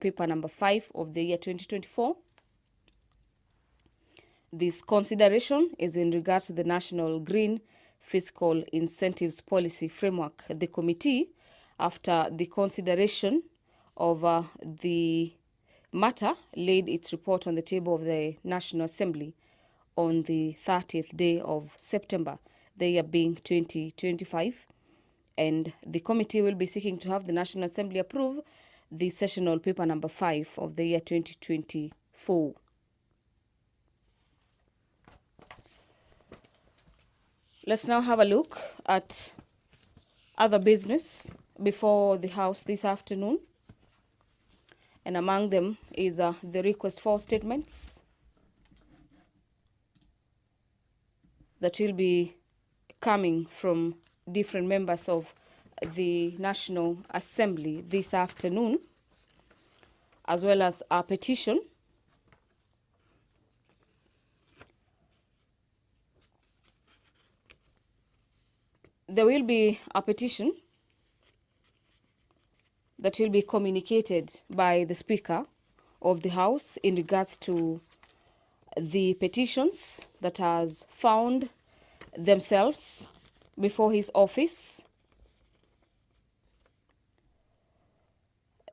paper number 5 of the year 2024. This consideration is in regard to the National Green Fiscal Incentives Policy Framework. The committee, after the consideration of the matter, laid its report on the table of the National Assembly on the 30th day of September, the year being 2025. And the committee will be seeking to have the National Assembly approve the sessional paper number 5 of the year 2024. Let's now have a look at other business before the House this afternoon. And among them is the request for statements that will be coming from different members of the National Assembly this afternoon, as well as a petition there will be a petition that will be communicated by the Speaker of the House in regards to the petitions that has found themselves before his office.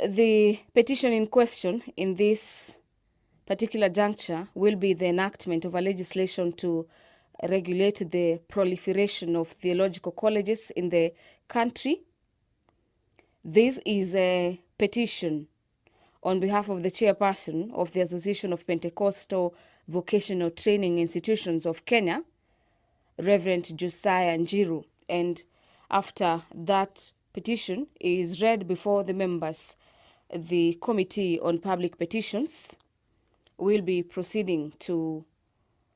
The petition in question in this particular juncture will be the enactment of a legislation to regulate the proliferation of theological colleges in the country. This is a petition on behalf of the chairperson of the Association of Pentecostal Vocational Training Institutions of Kenya, Reverend Josiah Njiru. And after that petition is read before the members, the Committee on Public Petitions will be proceeding to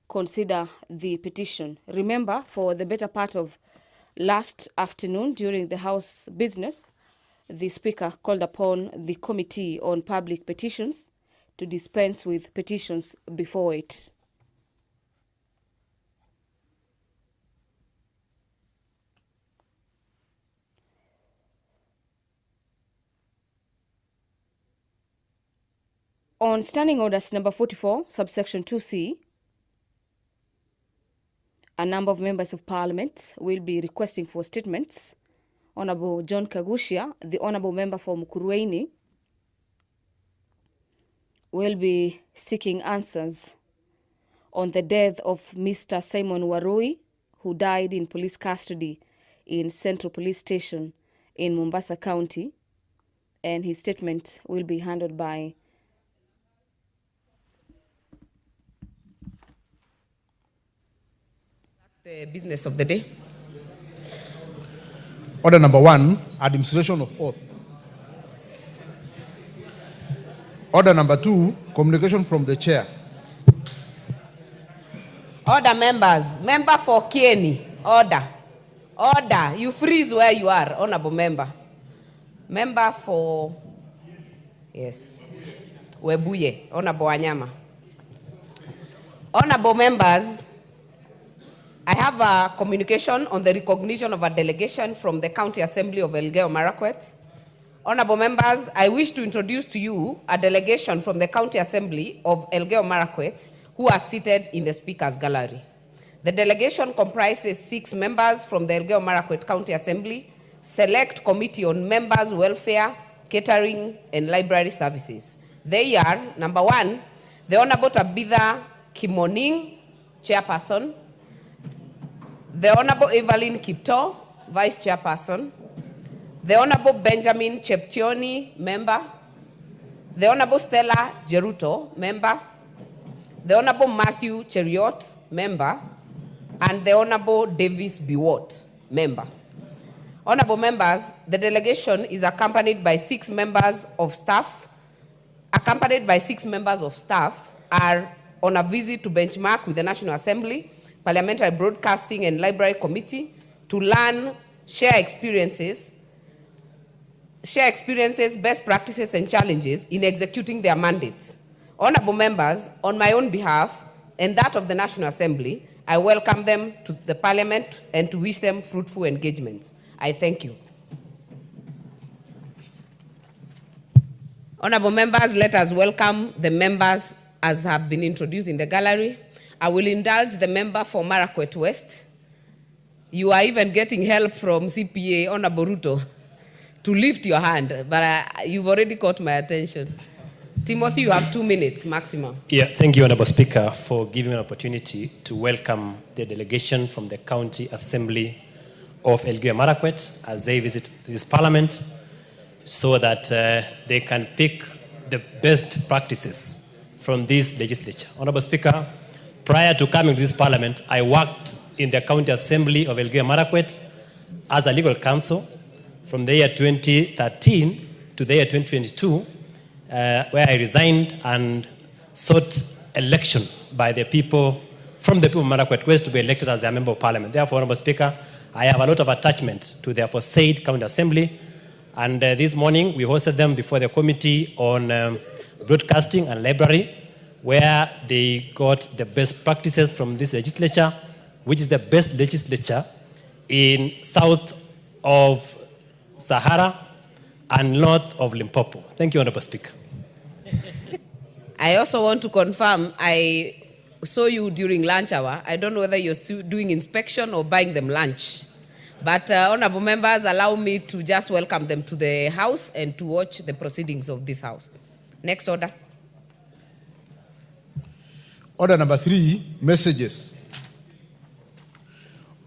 consider the petition. Remember, for the better part of last afternoon during the House business, the Speaker called upon the Committee on Public Petitions to dispense with petitions before it. On Standing Orders number 44, subsection 2C, a number of members of Parliament will be requesting for statements. Honorable John Kagushia, the Honorable Member for Mukurweini, will be seeking answers on the death of Mr. Simon Warui, who died in police custody in Central Police Station in Mombasa County, and his statement will be handled by the business of the day. Order number 1, administration of oath. Order number 2, communication from the chair. Order, members. Member for Kieni. Order. Order. You freeze where you are, honorable member. Member for, yes, Webuye, Honorable Wanyama. Honorable members, I have a communication on the recognition of a delegation from the County Assembly of Elgeyo Marakwet. Honorable members, I wish to introduce to you a delegation from the County Assembly of Elgeyo Marakwet who are seated in the Speaker's Gallery. The delegation comprises 6 members from the Elgeyo Marakwet County Assembly, Select Committee on Members' Welfare, Catering, and Library Services. They are, number 1, the Honorable Tabitha Kimoning, Chairperson, the Honorable Evelyn Kipto, Vice Chairperson, the Honorable Benjamin Cheptioni, Member, the Honorable Stella Jeruto, Member, the Honorable Matthew Cheriot, Member, and the Honorable Davis Biwot, Member. Honorable members, the delegation is accompanied by 6 members of staff. Accompanied by 6 members of staff are on a visit to benchmark with the National Assembly, Parliamentary Broadcasting and Library Committee to learn, share experiences, best practices and challenges in executing their mandates. Honorable members, on my own behalf and that of the National Assembly, I welcome them to the Parliament and to wish them fruitful engagements. I thank you. Honorable members, let us welcome the members as have been introduced in the gallery. I will indulge the member for Marakwet West. You are even getting help from CPA, Honorable Ruto, to lift your hand, but you've already caught my attention. Timothy, you have 2 minutes maximum. Yeah, thank you, Honorable Speaker, for giving me an opportunity to welcome the delegation from the County Assembly of Elgeyo Marakwet as they visit this parliament so that they can pick the best practices from this legislature. Honorable Speaker, prior to coming to this parliament, I worked in the County Assembly of Elgeyo Marakwet as a legal counsel from the year 2013 to the year 2022, where I resigned and sought election by the people, from the people of Marakwet West, to be elected as their member of parliament. Therefore, Honorable Speaker, I have a lot of attachment to the aforesaid County Assembly, and this morning we hosted them before the committee on broadcasting and library, where they got the best practices from this legislature, which is the best legislature in south of Sahara and north of Limpopo. Thank you, Honorable Speaker. I also want to confirm, I saw you during lunch hour. I don't know whether you're still doing inspection or buying them lunch. But honorable members, allow me to just welcome them to the House and to watch the proceedings of this House. Next order. Order number 3, messages.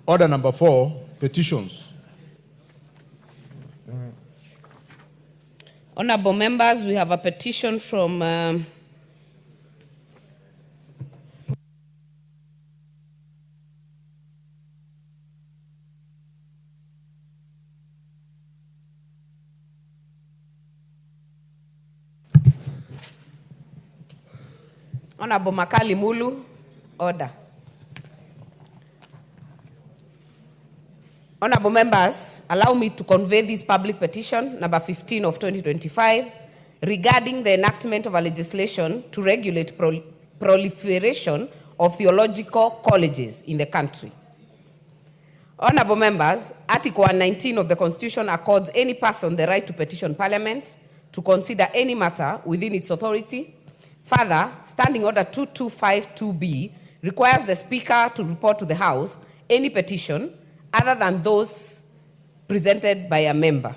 Order number 4, petitions. Honorable members, we have a petition from Honorable Makali Mulu. Order. Honorable members, allow me to convey this public petition, number 15 of 2025, regarding the enactment of a legislation to regulate proliferation of theological colleges in the country. Honorable members, Article 119 of the Constitution accords any person the right to petition Parliament to consider any matter within its authority. Further, Standing Order 2252B requires the Speaker to report to the House any petition other than those presented by a member.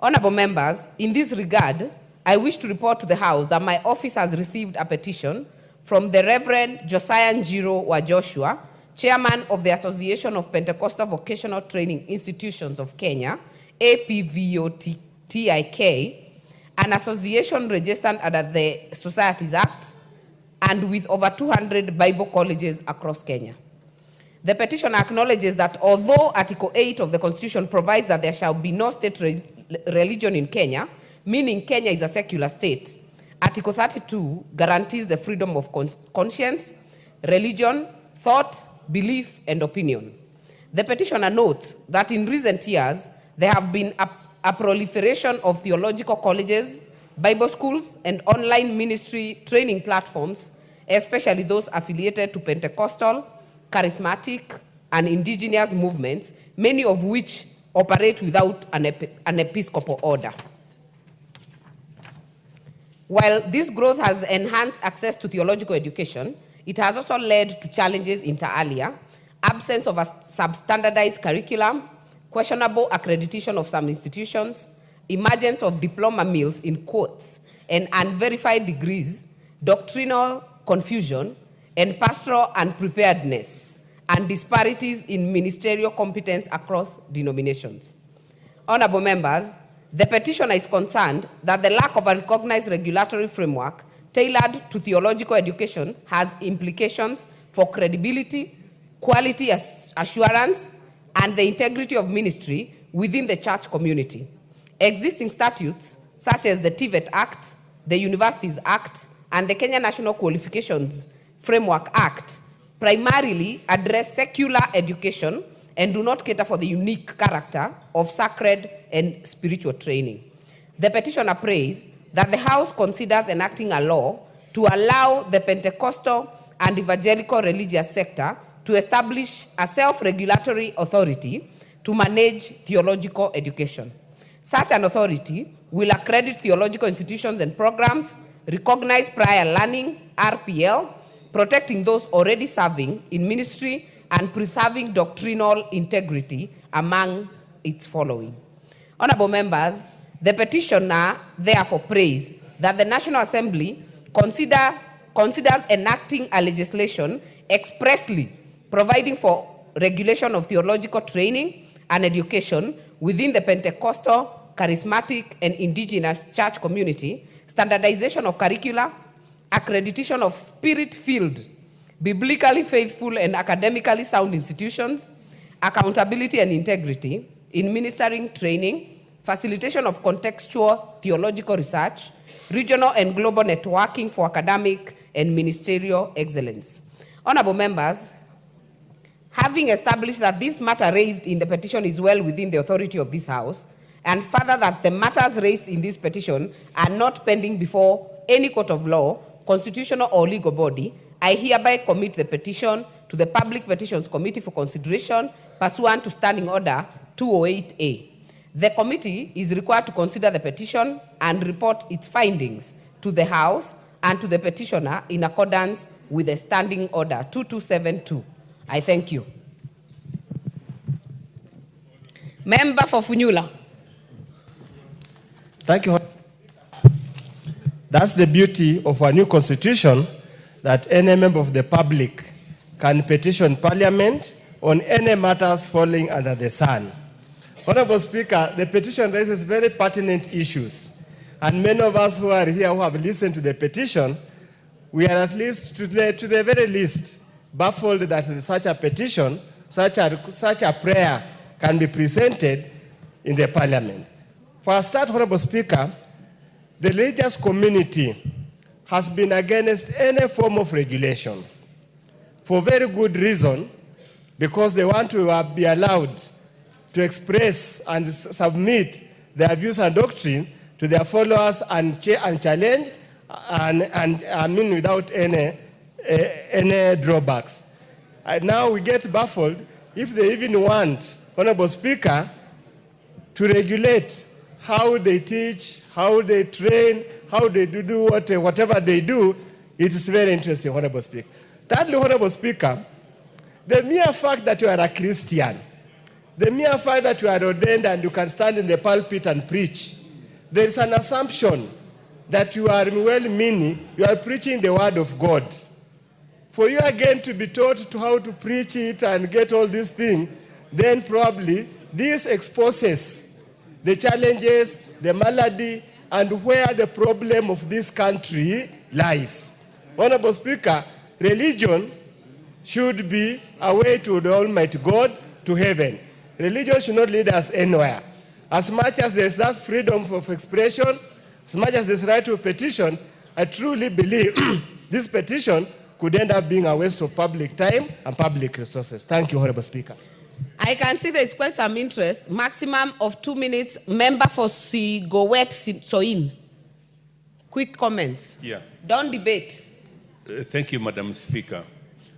Honorable members, in this regard, I wish to report to the House that my office has received a petition from the Reverend Josiah Njiro wa Joshua, Chairman of the Association of Pentecostal Vocational Training Institutions of Kenya, APVOTIK, an association registered under the Societies Act, and with over 200 Bible colleges across Kenya. The petition acknowledges that although Article 8 of the Constitution provides that there shall be no state religion in Kenya, meaning Kenya is a secular state, Article 32 guarantees the freedom of conscience, religion, thought, belief, and opinion. The petitioner notes that in recent years, there have been a proliferation of theological colleges, Bible schools, and online ministry training platforms, especially those affiliated to Pentecostal, charismatic, and indigenous movements, many of which operate without an episcopal order. While this growth has enhanced access to theological education, it has also led to challenges inter alia, absence of a substandardized curriculum, questionable accreditation of some institutions, emergence of diploma mills in quotes, and unverified degrees, doctrinal confusion, and pastoral unpreparedness, and disparities in ministerial competence across denominations. Honorable members, the petitioner is concerned that the lack of a recognized regulatory framework tailored to theological education has implications for credibility, quality assurance, and the integrity of ministry within the church community. Existing statutes, such as the TVET Act, the Universities Act, and the Kenya National Qualifications Framework Act, primarily address secular education and do not cater for the unique character of sacred and spiritual training. The petitioner prays that the House considers enacting a law to allow the Pentecostal and evangelical religious sector to establish a self-regulatory authority to manage theological education. Such an authority will accredit theological institutions and programs, recognize prior learning, RPL, protecting those already serving in ministry, and preserving doctrinal integrity among its following. Honorable members, the petitioner therefore prays that the National Assembly considers enacting a legislation expressly providing for regulation of theological training and education within the Pentecostal, charismatic, and indigenous church community, standardization of curricula, accreditation of spirit-filled, biblically faithful and academically sound institutions, accountability and integrity in ministering training, facilitation of contextual theological research, regional and global networking for academic and ministerial excellence. Honorable members, having established that this matter raised in the petition is well within the authority of this House, and further that the matters raised in this petition are not pending before any court of law, constitutional or legal body, I hereby commit the petition to the Public Petitions Committee for consideration pursuant to Standing Order 208A. The committee is required to consider the petition and report its findings to the House and to the petitioner in accordance with the Standing Order 2272. I thank you. Member for Funyula. Thank you. That's the beauty of our new constitution, that any member of the public can petition Parliament on any matters falling under the sun. Honorable Speaker, the petition raises very pertinent issues, and many of us who are here who have listened to the petition, we are at least, to the very least, baffled that such a petition, such a prayer can be presented in the Parliament. For a start, Honorable Speaker, the religious community has been against any form of regulation for very good reason, because they want to be allowed to express and submit their views and doctrine to their followers unchallenged and I mean without any drawbacks. And now we get baffled if they even want, Honorable Speaker, to regulate how they teach, how they train, how they do whatever they do. It is very interesting, Honorable Speaker. Thirdly, Honorable Speaker, the mere fact that you are a Christian, the mere fact that you are ordained and you can stand in the pulpit and preach, there is an assumption that you are well-meaning, you are preaching the word of God. For you again to be taught to how to preach it and get all these things, then probably this exposes the challenges, the malady, and where the problem of this country lies. Honorable Speaker, religion should be a way to the Almighty God, to heaven. Religion should not lead us anywhere. As much as there's that freedom of expression, as much as there's right to petition, I truly believe this petition could end up being a waste of public time and public resources. Thank you, Honorable Speaker. I can see there's quite some interest. Maximum of 2 minutes. Member for Sigowet Soin. Quick comments. Yeah. Don't debate. Thank you, Madam Speaker.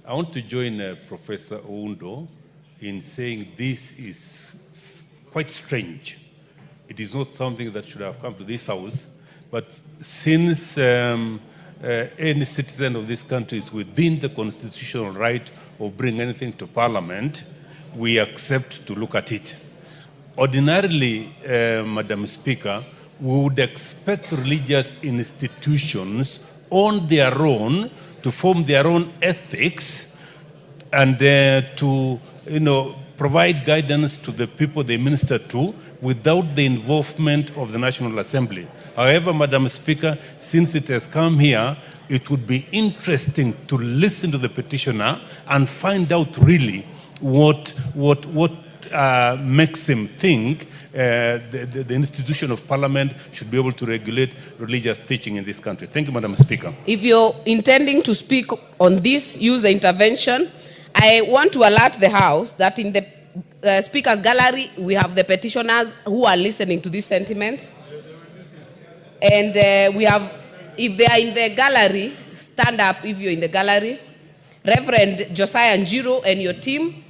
I want to join Professor Oundo in saying this is quite strange. It is not something that should have come to this House, but since any citizen of this country is within the constitutional right of bringing anything to Parliament, we accept to look at it. Ordinarily, Madam Speaker, we would expect religious institutions on their own to form their own ethics and to provide guidance to the people they minister to without the involvement of the National Assembly. However, Madam Speaker, since it has come here, it would be interesting to listen to the petitioner and find out really what makes him think the institution of Parliament should be able to regulate religious teaching in this country. Thank you, Madam Speaker. If you're intending to speak on this, use the intervention. I want to alert the House that in the Speaker's gallery, we have the petitioners who are listening to these sentiments. And we have, if they are in the gallery, stand up if you're in the gallery. Reverend Josiah Njiro and your team,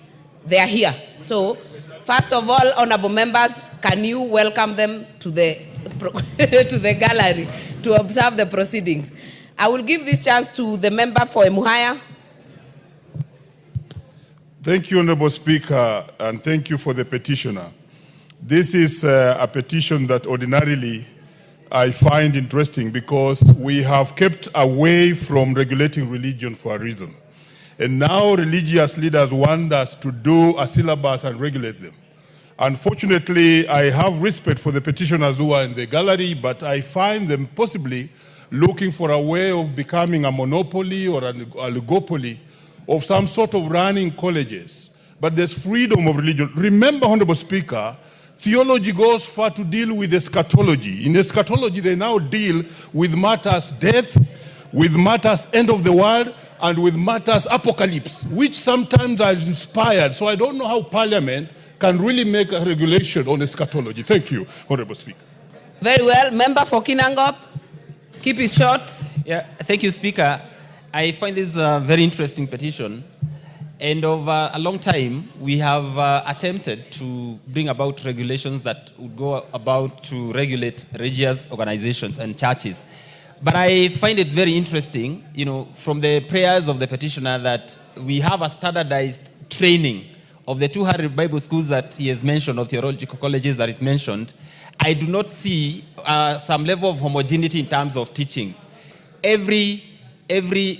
they are here. So, first of all, honorable members, can you welcome them to the to the gallery to observe the proceedings. I will give this chance to the member for Emuhaya. Thank you, Honorable Speaker, and thank you for the petitioner. This is a petition that ordinarily I find interesting because we have kept away from regulating religion for a reason. And now religious leaders want us to do a syllabus and regulate them. Unfortunately, I have respect for the petitioners who are in the gallery, but I find them possibly looking for a way of becoming a monopoly or an oligopoly of some sort of running colleges. But there's freedom of religion. Remember, Honorable Speaker, theology goes far to deal with eschatology. In eschatology, they now deal with matters death, with matters end of the world, and with matters apocalypse, which sometimes are inspired. So I don't know how Parliament can really make a regulation on eschatology. Thank you, Honorable Speaker. Very well. Member for Kinangop, keep it short. Yeah, thank you, Speaker. I find this a very interesting petition. And over a long time, we have attempted to bring about regulations that would go about to regulate religious organizations and churches. But I find it very interesting, you know, from the prayers of the petitioner that we have a standardized training of the 200 Bible schools that he has mentioned, or theological colleges that is mentioned. I do not see some level of homogeneity in terms of teachings. Every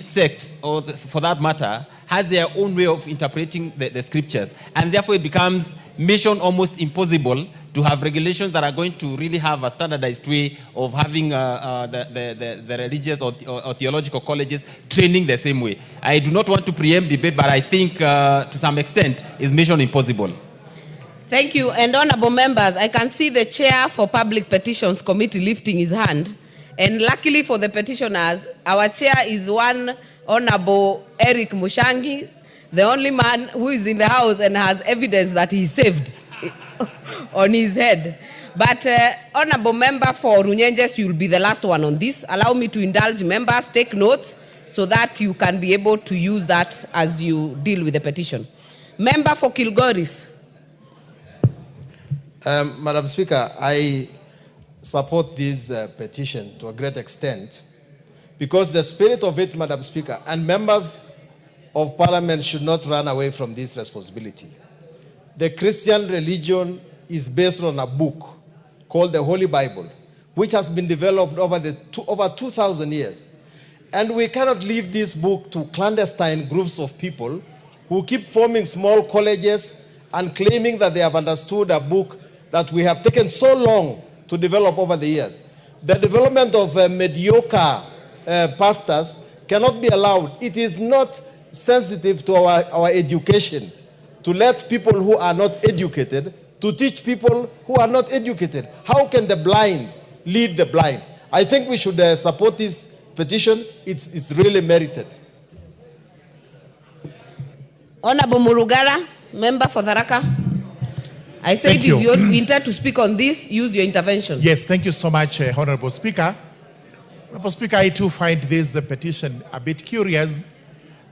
sect, or for that matter, has their own way of interpreting the scriptures. And therefore it becomes mission almost impossible to have regulations that are going to really have a standardized way of having the religious or theological colleges training the same way. I do not want to preempt debate, but I think to some extent is mission impossible. Thank you. And honorable members, I can see the chair for Public Petitions Committee lifting his hand. And luckily for the petitioners, our chair is one Honorable Eric Mushangi, the only man who is in the house and has evidence that he saved on his head. But honorable member for Runyenjes, you will be the last one on this. Allow me to indulge members, take notes, so that you can be able to use that as you deal with the petition. Member for Kilgoris. Madam Speaker, I support this petition to a great extent because the spirit of it, Madam Speaker, and members of Parliament should not run away from this responsibility. The Christian religion is based on a book called the Holy Bible, which has been developed over 2,000 years. And we cannot leave this book to clandestine groups of people who keep forming small colleges and claiming that they have understood a book that we have taken so long to develop over the years. The development of mediocre pastors cannot be allowed. It is not sensitive to our education to let people who are not educated to teach people who are not educated. How can the blind lead the blind? I think we should support this petition. It's really merited. Honorable Murugara, member for Tharaka. I said if you intend to speak on this, use your intervention. Yes, thank you so much, Honorable Speaker. Honorable Speaker, I too find this petition a bit curious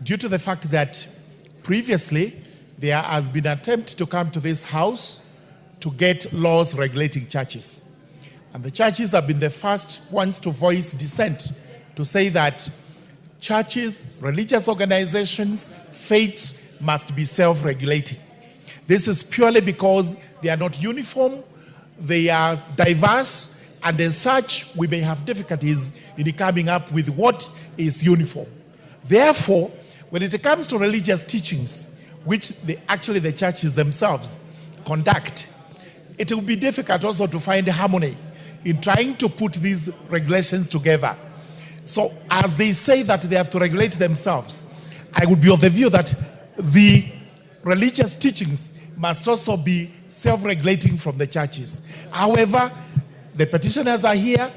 due to the fact that previously there has been an attempt to come to this house to get laws regulating churches. And the churches have been the first ones to voice dissent, to say that churches, religious organizations, faiths must be self-regulating. This is purely because they are not uniform, they are diverse, and as such, we may have difficulties in coming up with what is uniform. Therefore, when it comes to religious teachings, which actually the churches themselves conduct, it will be difficult also to find harmony in trying to put these regulations together. So as they say that they have to regulate themselves, I would be of the view that the religious teachings must also be self-regulating from the churches. However, the petitioners are here.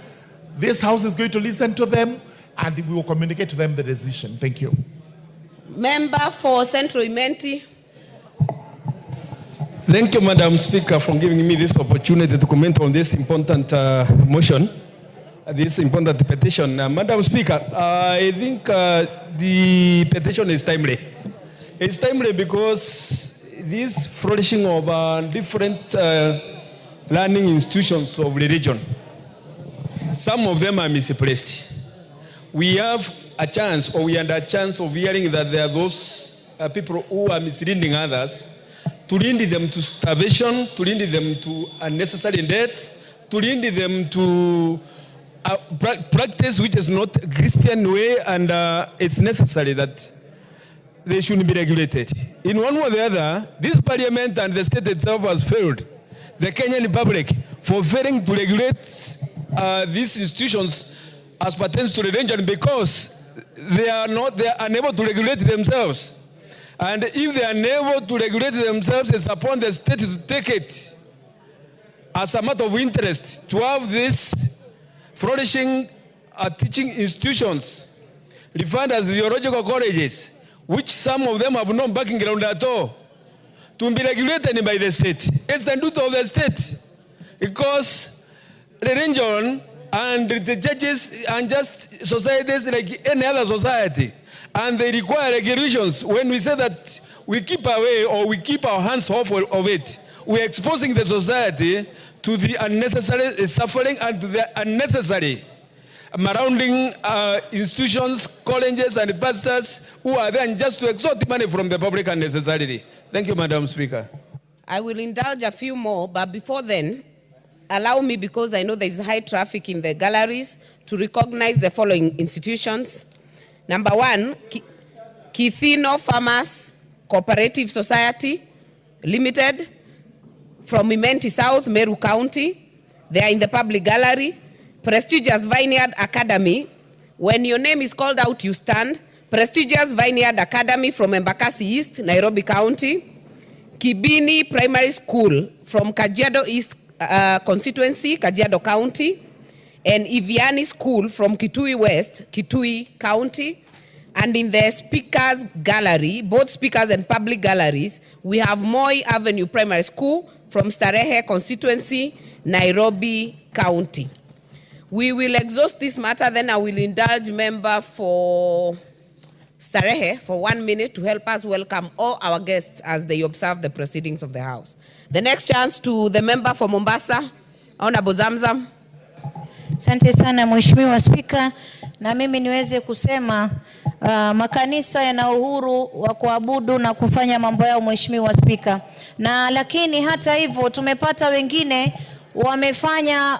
This house is going to listen to them, and we will communicate to them the decision. Thank you. Member for Central Imenti. Thank you, Madam Speaker, for giving me this opportunity to comment on this important motion, this important petition. Madam Speaker, I think the petition is timely. It's timely because this flourishing of different learning institutions of religion some of them are misplaced. We have a chance, or we are under a chance of hearing that there are those people who are misleading others, to lead them to starvation, to lead them to unnecessary death, to lead them to practice which is not a Christian way, and it's necessary that they shouldn't be regulated. In one way or the other, this parliament and the state itself has failed the Kenyan public for failing to regulate these institutions as pertains to religion, because they are unable to regulate themselves. And if they are unable to regulate themselves, it's upon the state to take it as a matter of interest to have these flourishing teaching institutions referred as theological colleges, which some of them have no backing ground at all, to be regulated by the state. It's the duty of the state, because religion and the churches are just societies like any other society, and they require regulations. When we say that we keep away or we keep our hands off of it, we're exposing the society to the unnecessary suffering and to the unnecessary surrounding institutions, colleges, and pastors who are there just to extort money from the public unnecessarily. Thank you, Madam Speaker. I will indulge a few more, but before then, allow me, because I know there is high traffic in the galleries, to recognize the following institutions. Number one, Kithino Farmers Cooperative Society Limited from Imenti South, Meru County. They are in the public gallery. Prestigious Vineyard Academy. When your name is called out, you stand. Prestigious Vineyard Academy from Embakasi East, Nairobi County. Kibini Primary School from Kajiado East constituency, Kajiado County. And Iviani School from Kitui West, Kitui County. And in the speakers gallery, both speakers and public galleries, we have Moi Avenue Primary School from Starehe constituency, Nairobi County. We will exhaust this matter, then I will indulge member for Starehe for 1 minute to help us welcome all our guests as they observe the proceedings of the House. The next chance to the member for Mombasa, Honorable Zamzam. Asante sana Mheshimiwa Spika, na mimi niweze kusema makanisa yana uhuru wa kuabudu na kufanya mambo yao Mheshimiwa Spika. Na lakini hata hivyo tumepata wengine wamefanya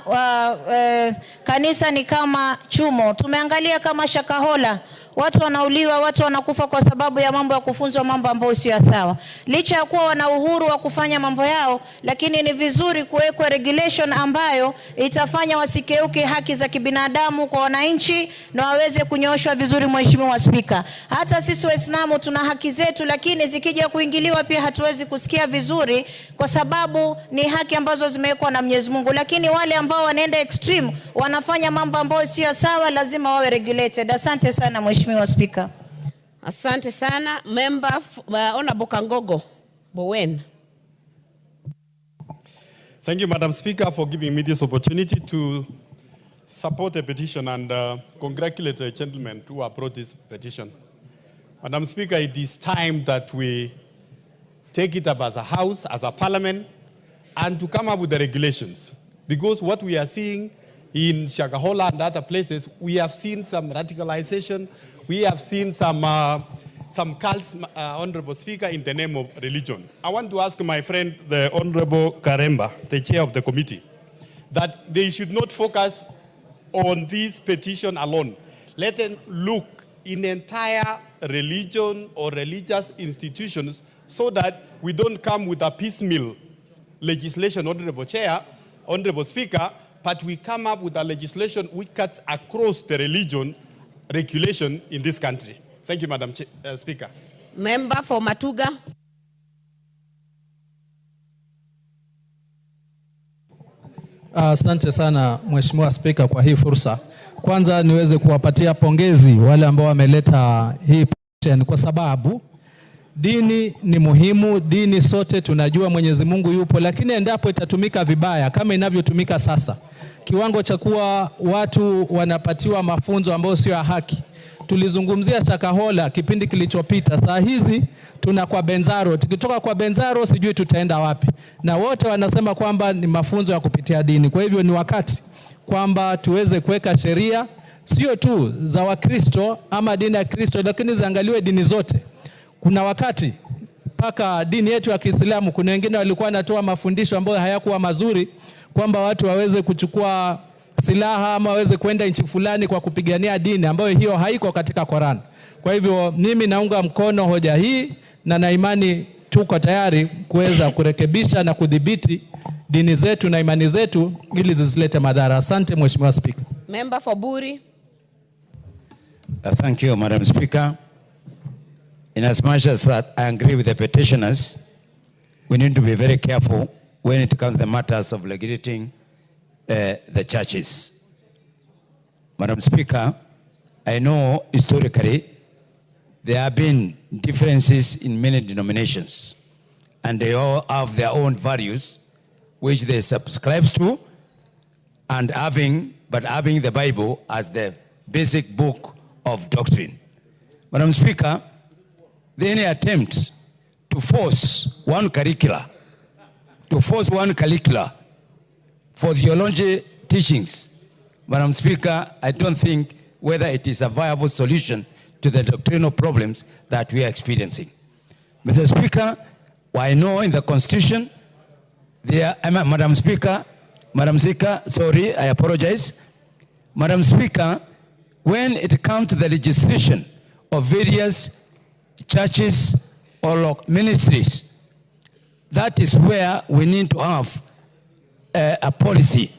kanisa ni kama chumo. Tumeangalia kama Shakahola, watu wanauliwa, watu wanakufa kwa sababu ya mambo ya kufunzwa mambo ambayo sio sawa. Licha ya kuwa wana uhuru wa kufanya mambo yao, lakini ni vizuri kuwekwa regulation ambayo itafanya wasikeuke haki za kibinadamu kwa wananchi na waweze kunyooshwa vizuri Mheshimiwa Spika. Hata sisi Waislamu tuna haki zetu, lakini zikija kuingiliwa pia hatuwezi kusikia vizuri kwa sababu ni haki ambazo zimewekwa na Mwenyezi Mungu. Lakini wale ambao wanaenda extreme, wanafanya mambo ambayo sio sawa, lazima wawe regulated. Asante sana Mheshimiwa Spika. Asante sana. Member Honorable Kangogo Bowen. Thank you, Madam Speaker, for giving me this opportunity to support the petition and congratulate the gentlemen who have brought this petition. Madam Speaker, it is time that we take it up as a house, as a parliament, and to come up with the regulations. Because what we are seeing in Shakahola and other places, we have seen some radicalization. We have seen some cults, Honorable Speaker, in the name of religion. I want to ask my friend, the Honorable Karemba, the chair of the committee, that they should not focus on this petition alone. Let them look in entire religion or religious institutions so that we don't come with a piecemeal legislation, Honorable Chair, Honorable Speaker, but we come up with a legislation which cuts across the religion regulation in this country. Thank you, Madam Speaker. Member for Matuga. Asante sana Mheshimiwa Spika kwa hii fursa. Kwanza niweze kuwapatia pongezi wale ambao wameleta hii petition, kwa sababu dini ni muhimu. Dini sote tunajua Mwenyezi Mungu yupo, lakini endapo itatumika vibaya kama inavyotumika sasa, kiwango cha kuwa watu wanapatiwa mafunzo ambayo sio ya haki. Tulizungumzia Shakahola kipindi kilichopita. Saa hizi tuna kwa Benzaro. Tukitoka kwa Benzaro sijui tutaenda wapi. Na wote wanasema kwamba ni mafunzo ya kupitia dini. Kwa hivyo ni wakati kwamba tuweze kuweka sheria sio tu za Wakristo ama dini ya Kristo, lakini ziangaliwe dini zote. Kuna wakati mpaka dini yetu ya Kiislamu kuna wengine walikuwa wanatoa mafundisho ambayo hayakuwa mazuri, kwamba watu waweze kuchukua silaha ama waweze kwenda nchi fulani kwa kupigania dini, ambayo hiyo haiko katika Qur'an. Kwa hivyo mimi naunga mkono hoja hii na na imani tuko tayari kuweza kurekebisha na kudhibiti dini zetu na imani zetu ili zisilete madhara. Asante Mheshimiwa Speaker. Member for Buri. Thank you, Madam Speaker. In as much as that I agree with the petitioners, we need to be very careful when it comes to the matters of regulating the churches. Madam Speaker, I know historically there have been differences in many denominations, and they all have their own values which they subscribe to, and having the Bible as the basic book of doctrine. Madam Speaker, any attempt to force one curricula for theology teachings, Madam Speaker, I don't think whether it is a viable solution to the doctrinal problems that we are experiencing. Mr. Speaker, I know in the Constitution, Madam Speaker, sorry, I apologize. Madam Speaker, when it comes to the legislation of various churches or ministries, that is where we need to have a policy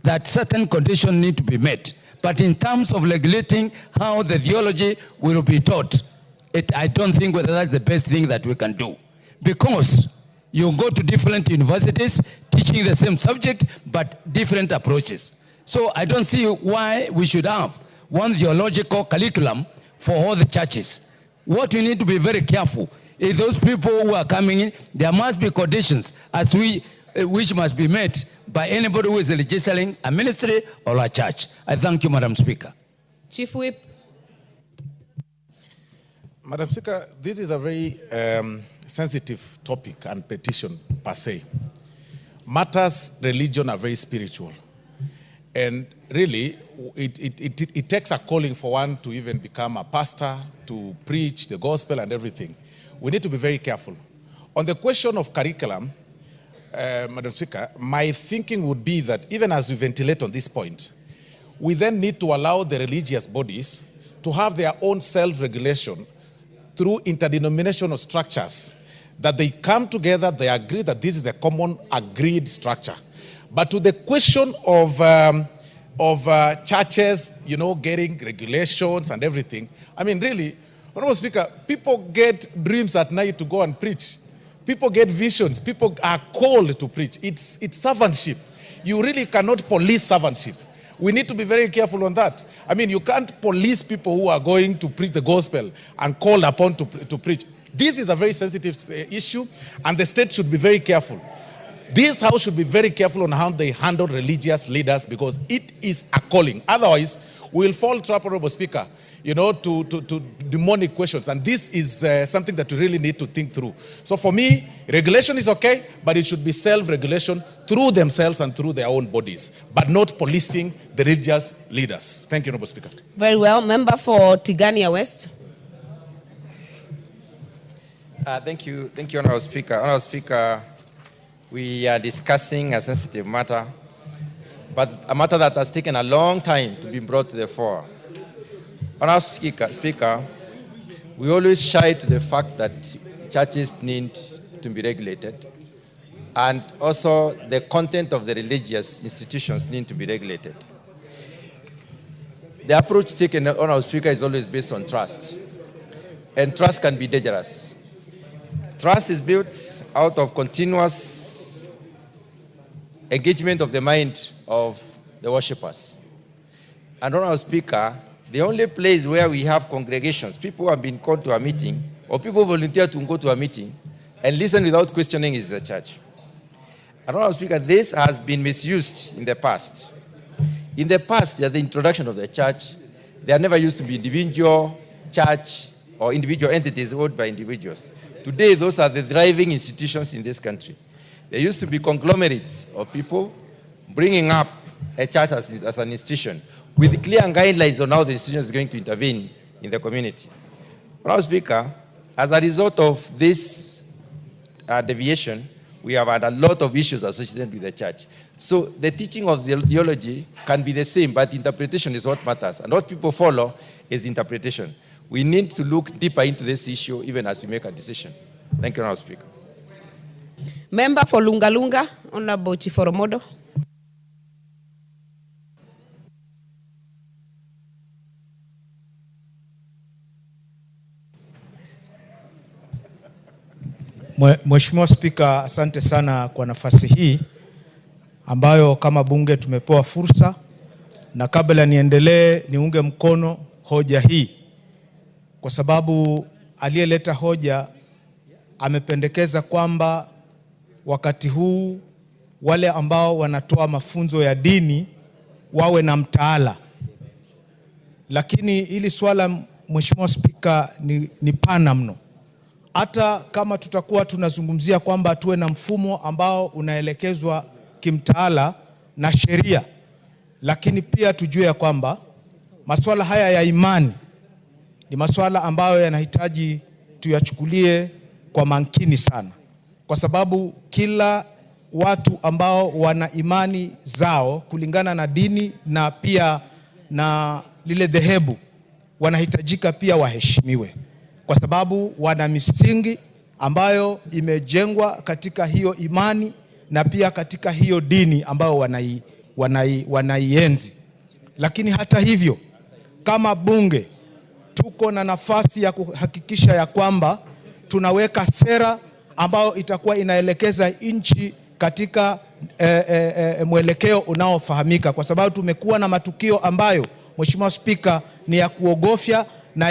that certain conditions need to be met. But in terms of regulating how the theology will be taught, I don't think whether that's the best thing that we can do. Because you go to different universities teaching the same subject but different approaches. So I don't see why we should have one theological curriculum for all the churches. What we need to be very careful is those people who are coming in, there must be conditions as to which must be met by anybody who is legislating a ministry or a church. I thank you, Madam Speaker. Chief Whip. Madam Speaker, this is a very sensitive topic and petition per se. Matters religion are very spiritual. And really, it takes a calling for one to even become a pastor, to preach the gospel and everything. We need to be very careful. On the question of curriculum, Madam Speaker, my thinking would be that even as we ventilate on this point, we then need to allow the religious bodies to have their own self-regulation through interdenominational structures, that they come together, they agree that this is the common agreed structure. But to the question of churches, getting regulations and everything, I mean, really, Honorable Speaker, people get dreams at night to go and preach. People get visions. People are called to preach. It's servantship. You really cannot police servantship. We need to be very careful on that. I mean, you can't police people who are going to preach the gospel and called upon to preach. This is a very sensitive issue, and the state should be very careful. This house should be very careful on how they handle religious leaders, because it is a calling. Otherwise, we will fall trap, Honorable Speaker, to demonic questions. And this is something that we really need to think through. So for me, regulation is okay, but it should be self-regulation through themselves and through their own bodies, but not policing the religious leaders. Thank you, Honorable Speaker. Very well. Member for Tigania West. Thank you, Honorable Speaker. Honorable Speaker, we are discussing a sensitive matter, but a matter that has taken a long time to be brought to the fore. Honorable Speaker, we always shy to the fact that churches need to be regulated, and also the content of the religious institutions need to be regulated. The approach taken, Honorable Speaker, is always based on trust, and trust can be dangerous. Trust is built out of continuous engagement of the mind of the worshippers. And Honorable Speaker, the only place where we have congregations, people who have been called to a meeting, or people who volunteer to go to a meeting and listen without questioning, is the church. And Honorable Speaker, this has been misused in the past. In the past, at the introduction of the church, there never used to be individual church or individual entities owned by individuals. Today, those are the driving institutions in this country. There used to be conglomerates of people bringing up a church as an institution, with clear guidelines on how the institution is going to intervene in the community. Madam Speaker, as a result of this deviation, we have had a lot of issues associated with the church. So the teaching of the theology can be the same, but interpretation is what matters. And what people follow is interpretation. We need to look deeper into this issue even as we make a decision. Thank you, Madam Speaker. Member for Lunga Lunga, Honorable Chiforomodo. Mheshimiwa Spika, asante sana kwa nafasi hii ambayo kama bunge tumepewa fursa, na kabla niendelee niunge mkono hoja hii kwa sababu aliyeleta hoja amependekeza kwamba wakati huu wale ambao wanatoa mafunzo ya dini wawe na mtaala. Lakini ili swala Mheshimiwa Spika ni pana mno. Hata kama tutakuwa tunazungumzia kwamba tuwe na mfumo ambao unaelekezwa kimtaala na sheria, lakini pia tujue ya kwamba masuala haya ya imani ni masuala ambayo yanahitaji tuyachukulie kwa makini sana, kwa sababu kila watu ambao wana imani zao kulingana na dini na pia na lile dhehebu wanahitajika pia waheshimiwe, kwa sababu wana misingi ambayo imejengwa katika hiyo imani na pia katika hiyo dini ambayo wanaienzi. Lakini hata hivyo, kama bunge tuko na nafasi ya kuhakikisha ya kwamba tunaweka sera ambayo itakuwa inaelekeza nchi katika mwelekeo unaofahamika, kwa sababu tumekuwa na matukio ambayo Mheshimiwa Spika ni ya kuogofya na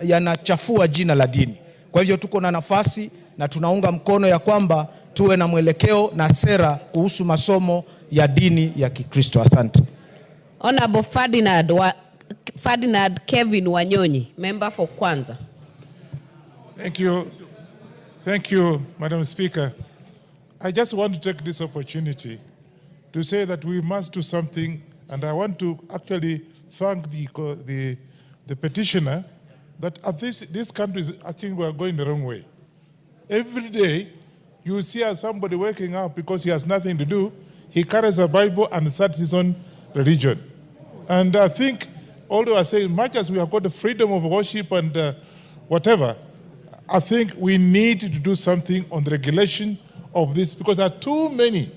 yanachafua jina la dini. Kwa hivyo tuko na nafasi na tunaunga mkono ya kwamba tuwe na mwelekeo na sera kuhusu masomo ya dini ya Kikristo. Asante. Honorable Ferdinand Kevin Wanyonyi, member for Kwanza. Thank you, Madam Speaker. I just want to take this opportunity to say that we must do something, and I want to actually thank the petitioner that at this country, I think we are going the wrong way. Every day, you see somebody waking up because he has nothing to do, he carries a Bible and starts his own religion. And I think, although I say much as we have got the freedom of worship and whatever, I think we need to do something on the regulation of this, because there are too many.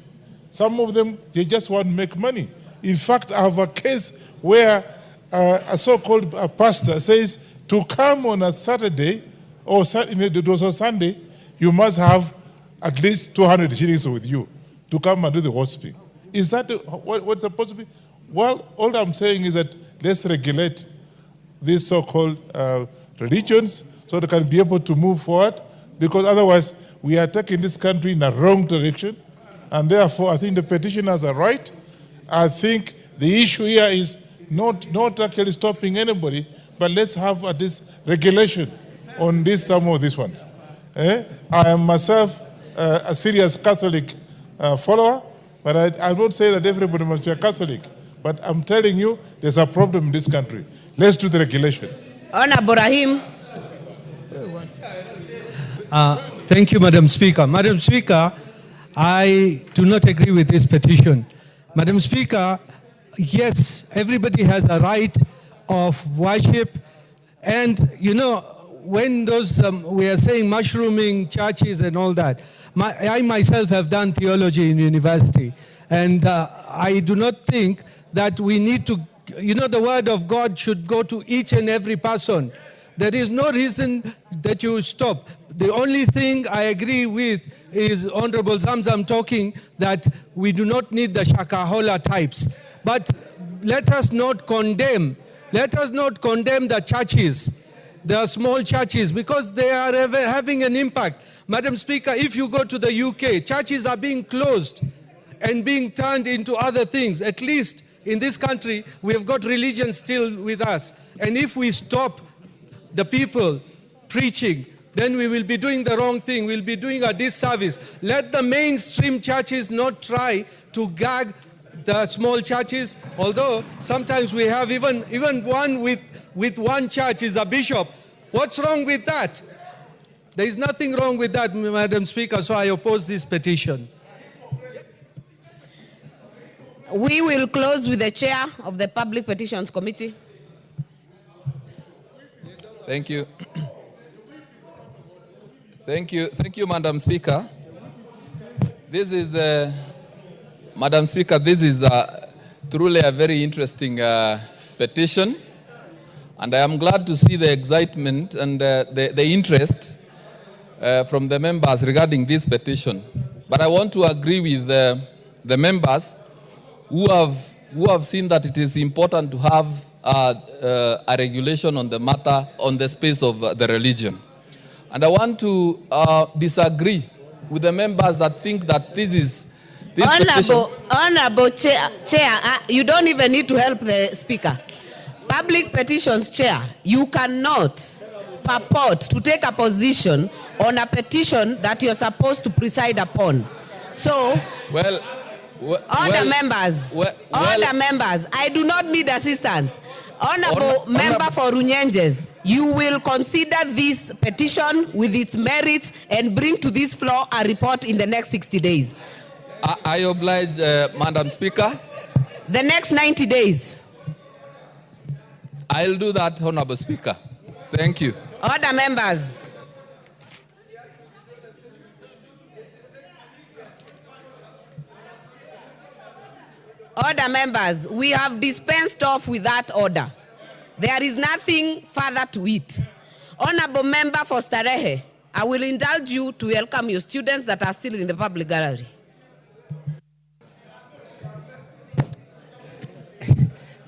Some of them, they just want to make money. In fact, I have a case where a so-called pastor says to come on a Saturday or it was a Sunday, you must have at least 200 shillings with you to come and do the worshiping. Is that what's supposed to be? Well, all I'm saying is that let's regulate these so-called religions so they can be able to move forward, because otherwise we are taking this country in a wrong direction. And therefore, I think the petitioners are right. I think the issue here is not actually stopping anybody, but let's have this regulation on some of these ones. I am myself a serious Catholic follower, but I won't say that everybody must be a Catholic. But I'm telling you, there's a problem in this country. Let's do the regulation. Honorable Rahim. Thank you, Madam Speaker. Madam Speaker, I do not agree with this petition. Madam Speaker, yes, everybody has a right of worship. And, you know, when those, we are saying mushrooming churches and all that, I myself have done theology in university. And I do not think that we need to, you know, the word of God should go to each and every person. There is no reason that you stop. The only thing I agree with is Honorable Zamzam talking that we do not need the Shakahola types. But let us not condemn the churches, the small churches, because they are having an impact. Madam Speaker, if you go to the UK, churches are being closed and being turned into other things. At least in this country, we have got religion still with us. And if we stop the people preaching, then we will be doing the wrong thing. We'll be doing a disservice. Let the mainstream churches not try to gag the small churches, although sometimes we have even one with one church is a bishop. What's wrong with that? There is nothing wrong with that, Madam Speaker, so I oppose this petition. We will close with the chair of the Public Petitions Committee. Thank you. Thank you, Madam Speaker. This is, Madam Speaker, this is truly a very interesting petition, and I am glad to see the excitement and the interest from the members regarding this petition. But I want to agree with the members who have seen that it is important to have a regulation on the matter, on the space of the religion. And I want to disagree with the members that think that this Honorable Chair, you don't even need to help the Speaker. Public Petitions Chair, you cannot purport to take a position on a petition that you're supposed to preside upon. So, order members, I do not need assistance. Honorable Member for Runyenjes, you will consider this petition with its merits and bring to this floor a report in the next 60 days. I oblige, Madam Speaker. The next 90 days. I'll do that, Honorable Speaker. Thank you. Order members. Order members, we have dispensed off with that order. There is nothing further to it. Honorable Member for Starehe, I will indulge you to welcome your students that are still in the public gallery.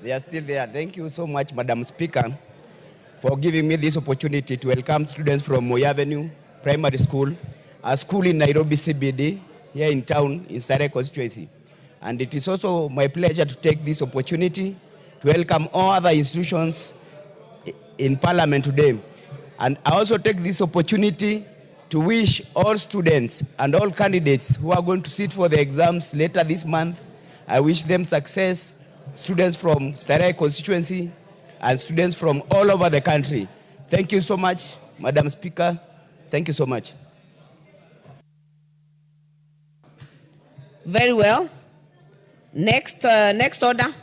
They are still there. Thank you so much, Madam Speaker, for giving me this opportunity to welcome students from Moi Avenue Primary School, a school in Nairobi CBD, here in town, in Starehe constituency. And it is also my pleasure to take this opportunity to welcome all other institutions in Parliament today. And I also take this opportunity to wish all students and all candidates who are going to sit for the exams later this month, I wish them success, students from Starehe constituency and students from all over the country. Thank you so much, Madam Speaker. Thank you so much. Very well. Next order.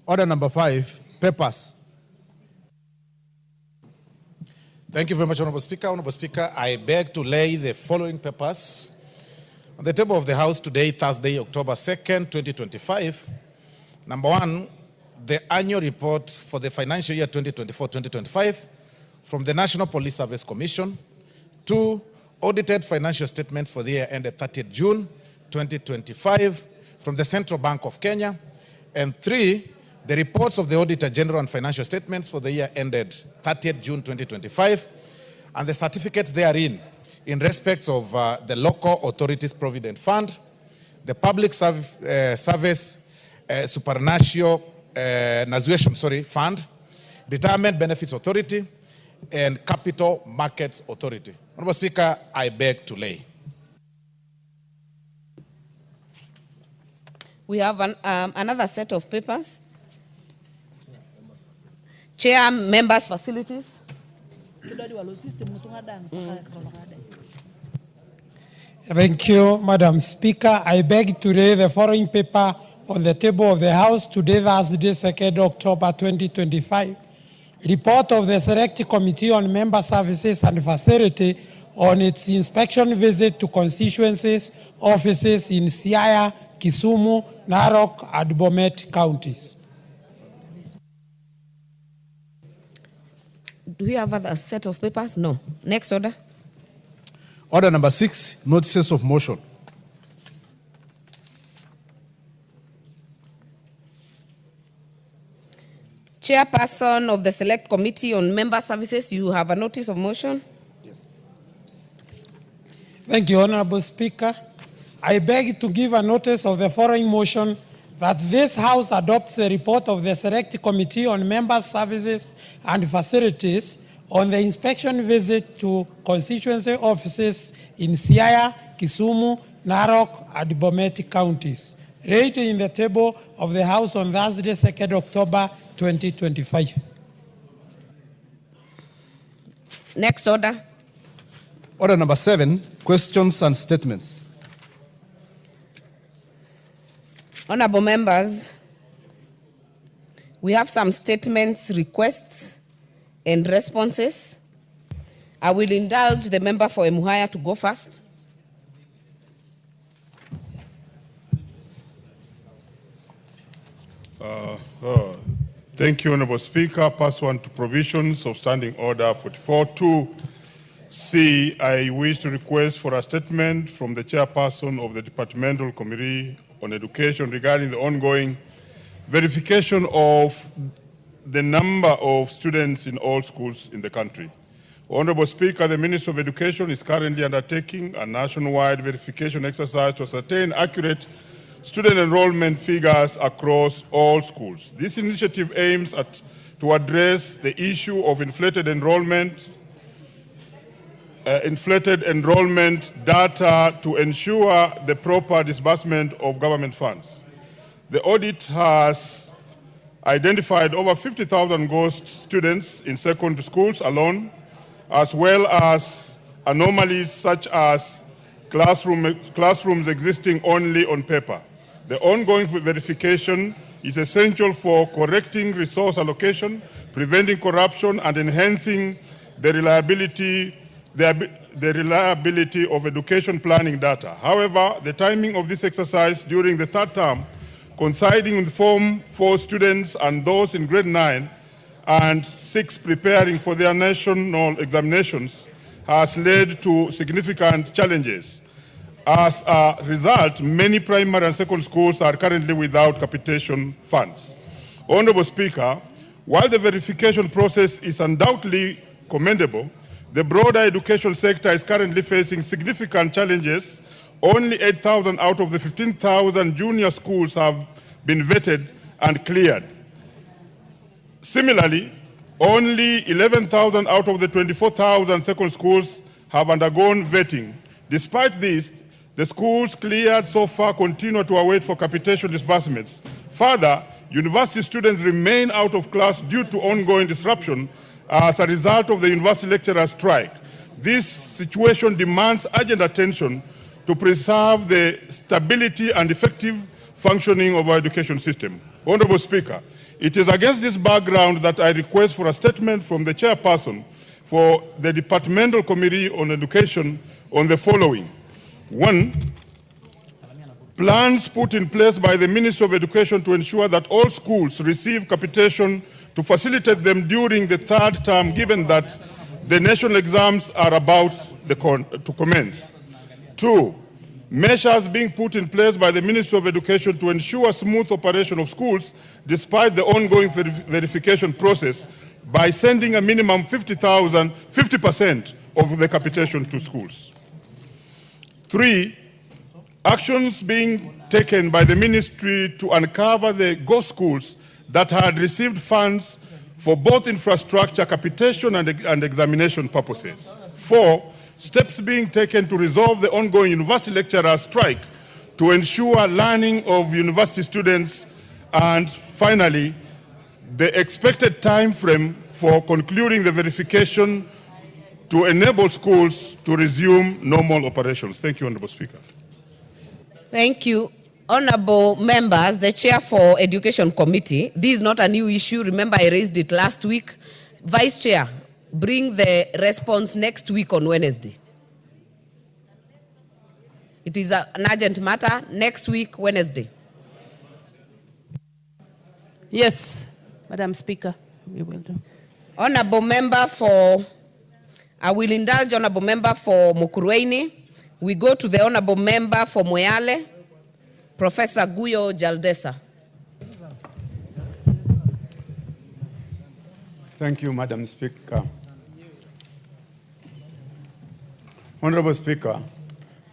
Order number 5, papers. Thank you very much, Honorable Speaker. Honorable Speaker, I beg to lay the following papers on the table of the House today, Thursday, October 2nd, 2025. Number 1, the annual report for the financial year 2024-2025 from the National Police Service Commission. 2, audited financial statements for the year ended 30th June 2025 from the Central Bank of Kenya. And 3, the reports of the Auditor General and financial statements for the year ended 30th June 2025 and the certificates therein in respect of the Local Authorities Provident Fund, the Public Service Superannuation Fund, Retirement Benefits Authority, and Capital Markets Authority. Honorable Speaker, I beg to lay. We have another set of papers. Chair, members, facilities. Thank you, Madam Speaker. I beg to lay the following paper on the table of the House today, Thursday, 2nd October 2025. Report of the Select Committee on Member Services and Facility on its inspection visit to constituencies, offices in Siaya, Kisumu, Narok, and Bomet counties. Do we have a set of papers? No. Next order. Order number 6, notices of motion. Chairperson of the Select Committee on Member Services, you have a notice of motion? Yes. Thank you, Honorable Speaker. I beg to give a notice of the following motion that this House adopts the report of the Select Committee on Member Services and Facilities on the inspection visit to constituency offices in Siaya, Kisumu, Narok, and Bomet counties. Read in the table of the House on Thursday, 2nd October 2025. Next order. Order number 7, questions and statements. Honorable members, we have some statements, requests, and responses. I will indulge the member for Emuhaya to go first. Thank you, Honorable Speaker. Pursuant to provisions of Standing Order 44.2C, I wish to request for a statement from the chairperson of the Departmental Committee on Education regarding the ongoing verification of the number of students in all schools in the country. Honorable Speaker, the Minister of Education is currently undertaking a nationwide verification exercise to ascertain accurate student enrollment figures across all schools. This initiative aims to address the issue of inflated enrollment data to ensure the proper disbursement of government funds. The audit has identified over 50,000 ghost students in secondary schools alone, as well as anomalies such as classrooms existing only on paper. The ongoing verification is essential for correcting resource allocation, preventing corruption, and enhancing the reliability of education planning data. However, the timing of this exercise during the third term, coinciding with Form 4 students and those in grade 9 and 6 preparing for their national examinations, has led to significant challenges. As a result, many primary and secondary schools are currently without capitation funds. Honorable Speaker, while the verification process is undoubtedly commendable, the broader education sector is currently facing significant challenges. Only 8,000 out of the 15,000 junior schools have been vetted and cleared. Similarly, only 11,000 out of the 24,000 secondary schools have undergone vetting. Despite this, the schools cleared so far continue to await for capitation disbursements. Further, university students remain out of class due to ongoing disruption as a result of the university lecturers' strike. This situation demands urgent attention to preserve the stability and effective functioning of our education system. Honorable Speaker, it is against this background that I request for a statement from the chairperson for the Departmental Committee on Education on the following. 1, plans put in place by the Ministry of Education to ensure that all schools receive capitation to facilitate them during the third term, given that the national exams are about to commence. 2, measures being put in place by the Ministry of Education to ensure smooth operation of schools despite the ongoing verification process by sending a minimum 50% of the capitation to schools. 3, actions being taken by the ministry to uncover the ghost schools that had received funds for both infrastructure, capitation, and examination purposes. 4, steps being taken to resolve the ongoing university lecturer strike to ensure learning of university students. And finally, the expected time frame for concluding the verification to enable schools to resume normal operations. Thank you, Honorable Speaker. Thank you. Honorable members, the chair for Education Committee, this is not a new issue. Remember, I raised it last week. Vice Chair, bring the response next week on Wednesday. It is an urgent matter. Next week, Wednesday. Yes, Madam Speaker, we will do. Honorable member for, I will indulge honorable member for Mukurweini. We go to the honorable member for Moyale, Professor Guyo Jaldesa. Thank you, Madam Speaker. Honorable Speaker,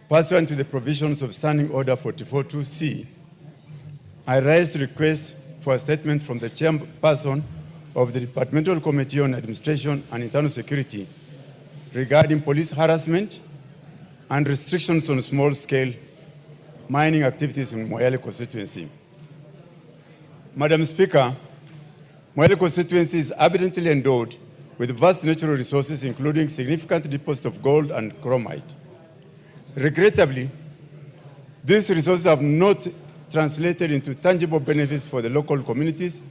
pursuant to the provisions of Standing Order 44.2C, I raise the request for a statement from the chairperson of the Departmental Committee on Administration and Internal Security regarding police harassment and restrictions on small-scale mining activities in Moyale constituency. Madam Speaker, Moyale constituency is abundantly endowed with vast natural resources, including significant deposits of gold and chromite. Regrettably, these resources have not translated into tangible benefits for the local communities.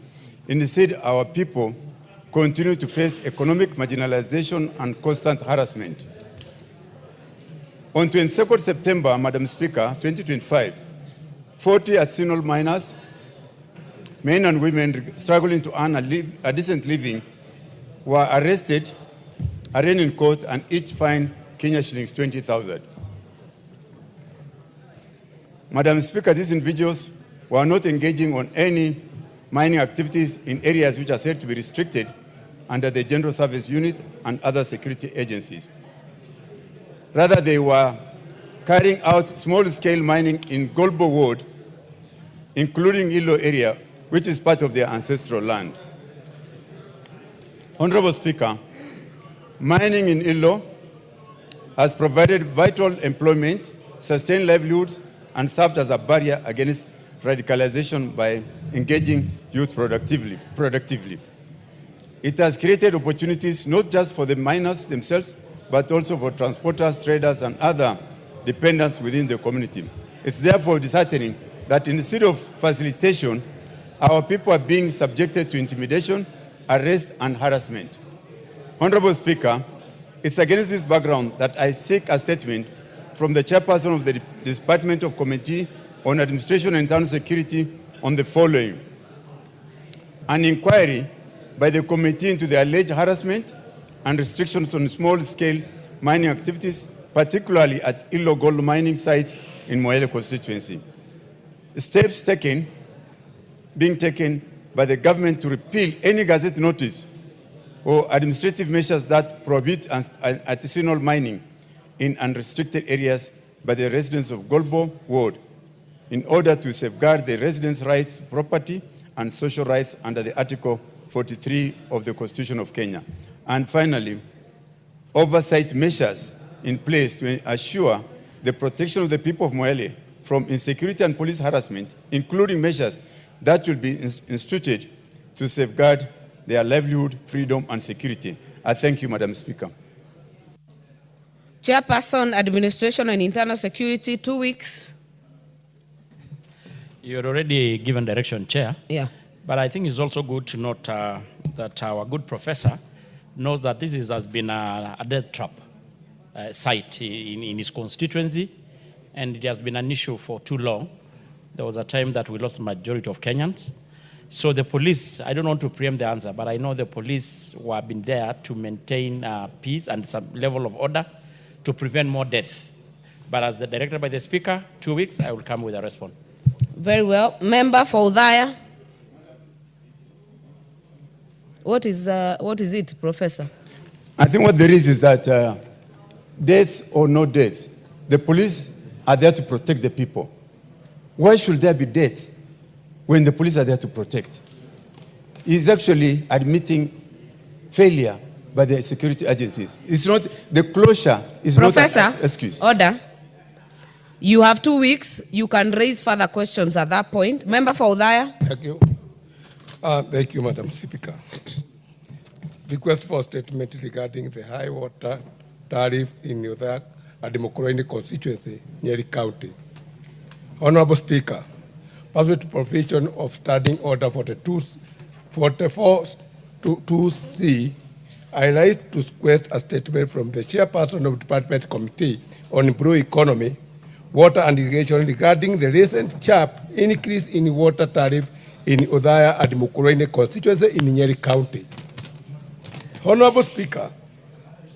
Instead, our people continue to face economic marginalization and constant harassment. On 22nd September, Madam Speaker, 2025, 40 artisanal miners, men and women struggling to earn a decent living, were arrested, arraigned in court, and each fined Kenya shillings 20,000. Madam Speaker, these individuals were not engaging on any mining activities in areas which are said to be restricted under the General Service Unit and other security agencies. Rather, they were carrying out small-scale mining in Golbo Ward, including Ilo area, which is part of their ancestral land. Honorable Speaker, mining in Ilo has provided vital employment, sustained livelihoods, and served as a barrier against radicalization by engaging youth productively. It has created opportunities not just for the miners themselves, but also for transporters, traders, and other dependents within the community. It's therefore disheartening that instead of facilitation, our people are being subjected to intimidation, arrest, and harassment. Honorable Speaker, it's against this background that I seek a statement from the chairperson of the Department of Committee on Administration and Internal Security on the following: an inquiry by the committee into the alleged harassment and restrictions on small-scale mining activities, particularly at illegal gold mining sites in Moyale constituency. Steps being taken by the government to repeal any gazette notice or administrative measures that prohibit artisanal mining in unrestricted areas by the residents of Golbo Ward in order to safeguard the residents' rights to property and social rights under the Article 43 of the Constitution of Kenya. And finally, oversight measures in place to assure the protection of the people of Moyale from insecurity and police harassment, including measures that will be instituted to safeguard their livelihood, freedom, and security. I thank you, Madam Speaker. Chairperson, Administration and Internal Security, 2 weeks. You're already given direction, Chair. Yeah. But I think it's also good to note that our good professor knows that this has been a death trap site in his constituency, and it has been an issue for too long. There was a time that we lost the majority of Kenyans. So the police, I don't want to preempt the answer, but I know the police were been there to maintain peace and some level of order to prevent more death. But as directed by the Speaker, 2 weeks, I will come with a response. Very well. Member for Udhaya. What is it, Professor? I think what there is that deaths or no deaths, the police are there to protect the people. Why should there be deaths when the police are there to protect? He's actually admitting failure by the security agencies. It's not, the closure is Professor, not an excuse. Order. You have 2 weeks. You can raise further questions at that point. Member for Udhaya. Thank you. Thank you, Madam Speaker. Request for statement regarding the high water tariff in Udhaya Adimokoroni constituency, Nyeri County. Honorable Speaker, pursuant to provision of Standing Order 44-2C, I rise to request a statement from the chairperson of the Department Committee on Blue Economy, Water and Irrigation regarding the recent sharp increase in water tariff in Udhaya Adimokoroni constituency in Nyeri County. Honorable Speaker,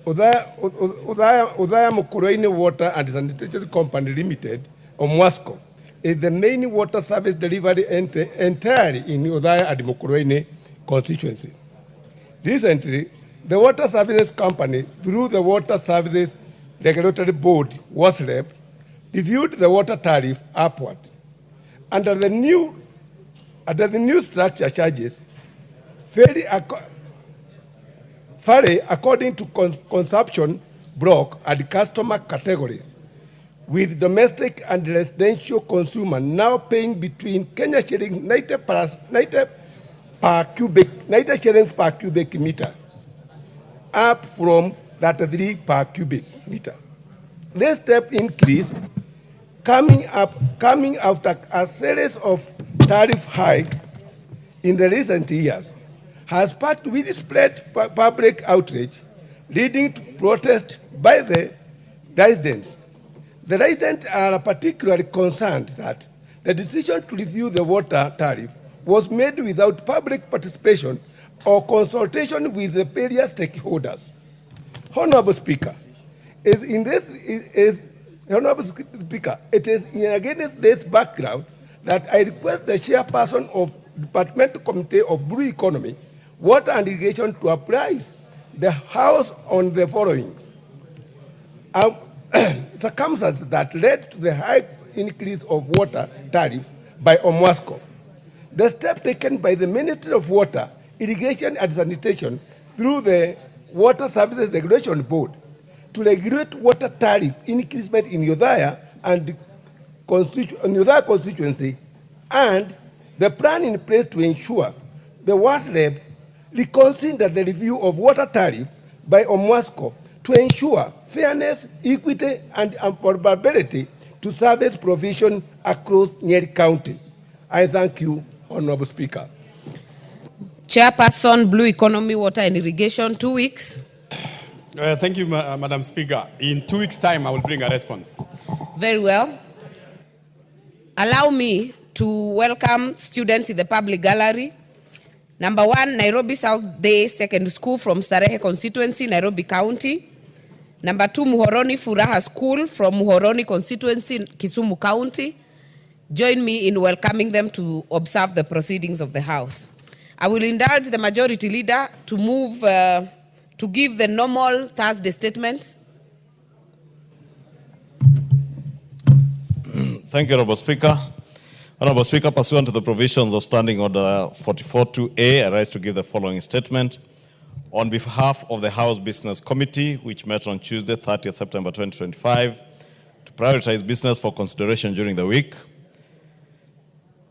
Udhaya Mukurweini Water and Sanitation Company Limited, or MWASCO, is the main water service delivery entirely in Udhaya Adimokoroni constituency. Recently, the Water Services Company, through the Water Services Regulatory Board, WASREB, reviewed the water tariff upward. Under the new structure charges, vary according to consumption block and customer categories. with domestic and residential consumer now paying between Kenya shillings 90 shillings per cubic meter, up from 33 per cubic meter. This step increase coming after a series of tariff hikes in the recent years has sparked widespread public outrage, leading to protest by the residents. The residents are particularly concerned that the decision to review the water tariff was made without public participation or consultation with the various stakeholders. Honorable Speaker, it is against this background that I request the chairperson of Departmental Committee of Blue Economy, Water and Irrigation to apprise the House on the following. Circumstances that led to the high increase of water tariff by Omwasco. The step taken by the Ministry of Water, Irrigation and Sanitation through the Water Services Regulation Board to regulate water tariff increasement in Yodhaya and Yodhaya constituency, and the plan in place to ensure the WASLEB reconsider the review of water tariff by Omwasco to ensure fairness, equity, and affordability to service provision across Nyeri County. I thank you, Honorable Speaker. Chairperson, Blue Economy, Water and Irrigation, 2 weeks. Thank you, Madam Speaker. In 2 weeks' time, I will bring a response. Very well. Allow me to welcome students in the public gallery. Number 1, Nairobi South Day Secondary School from Starehe constituency, Nairobi County. Number 2, Muhoroni Furaha School from Muhoroni constituency, Kisumu County. Join me in welcoming them to observe the proceedings of the House. I will indulge the Majority Leader to move to give the normal Thursday statement. Thank you, Honorable Speaker. Honorable Speaker, pursuant to the provisions of Standing Order 44.2a, I rise to give the following statement. On behalf of the House Business Committee, which met on Tuesday, 30th September 2025, to prioritize business for consideration during the week.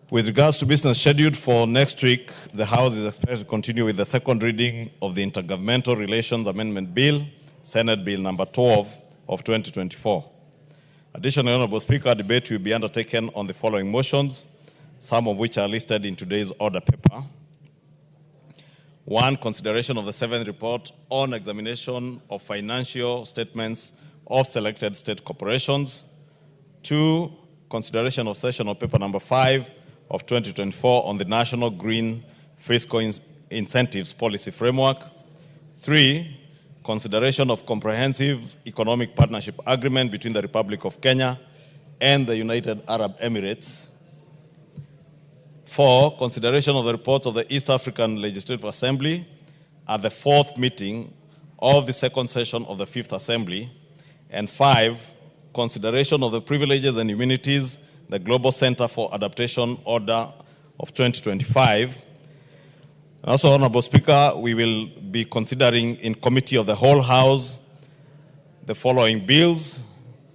With regards to business scheduled for next week, the House is expected to continue with the second reading of the Intergovernmental Relations Amendment Bill, Senate Bill number 12 of 2024. Additionally, Honorable Speaker, debate will be undertaken on the following motions, some of which are listed in today's order paper. 1, consideration of the 7th report on examination of financial statements of selected state corporations. 2, consideration of sessional paper number 5 of 2024 on the National Green Fiscal Incentives Policy Framework. 3, consideration of comprehensive economic partnership agreement between the Republic of Kenya and the United Arab Emirates. 4, consideration of the reports of the East African Legislative Assembly at the 4th meeting of the 2nd session of the 5th Assembly. And 5, consideration of the privileges and immunities, the Global Center for Adaptation Order of 2025. Also, Honorable Speaker, we will be considering in Committee of the Whole House the following bills.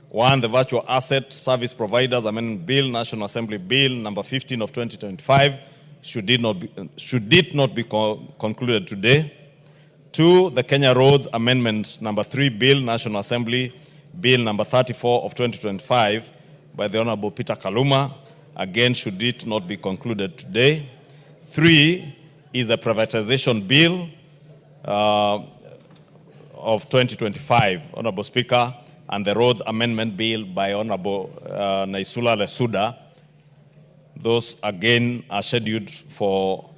1, the Virtual Asset Service Providers Amendment Bill, National Assembly Bill number 15 of 2025, should it not be concluded today. 2, the Kenya Roads Amendment number 3 Bill, National Assembly Bill number 34 of 2025 by the Honorable Peter Kaluma, again, should it not be concluded today. 3 is a privatization bill of 2025, Honorable Speaker, and the Roads Amendment Bill by Honorable Naisula Lesuda. Those, again, are scheduled for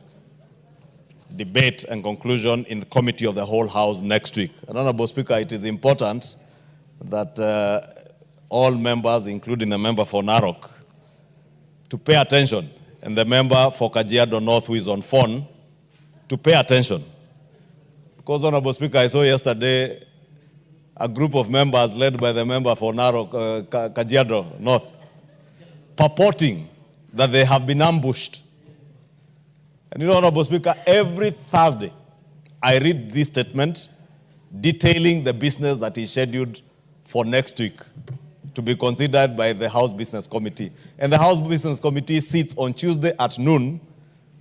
debate and conclusion in the Committee of the Whole House next week. And Honorable Speaker, it is important that all members, including the member for Narok, to pay attention, and the member for Kajiado North, who is on phone, to pay attention. Because, Honorable Speaker, I saw yesterday a group of members led by the member for Narok, Kajiado North, purporting that they have been ambushed. And you know, Honorable Speaker, every Thursday I read this statement detailing the business that is scheduled for next week, to be considered by the House Business Committee. And the House Business Committee sits on Tuesday at noon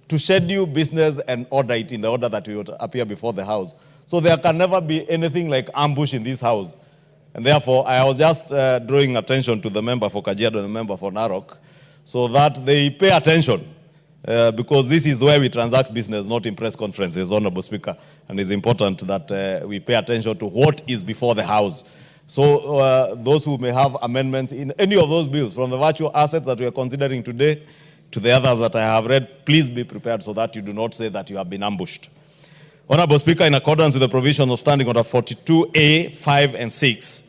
to schedule business and order it in the order that we would appear before the House. So there can never be anything like ambush in this House. And therefore, I was just drawing attention to the member for Kajiado and the member for Narok so that they pay attention because this is where we transact business, not in press conferences, Honorable Speaker. And it's important that we pay attention to what is before the House. So those who may have amendments in any of those bills, from the virtual assets that we are considering today to the others that I have read, please be prepared so that you do not say that you have been ambushed. Honorable Speaker, in accordance with the provisions of Standing Order 42A, 5 and 6,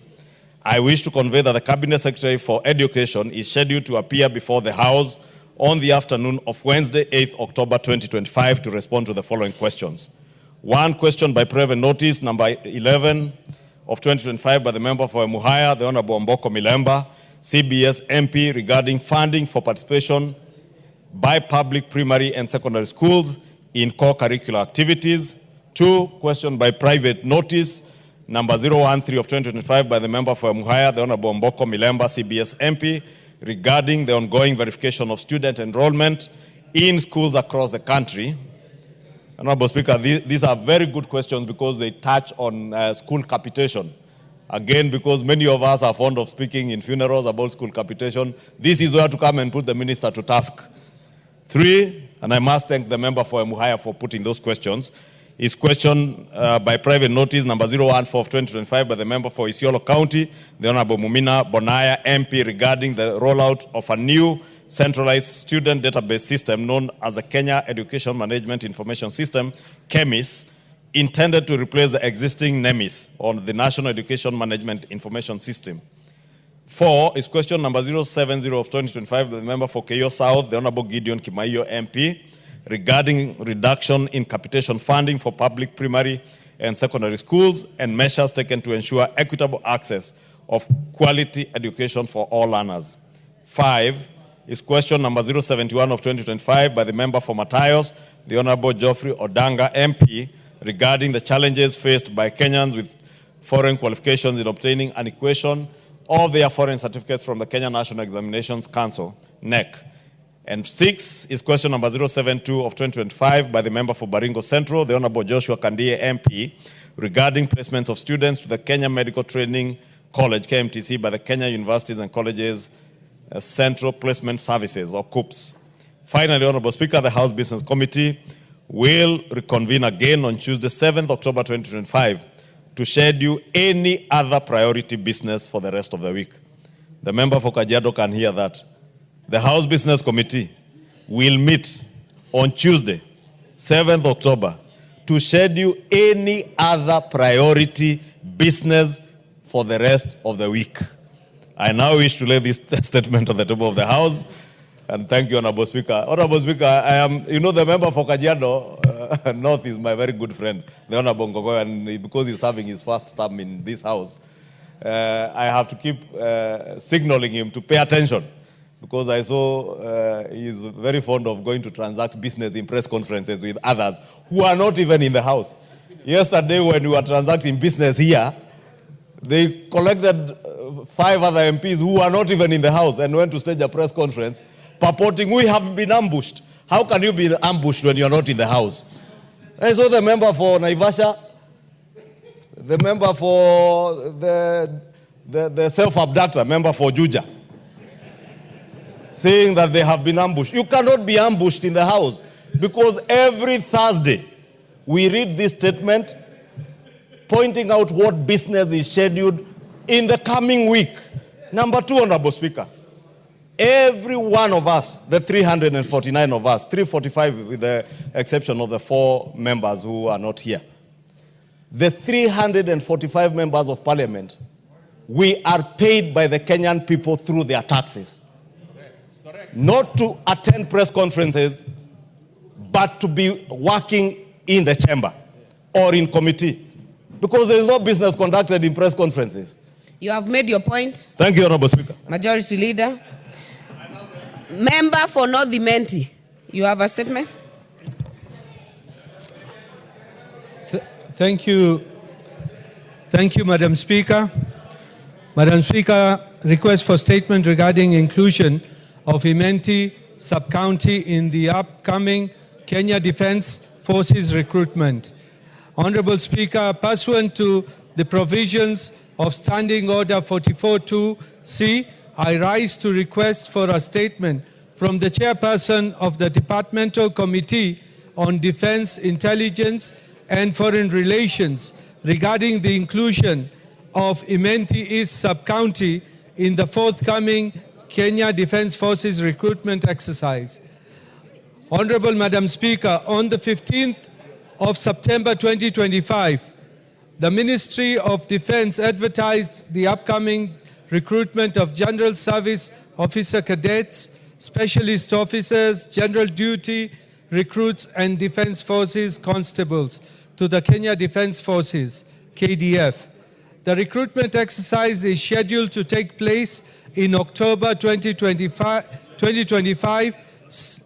I wish to convey that the Cabinet Secretary for Education is scheduled to appear before the House on the afternoon of Wednesday, 8th October 2025 to respond to the following questions. One question by private notice, number 11 of 2025 by the member for Muhaya, the Honorable Mboko Milemba, CBS MP, regarding funding for participation by public primary and secondary schools in core curricular activities. Two, question by private notice, number 013 of 2025 by the member for Muhaya, the Honorable Mboko Milemba, CBS MP, regarding the ongoing verification of student enrollment in schools across the country. Honorable Speaker, these are very good questions because they touch on school capitation. Again, because many of us are fond of speaking in funerals about school capitation, this is where to come and put the minister to task. Three, and I must thank the member for Muhaya for putting those questions, is question by private notice number 014 of 2025 by the member for Isiolo County, the Honorable Mumina Bonaya MP, regarding the rollout of a new centralized student database system known as the Kenya Education Management Information System, KEMIS, intended to replace the existing NEMIS, or the National Education Management Information System. 4 is question number 070 of 2025 by the member for Keyo South, the Honorable Gideon Kimaiyo MP, regarding reduction in capitation funding for public primary and secondary schools and measures taken to ensure equitable access of quality education for all learners. 5 is question number 071 of 2025 by the member for Matayos, the Honorable Geoffrey Odanga MP, regarding the challenges faced by Kenyans with foreign qualifications in obtaining an equation of their foreign certificates from the Kenya National Examinations Council, NEC. And 6 is question number 072 of 2025 by the member for Baringo Central, the Honorable Joshua Kandie MP, regarding placements of students to the Kenya Medical Training College, KMTC, by the Kenya Universities and Colleges Central Placement Services, or COUPS. Finally, Honorable Speaker, the House Business Committee will reconvene again on Tuesday, 7th October 2025, to schedule any other priority business for the rest of the week. The member for Kajiado can hear that. The House Business Committee will meet on Tuesday, 7th October, to schedule any other priority business for the rest of the week. I now wish to lay this statement on the table of the House, and thank you, Honorable Speaker. Honorable Speaker, I am, the member for Kajiado North is my very good friend, the Honorable Ngogoyo, and because he's having his first term in this House, I have to keep signaling him to pay attention, because I saw he's very fond of going to transact business in press conferences with others who are not even in the House. Yesterday, when we were transacting business here, they collected 5 other MPs who are not even in the House and went to stage a press conference purporting we have been ambushed. How can you be ambushed when you're not in the House? I saw the member for Naivasha, the member for the self-abductor, member for Juja, saying that they have been ambushed. You cannot be ambushed in the House, because every Thursday we read this statement pointing out what business is scheduled in the coming week. Number 2, Honorable Speaker, every one of us, the 349 of us, 345 with the exception of the 4 members who are not here, the 345 members of parliament, we are paid by the Kenyan people through their taxes. Not to attend press conferences, but to be working in the chamber or in committee, because there is no business conducted in press conferences. You have made your point. Thank you, Honorable Speaker. Majority Leader. Member for North Imenti, you have a statement? Thank you. Thank you, Madam Speaker. Madam Speaker, request for statement regarding inclusion of Imenti sub-county in the upcoming Kenya Defence Forces recruitment. Honorable Speaker, pursuant to the provisions of Standing Order 44.2c, I rise to request for a statement from the chairperson of the Departmental Committee on Defense, Intelligence and Foreign Relations regarding the inclusion of Imenti East Sub-County in the forthcoming Kenya Defence Forces recruitment exercise. Honorable Madam Speaker, on the 15th of September 2025, the Ministry of Defense advertised the upcoming recruitment of General Service Officer Cadets, Specialist Officers, General Duty Recruits and Defense Forces Constables to the Kenya Defense Forces, KDF. The recruitment exercise is scheduled to take place in October 2025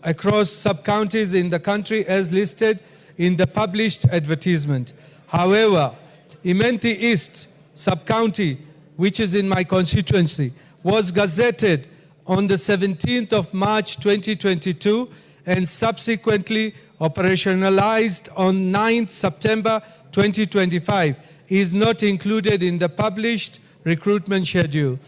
across sub-counties in the country as listed in the published advertisement. However, Imenti East sub-county, which is in my constituency, was gazetted on the 17th of March 2022 and subsequently operationalized on 9th September 2025, is not included in the published recruitment schedule.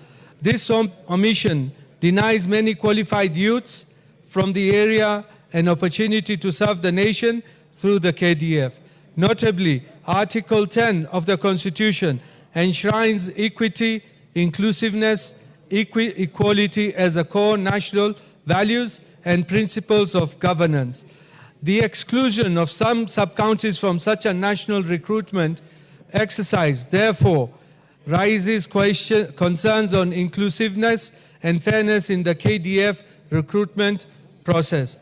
This omission denies many qualified youths from the area an opportunity to serve the nation through the KDF. Notably, Article 10 of the Constitution enshrines equity, inclusiveness, equality as a core national values and principles of governance. The exclusion of some sub-counties from such a national recruitment exercise, therefore, raises concerns on inclusiveness and fairness in the KDF recruitment process.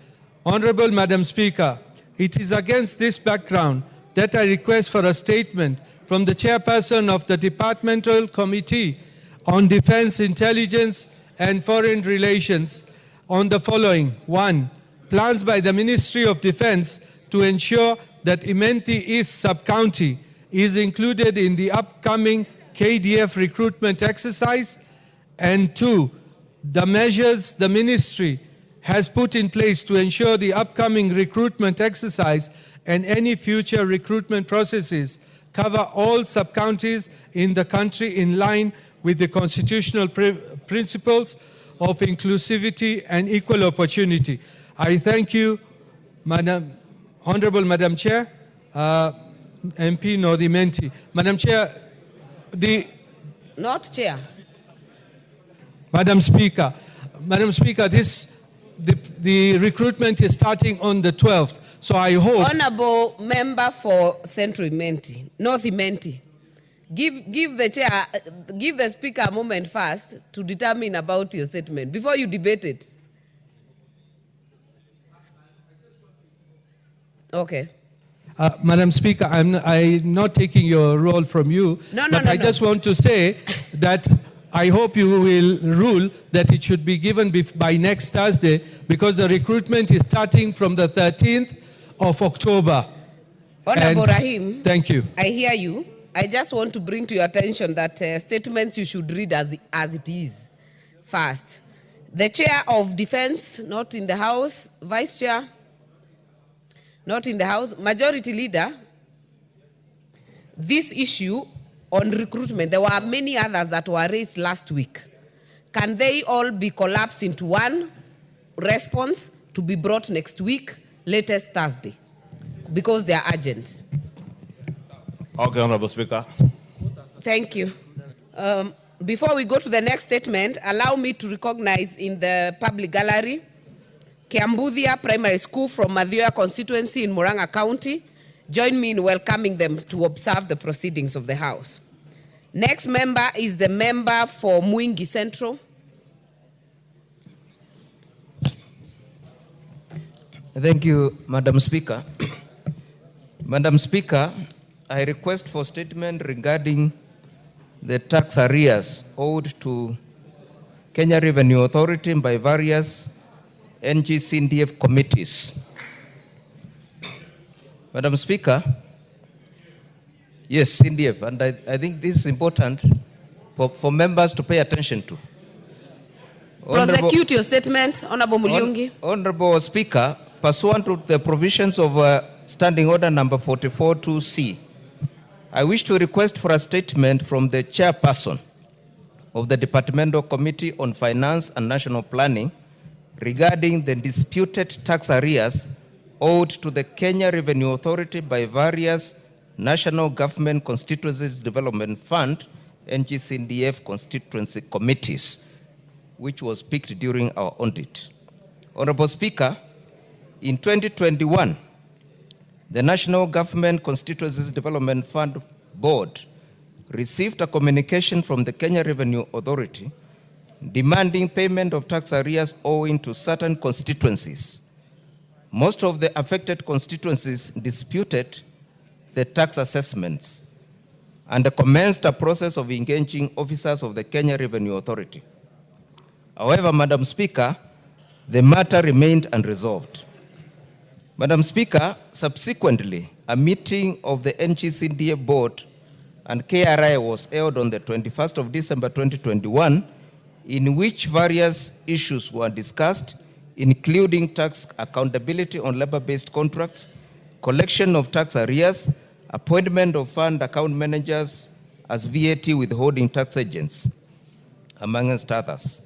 Honorable Madam Speaker, it is against this background that I request for a statement from the chairperson of the Departmental Committee on Defense, Intelligence and Foreign Relations on the following. 1. Plans by the Ministry of Defense to ensure that Imenti East Sub-County is included in the upcoming KDF recruitment exercise. And 2. The measures the ministry has put in place to ensure the upcoming recruitment exercise and any future recruitment processes cover all sub-counties in the country in line with the constitutional principles of inclusivity and equal opportunity. I thank you, Honorable Madam Chair, MP Nodimenti. Madam Chair, Not Chair. Madam Speaker, the recruitment is starting on the 12th. So I hope... Honorable Member for Central Imenti, North Imenti, give the chair, give the speaker a moment first to determine about your statement before you debate it. Okay. Madam Speaker, I'm not taking your role from you, but I just want to say that I hope you will rule that it should be given by next Thursday because the recruitment is starting from the 13th of October. Honorable Rahim, thank you. I hear you. I just want to bring to your attention that statements you should read as it is first. The Chair of Defense, not in the House. Vice Chair, not in the House. Majority Leader, this issue on recruitment, there were many others that were raised last week. Can they all be collapsed into one response to be brought next week, latest Thursday? Because they are urgent. Okay, Honorable Speaker. Thank you. Before we go to the next statement, allow me to recognize in the public gallery Kiambuthia Primary School from Mathioya constituency in Murang'a County. Join me in welcoming them to observe the proceedings of the House. Next member is the member for Mwingi Central. Thank you, Madam Speaker. Madam Speaker, I request for statement regarding the tax arrears owed to Kenya Revenue Authority by various NG-CDF committees. Madam Speaker, yes, CDF, and I think this is important for members to pay attention to. Prosecute your statement, Honorable Mulyungi. Honorable Speaker, pursuant to the provisions of Standing Order number 44-2C, I wish to request for a statement from the chairperson of the Departmental Committee on Finance and National Planning regarding the disputed tax arrears owed to the Kenya Revenue Authority by various National Government Constituencies Development Fund, NGCDF constituency committees, which was picked during our audit. Honorable Speaker, in 2021, the National Government Constituencies Development Fund Board received a communication from the Kenya Revenue Authority demanding payment of tax arrears owing to certain constituencies. Most of the affected constituencies disputed the tax assessments and commenced a process of engaging officers of the Kenya Revenue Authority. However, Madam Speaker, the matter remained unresolved. Madam Speaker, subsequently, a meeting of the NGCDA board and KRI was held on the 21st of December 2021, in which various issues were discussed, including tax accountability on labor-based contracts, collection of tax arrears, appointment of fund account managers as VAT withholding tax agents, amongst others.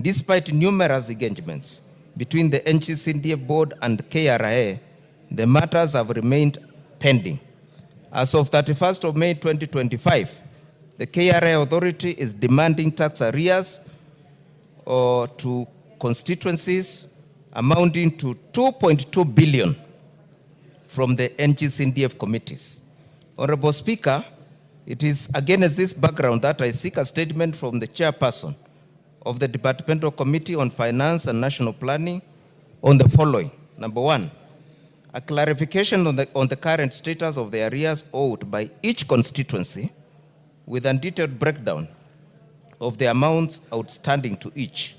Despite numerous engagements between the NGCDA board and KRA, the matters have remained pending. As of 31st of May 2025, the KRA authority is demanding tax arrears to constituencies amounting to 2.2 billion from the NGCDF committees. Honorable Speaker, it is against this background that I seek a statement from the chairperson of the Departmental Committee on Finance and National Planning on the following. Number one, a clarification on the current status of the arrears owed by each constituency with a detailed breakdown of the amounts outstanding to each.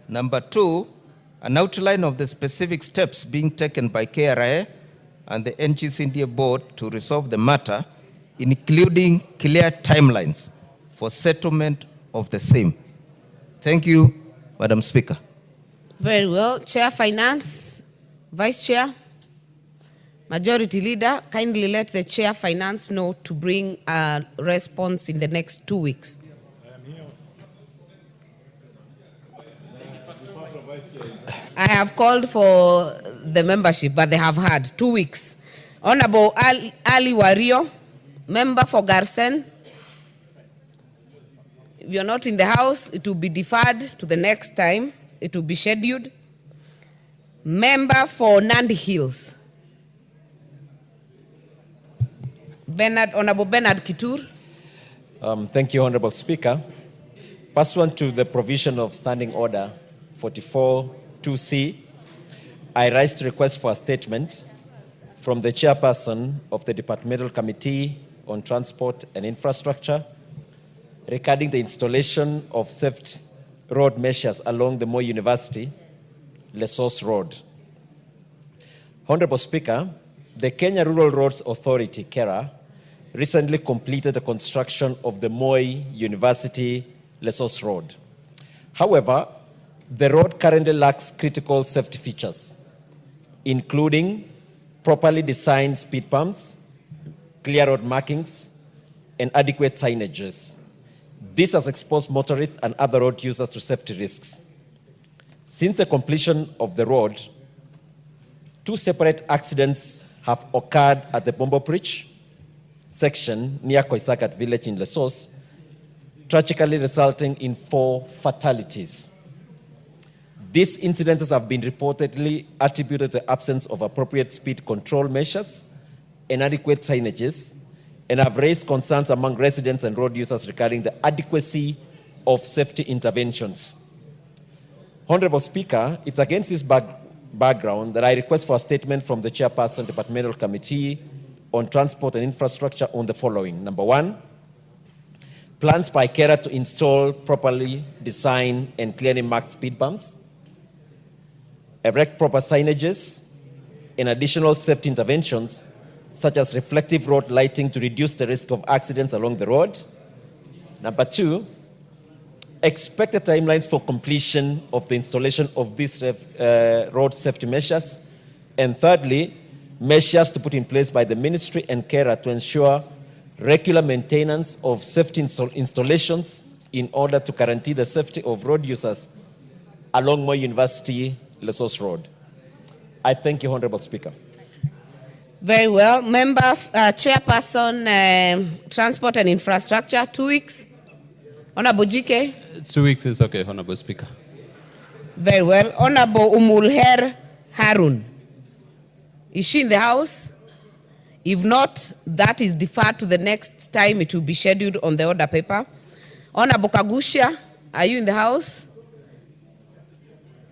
Number two, an outline of the specific steps being taken by KRA and the NGCDA board to resolve the matter, including clear timelines for settlement of the same. Thank you, Madam Speaker. Very well. Chair Finance, Vice Chair, Majority Leader, kindly let the Chair Finance know to bring a response in the next 2 weeks. I have called for the membership, but they have had 2 weeks. Honorable Ali Wario, member for Garsen. If you're not in the house, it will be deferred to the next time. It will be scheduled. Member for Nandi Hills. Honorable Bernard Kitur. Thank you, Honorable Speaker. Pursuant to the provision of Standing Order 44-2C, I rise to request for a statement from the chairperson of the Departmental Committee on Transport and Infrastructure regarding the installation of safe road measures along the Moi University, Lesos Road. Honorable Speaker, the Kenya Rural Roads Authority, KERA, recently completed the construction of the Moi University, Lesos Road. However, the road currently lacks critical safety features, including properly designed speed bumps, clear road markings, and adequate signages. This has exposed motorists and other road users to safety risks. Since the completion of the road, 2 separate accidents have occurred at the Bombo Bridge section near Koisakat village in Lesos, tragically resulting in 4 fatalities. These incidents have been reportedly attributed to the absence of appropriate speed control measures and adequate signages, and have raised concerns among residents and road users regarding the adequacy of safety interventions. Honorable Speaker, it's against this background that I request for a statement from the Chairperson, Departmental Committee on Transport and Infrastructure on the following. Number one, plans by KERA to install properly designed and clearly marked speed bumps, erect proper signages, and additional safety interventions such as reflective road lighting to reduce the risk of accidents along the road. Number two, expected timelines for completion of the installation of these road safety measures, and thirdly, measures to put in place by the ministry and KERA to ensure regular maintenance of safety installations in order to guarantee the safety of road users along Moi University Lesos Road. I thank you, Honorable Speaker. Very well. Member, Chairperson, Transport and Infrastructure, 2 weeks. Honorable GK. 2 weeks is okay, Honorable Speaker. Very well. Honorable Umulher Harun. Is she in the House? If not, that is deferred to the next time. It will be scheduled on the order paper. Honorable Kagusha, are you in the House?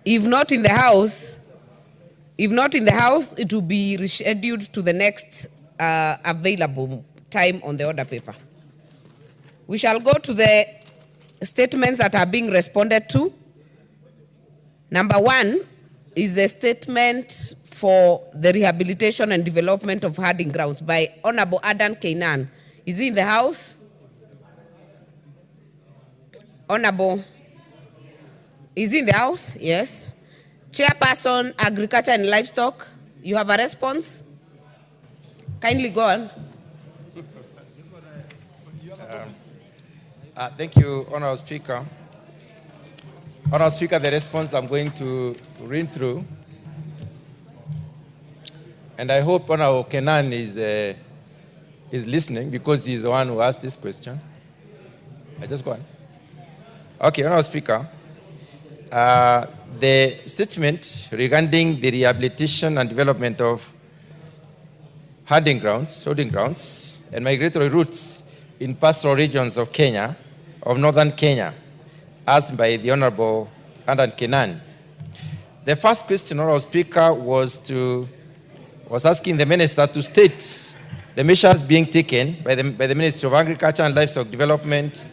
If not in the House, it will be rescheduled to the next available time on the order paper. We shall go to the statements that are being responded to. Number 1 is the statement for the rehabilitation and development of herding grounds by Honorable Adan Keinan. Is he in the House? Honorable, is he in the House? Yes. Chairperson, Agriculture and Livestock, you have a response? Kindly go on. Thank you, Honorable Speaker. Honorable Speaker, the response I'm going to read through, and I hope Honorable Kenan is listening because he's the one who asked this question. I just go on. Okay, Honorable Speaker. The statement regarding the rehabilitation and development of holding grounds, and migratory routes in pastoral regions of Kenya, of northern Kenya, asked by the Honorable Adan Kenan. The first question, Honorable Speaker, was asking the Minister to state the measures being taken by the Ministry of Agriculture and Livestock Development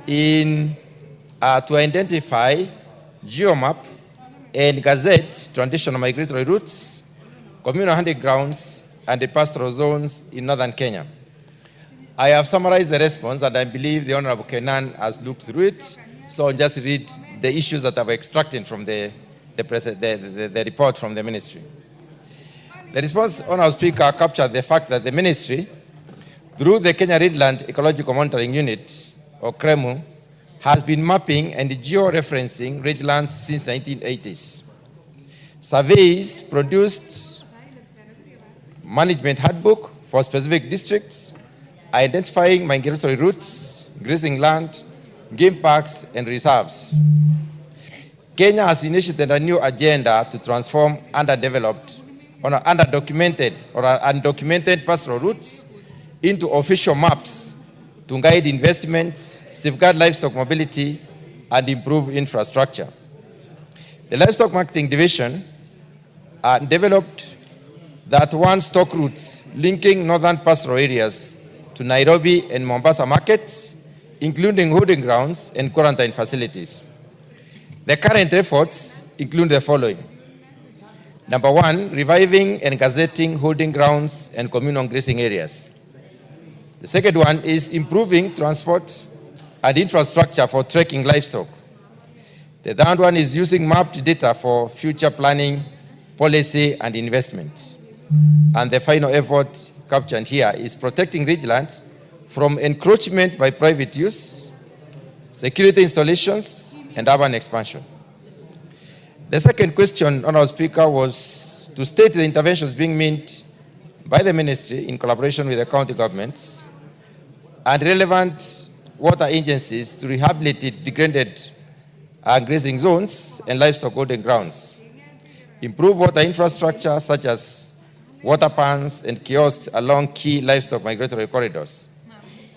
to identify, geomap, and gazette traditional migratory routes, communal hunting grounds, and the pastoral zones in northern Kenya. I have summarized the response, and I believe the Honorable Kenan has looked through it, so I'll just read the issues that I've extracted from the report from the ministry. The response, Honorable Speaker, captured the fact that the ministry, through the Kenya Ridgeland Ecological Monitoring Unit, or KREMU, has been mapping and geo-referencing ridgelands since the 1980s. Surveys produced management handbook for specific districts, identifying migratory routes, grazing land, game parks, and reserves. Kenya has initiated a new agenda to transform underdeveloped, or underdocumented, or undocumented pastoral routes into official maps to guide investments, safeguard livestock mobility, and improve infrastructure. The Livestock Marketing Division developed that one stock routes linking northern pastoral areas to Nairobi and Mombasa markets, including holding grounds and quarantine facilities. The current efforts include the following. Number 1, reviving and gazetting holding grounds and communal grazing areas. The second one is improving transport and infrastructure for trekking livestock. The third one is using mapped data for future planning, policy, and investment. And the final effort captured here is protecting ridgelands from encroachment by private use, security installations, and urban expansion. The second question, Honorable Speaker, was to state the interventions being made by the ministry in collaboration with the county governments and relevant water agencies to rehabilitate degraded grazing zones and livestock holding grounds, improve water infrastructure such as water pans and kiosks along key livestock migratory corridors.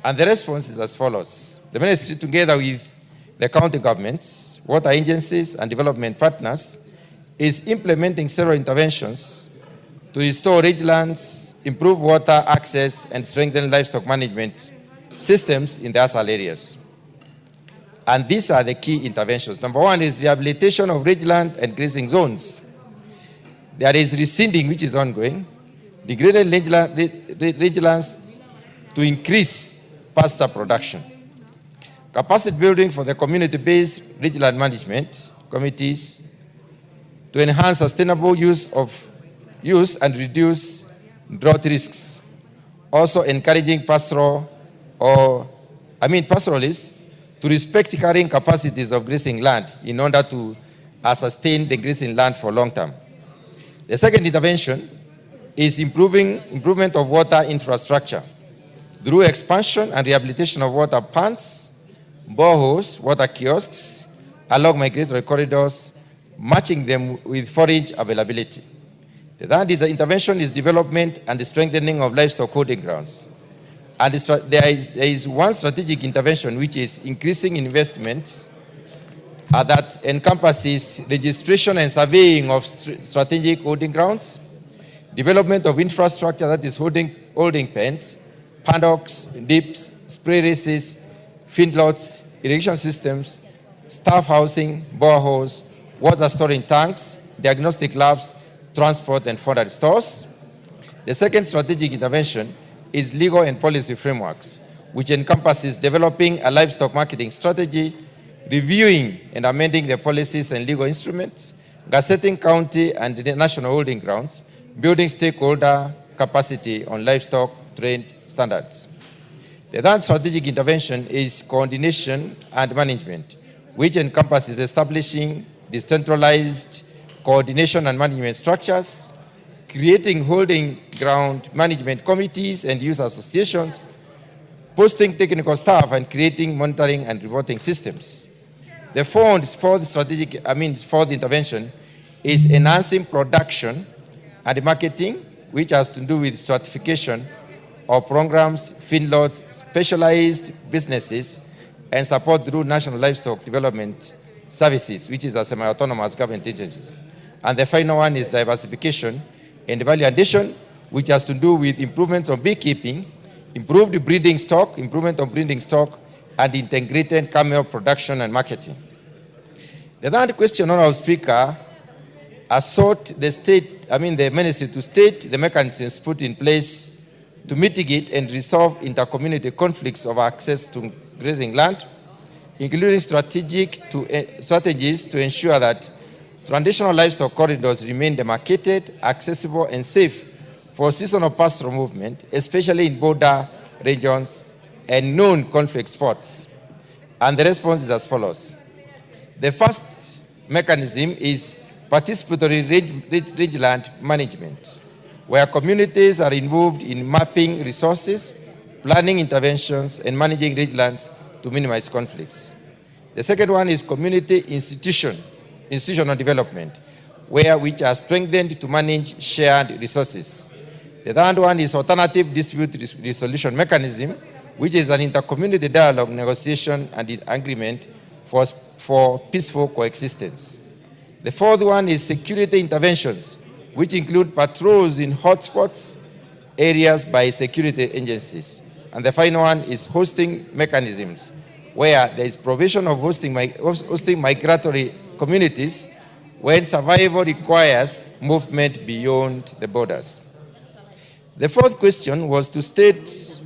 And the response is as follows. The ministry, together with the county governments, water agencies, and development partners, is implementing several interventions to restore ridgelands, improve water access, and strengthen livestock management systems in the ASAL areas. And these are the key interventions. Number 1 is rehabilitation of ridgeland and grazing zones. There is rescinding, which is ongoing, degraded ridgelands to increase pasture production. capacity building for the community-based rangeland management committees to enhance sustainable use and reduce drought risks. Also encouraging pastoralists to respect carrying capacities of grazing land in order to sustain the grazing land for long term. The second intervention is improvement of water infrastructure through expansion and rehabilitation of water ponds, boreholes, water kiosks along migratory corridors, matching them with forage availability. The third intervention is development and the strengthening of livestock holding grounds. And there is one strategic intervention which is increasing investments that encompasses registration and surveying of strategic holding grounds, development of infrastructure that is holding pens, paddocks, dips, spray races, feedlots, irrigation systems, staff housing, boreholes, water storage tanks, diagnostic labs, transport and fodder stores. The second strategic intervention is legal and policy frameworks, which encompasses developing a livestock marketing strategy, reviewing and amending the policies and legal instruments, gazetting county and the national holding grounds, building stakeholder capacity on livestock trade standards. The third strategic intervention is coordination and management, which encompasses establishing decentralized coordination and management structures, creating holding ground management committees and user associations, posting technical staff, and creating monitoring and reporting systems. The fourth intervention is enhancing production and marketing, which has to do with stratification of programs, feedlots, specialized businesses, and support through National Livestock Development Services, which is a semi-autonomous government agency. And the final one is diversification and value addition, which has to do with improvements of beekeeping, improved breeding stock, improvement of breeding stock, and integrated camel production and marketing. The third question, Honourable Speaker, sought the ministry to state the mechanisms put in place to mitigate and resolve inter-community conflicts of access to grazing land, including strategies to ensure that traditional livestock corridors remain demarcated, accessible, and safe for seasonal pastoral movement, especially in border regions and known conflict spots. And the response is as follows. The first mechanism is participatory rangeland management, where communities are involved in mapping resources, planning interventions, and managing rangelands to minimize conflicts. The second one is community institutional development, which are strengthened to manage shared resources. The third one is alternative dispute resolution mechanism, which is an intercommunity dialogue, negotiation, and agreement for peaceful coexistence. The fourth one is security interventions, which include patrols in hotspots areas by security agencies. And the final one is hosting mechanisms, where there is provision of hosting migratory communities when survival requires movement beyond the borders. The fourth question was to state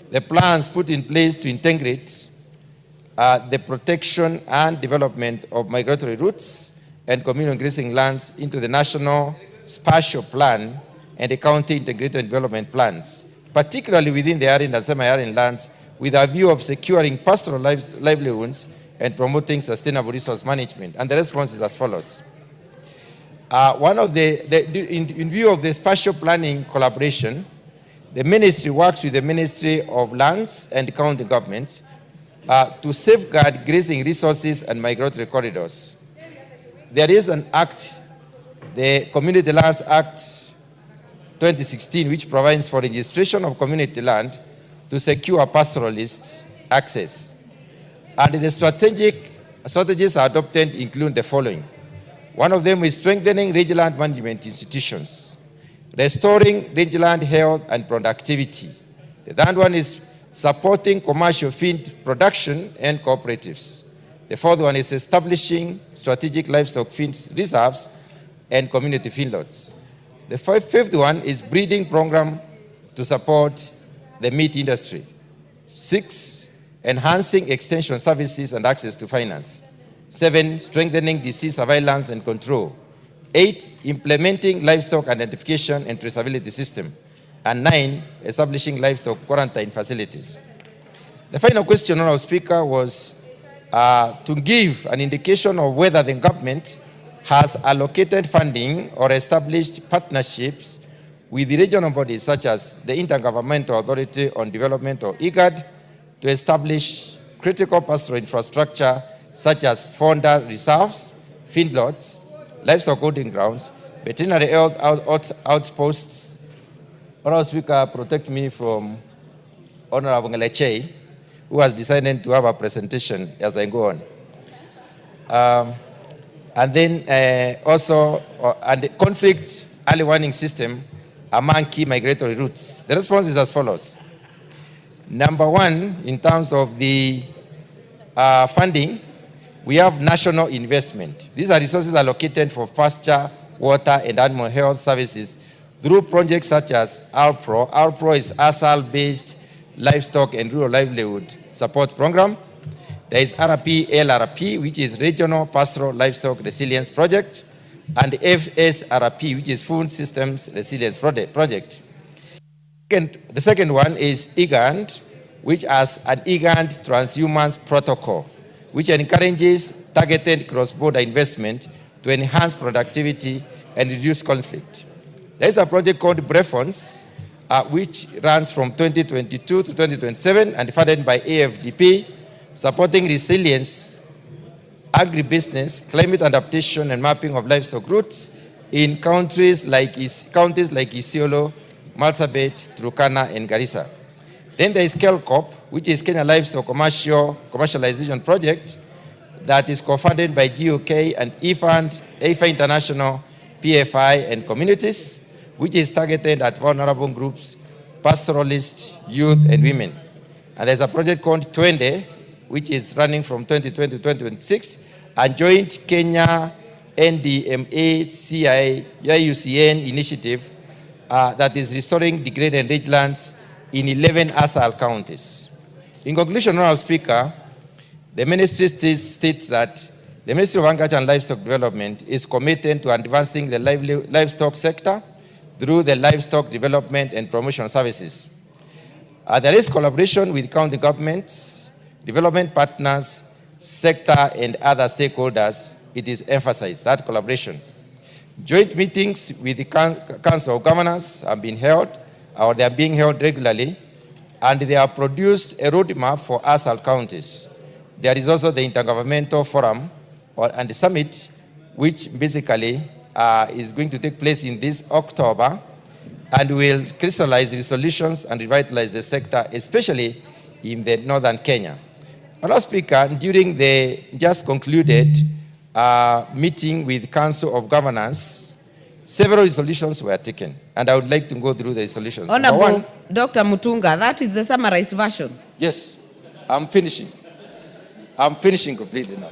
the plans put in place to integrate the protection and development of migratory routes and communal grazing lands into the national spatial plan and the county integrated development plans, particularly within the arid and semi-arid lands, with a view of securing pastoral livelihoods and promoting sustainable resource management. And the response is as follows. In view of the spatial planning collaboration, the ministry works with the Ministry of Lands and county governments to safeguard grazing resources and migratory corridors. There is an act, the Community Lands Act 2016, which provides for registration of community land to secure pastoralists' access. And the strategies adopted include the following. One of them is strengthening rangeland management institutions, restoring rangeland health and productivity. The third one is supporting commercial feed production and cooperatives. The fourth one is establishing strategic livestock feed reserves and community feedlots. The fifth one is breeding program to support the meat industry. 6, enhancing extension services and access to finance. 7, strengthening disease surveillance and control. 8, implementing livestock identification and traceability system. And 9, establishing livestock quarantine facilities. The final question, Honourable Speaker, was to give an indication of whether the government has allocated funding or established partnerships with the regional bodies such as the Intergovernmental Authority on Development or IGAD to establish critical pastoral infrastructure such as fodder reserves, feedlots, livestock holding grounds, veterinary health outposts. Honourable Speaker, protect me from Honourable Ngeleche, who has decided to have a presentation as I go on. And then also the conflict early warning system among key migratory routes. The response is as follows. Number 1, in terms of the funding, we have national investment. These are resources allocated for pasture, water, and animal health services through projects such as ALPRO. ALPRO is ASAL-based livestock and rural livelihood support program. There is RP-LRP, which is Regional Pastoral Livestock Resilience Project, and FSRP, which is Food Systems Resilience Project. The second one is IGAD, which has an IGAD Transhumance Protocol, which encourages targeted cross-border investment to enhance productivity and reduce conflict. There is a project called BREFONS, which runs from 2022 to 2027 and funded by AFDP, supporting resilience, agribusiness, climate adaptation, and mapping of livestock routes in counties like Isiolo, Marsabit, Turkana, and Garissa. Then there is KELCOP, which is Kenya Livestock Commercialization Project, that is co-funded by GOK and IFA International, PFI, and communities, which is targeted at vulnerable groups, pastoralists, youth, and women. And there's a project called Twende, which is running from 2020 to 2026, a joint Kenya NDMA CIA UCN initiative that is restoring degraded and rich lands in 11 ASAL counties. In conclusion, Honourable Speaker, the ministry states that the Ministry of Agriculture and Livestock Development is committed to advancing the livestock sector through the livestock development and promotion services. There is collaboration with county governments, development partners, sector, and other stakeholders. It is emphasized, that collaboration. Joint meetings with the Council of Governors have been held, or they are being held regularly, and they have produced a roadmap for ASAL counties. There is also the Intergovernmental Forum and the Summit, which basically is going to take place in this October and will crystallize resolutions and revitalize the sector, especially in the northern Kenya. Honourable Speaker, during the just concluded meeting with Council of Governors, several resolutions were taken, and I would like to go through the resolutions. Honourable Dr. Mutunga, that is the summarized version. Yes, I'm finishing. I'm finishing completely now.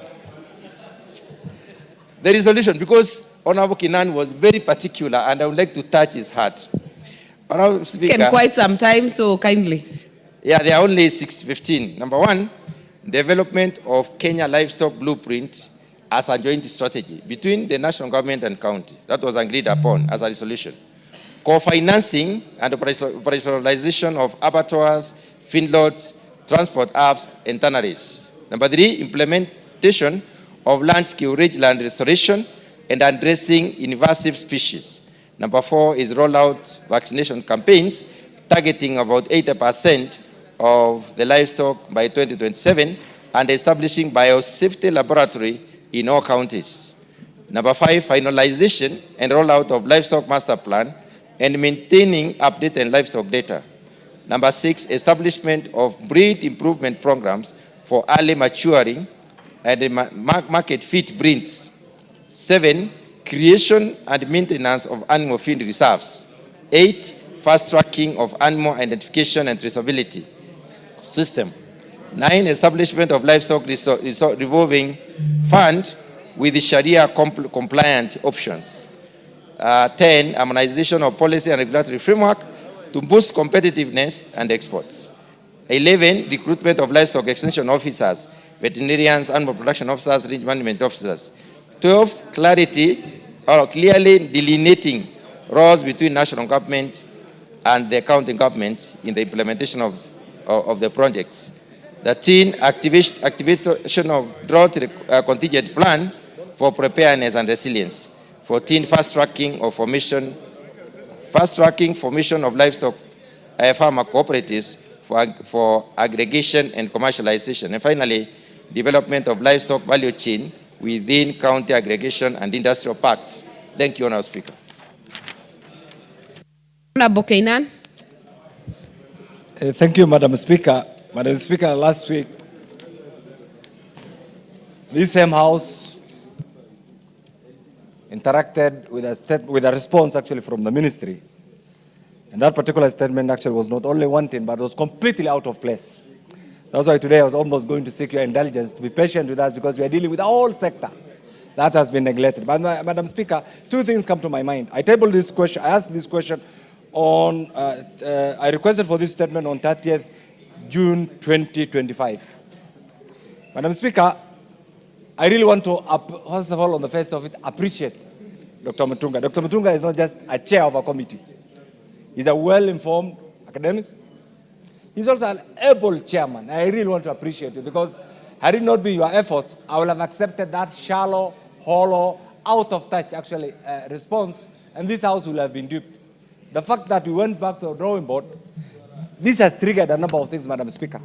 The resolution, because Honourable Kinan was very particular, and I would like to touch his heart. Honourable Speaker, taken quite some time, so kindly. Yeah, there are only 6:15. Number 1, development of Kenya livestock blueprint as a joint strategy between the national government and county. That was agreed upon as a resolution. Co-financing and operationalization of abattoirs, feedlots, transport hubs, and tanneries. Number 3, implementation of land-scale rangeland restoration and addressing invasive species. Number 4 is rollout vaccination campaigns targeting about 80% of the livestock by 2027 and establishing biosafety laboratory in all counties. Number 5, finalization and rollout of livestock master plan and maintaining updated livestock data. Number 6, establishment of breed improvement programs for early maturing and market fit breeds. 7, creation and maintenance of animal feed reserves. 8, fast tracking of animal identification and traceability system. 9, establishment of livestock revolving fund with the Sharia compliant options. 10, harmonization of policy and regulatory framework to boost competitiveness and exports. 11, recruitment of livestock extension officers, veterinarians, animal production officers, range management officers. 12, clarity or clearly delineating roles between national government and the county government in the implementation of the projects. 13, activation of drought contingent plan for preparedness and resilience. 14, fast-tracking formation of livestock farmer cooperatives for aggregation and commercialization. And finally, development of livestock value chain within county aggregation and industrial parks. Thank you, Honourable Speaker. Honourable Keynan. Thank you, Madam Speaker. Madam Speaker, last week, this same House interacted with a response actually from the ministry. And that particular statement actually was not only wanting, but was completely out of place. That's why today I was almost going to seek your indulgence to be patient with us, because we are dealing with the whole sector that has been neglected. But Madam Speaker, two things come to my mind. I tabled this question, I asked this question on, I requested for this statement on 30th June 2025. Madam Speaker, I really want to, first of all, on the face of it, appreciate Dr. Mutunga. Dr. Mutunga is not just a chair of a committee. He's a well-informed academic. He's also an able chairman. I really want to appreciate it, because had it not been your efforts, I would have accepted that shallow, hollow, out of touch, actually, response, and this House will have been duped. The fact that we went back to the drawing board, this has triggered a number of things, Madam Speaker.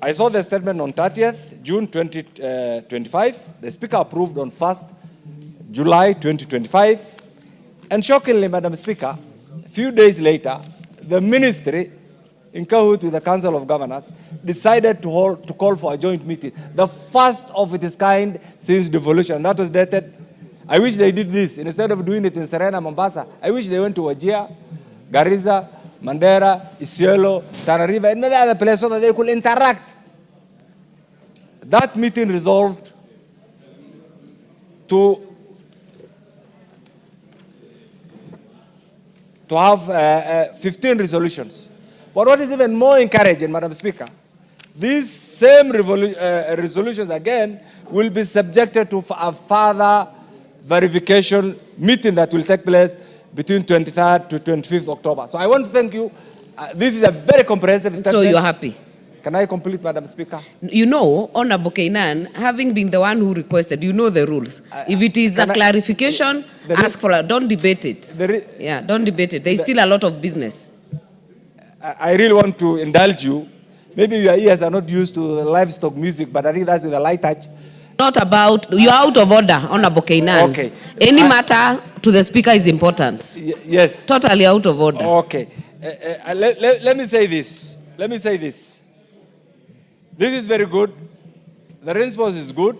I saw the statement on 30th June 2025. The Speaker approved on 1st July 2025. And shockingly, Madam Speaker, a few days later, the ministry, in cahoots with the Council of Governors, decided to call for a joint meeting, the first of its kind since devolution. That was dated. I wish they did this. Instead of doing it in Serena, Mombasa, I wish they went to Wajir, Garissa, Mandera, Isiolo, Tana River, and many other places so that they could interact. That meeting resolved to have 15 resolutions. But what is even more encouraging, Madam Speaker, these same resolutions again will be subjected to a further verification meeting that will take place between 23rd to 25th October. So I want to thank you. This is a very comprehensive statement. So you're happy? Can I complete, Madam Speaker? You know, Honourable Keynan, having been the one who requested, you know the rules. If it is a clarification, ask for it. Don't debate it. Yeah, don't debate it. There's still a lot of business. I really want to indulge you. Maybe your ears are not used to livestock music, but I think that's with a light touch. Not about, you're out of order, Honourable Keynan. Okay. Any matter to the Speaker is important. Yes. Totally out of order. Okay. Let me say this. Let me say this. This is very good. The response is good.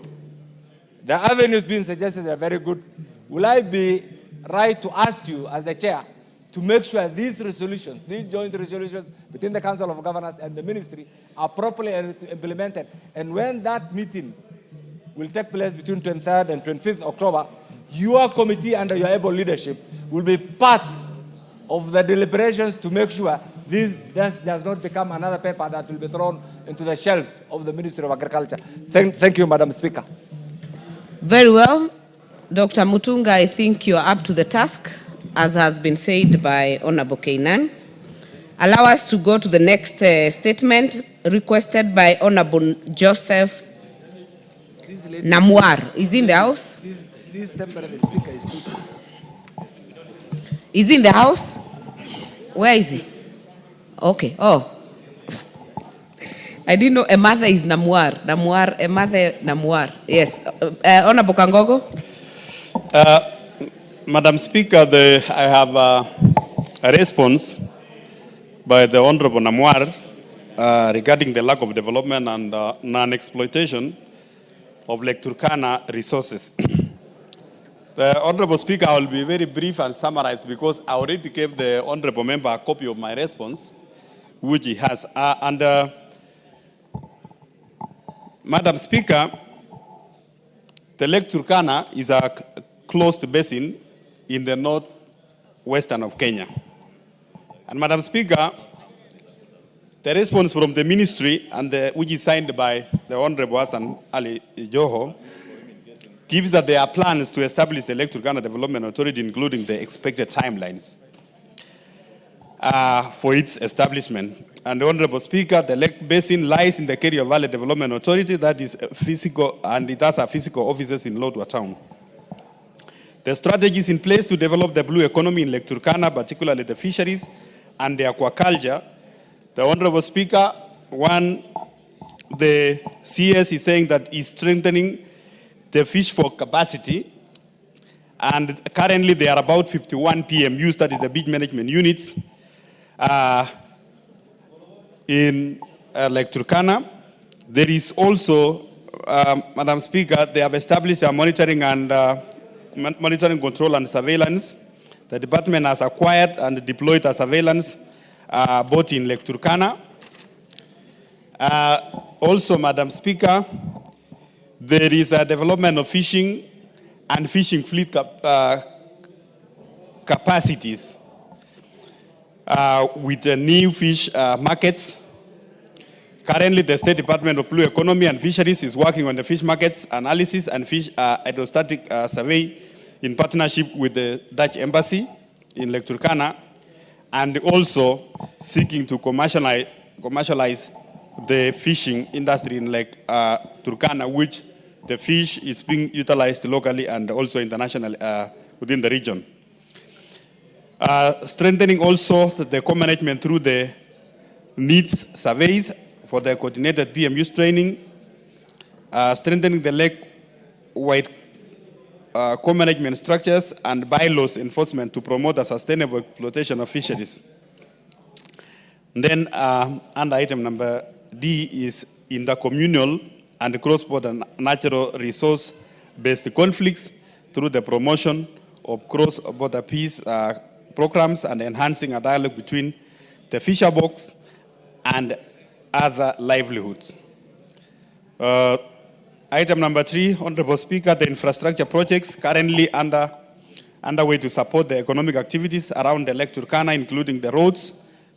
The avenues being suggested are very good. Will I be right to ask you, as the chair, to make sure these resolutions, these joint resolutions between the Council of Governors and the Ministry are properly implemented? And when that meeting will take place between 23rd and 25th October, your committee under your able leadership will be part of the deliberations to make sure this does not become another paper that will be thrown into the shelves of the Ministry of Agriculture. Thank you, Madam Speaker. Very well. Dr. Mutunga, I think you are up to the task, as has been said by Honourable Keynan. Allow us to go to the next statement requested by Honourable Joseph Namwar. Is he in the House? This temporary speaker is good. Is he in the House? Where is he? Okay. Oh. I didn't know Ematha is Namwar. Ematha Namwar. Yes. Honourable Kangogo. Madam Speaker, I have a response by the Honourable Namwar regarding the lack of development and non-exploitation of Lake Turkana resources. The Honourable Speaker, I will be very brief and summarize, because I already gave the Honourable Member a copy of my response, which he has. Madam Speaker, the Lake Turkana is a closed basin in the northwestern of Kenya. And Madam Speaker, the response from the ministry, which is signed by the Honorable Hassan Ali Joho, gives that there are plans to establish the Lake Turkana Development Authority, including the expected timelines for its establishment. And the Honorable Speaker, the Lake Basin lies in the Kerio Valley Development Authority, that is physical, and it has physical offices in Lodwar Town. The strategy is in place to develop the blue economy in Lake Turkana, particularly the fisheries and the aquaculture. The Honorable Speaker, the CS is saying that is strengthening the fish for capacity, and currently there are about 51 PMUs, that is the beach management units, in Lake Turkana. There is also, Madam Speaker, they have established a monitoring, control and surveillance. The department has acquired and deployed a surveillance boat in Lake Turkana. Also, Madam Speaker, there is a development of fishing and fishing fleet capacities with the new fish markets. Currently, the State Department of Blue Economy and Fisheries is working on the fish markets analysis and fish hydrostatic survey in partnership with the Dutch Embassy in Lake Turkana, and also seeking to commercialize the fishing industry in Lake Turkana, which the fish is being utilized locally and also internationally within the region. Strengthening also the co-management through the needs surveys for the coordinated PMUs training, strengthening the lake-wide co-management structures and bylaws enforcement to promote a sustainable exploitation of fisheries. And then under item number D is intercommunal and cross-border natural resource-based conflicts through the promotion of cross-border peace programs and enhancing a dialogue between the fisher folks and other livelihoods. Item number 3, Honorable Speaker, the infrastructure projects currently underway to support the economic activities around the Lake Turkana, including the roads,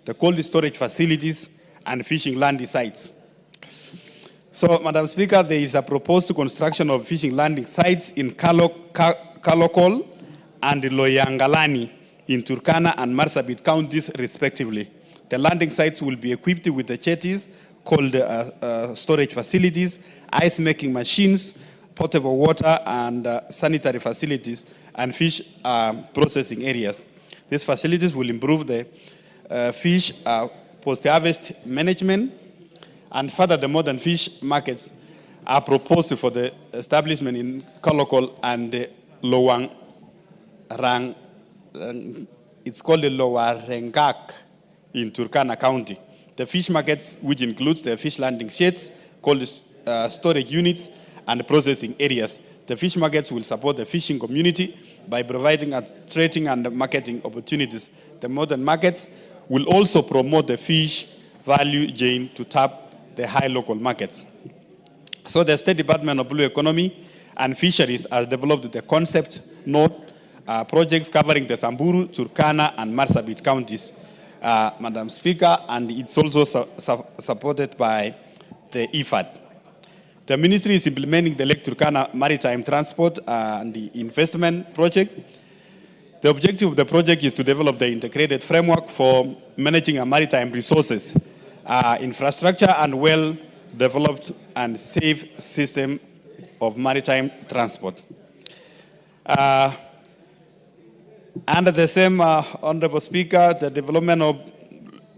the cold storage facilities, and fishing landing sites. So, Madam Speaker, there is a proposed construction of fishing landing sites in Kalokol and Loyangalani in Turkana and Marsabit counties, respectively. The landing sites will be equipped with the jetties called storage facilities, ice-making machines, potable water, and sanitary facilities, and fish processing areas. These facilities will improve the fish post-harvest management, and further, the modern fish markets are proposed for the establishment in Kalokol and it's called the Lowarengak in Turkana County. The fish markets, which includes the fish landing sheds, cold storage units, and processing areas. The fish markets will support the fishing community by providing trading and marketing opportunities. The modern markets will also promote the fish value chain to tap the high local markets. So the State Department of Blue Economy and Fisheries has developed the concept note projects covering the Samburu, Turkana, and Marsabit counties, Madam Speaker, and it's also supported by the IFAD. The ministry is implementing the Lake Turkana Maritime Transport and the Investment Project. The objective of the project is to develop the integrated framework for managing a maritime resources, infrastructure, and well-developed and safe system of maritime transport. Under the same Honorable Speaker, the development of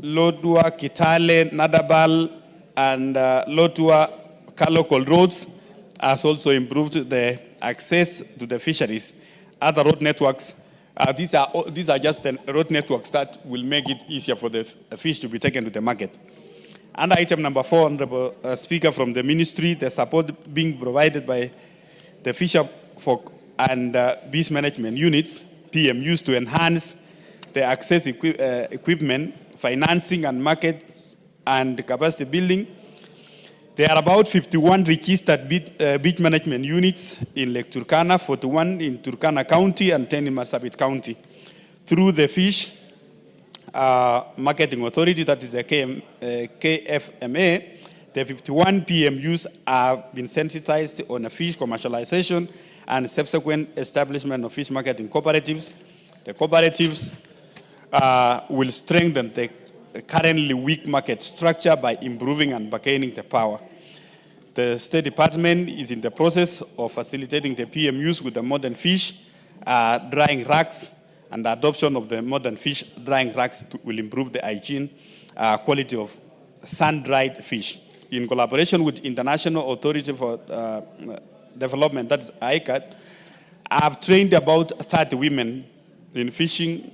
Lodwar, Kitale, Nadabal, and Lodwar Kalokol roads has also improved the access to the fisheries. Other road networks, these are just the road networks that will make it easier for the fish to be taken to the market. Under item number 4, Honorable Speaker, from the ministry, the support being provided by the fisher folk and beach management units, PMUs, to enhance the access equipment, financing and markets and capacity building. There are about 51 registered beach management units in Lake Turkana, 41 in Turkana County and 10 in Marsabit County. Through the fish Marketing Authority, that is the KFMA, the 51 PMUs have been sensitized on fish commercialization and subsequent establishment of fish marketing cooperatives. The cooperatives will strengthen the currently weak market structure by improving and bargaining the power. The State Department is in the process of facilitating the PMUs with the modern fish drying racks, and the adoption of the modern fish drying racks will improve the hygiene quality of sun-dried fish. In collaboration with International Authority for Development, that is ICAD, I have trained about 30 women in fishing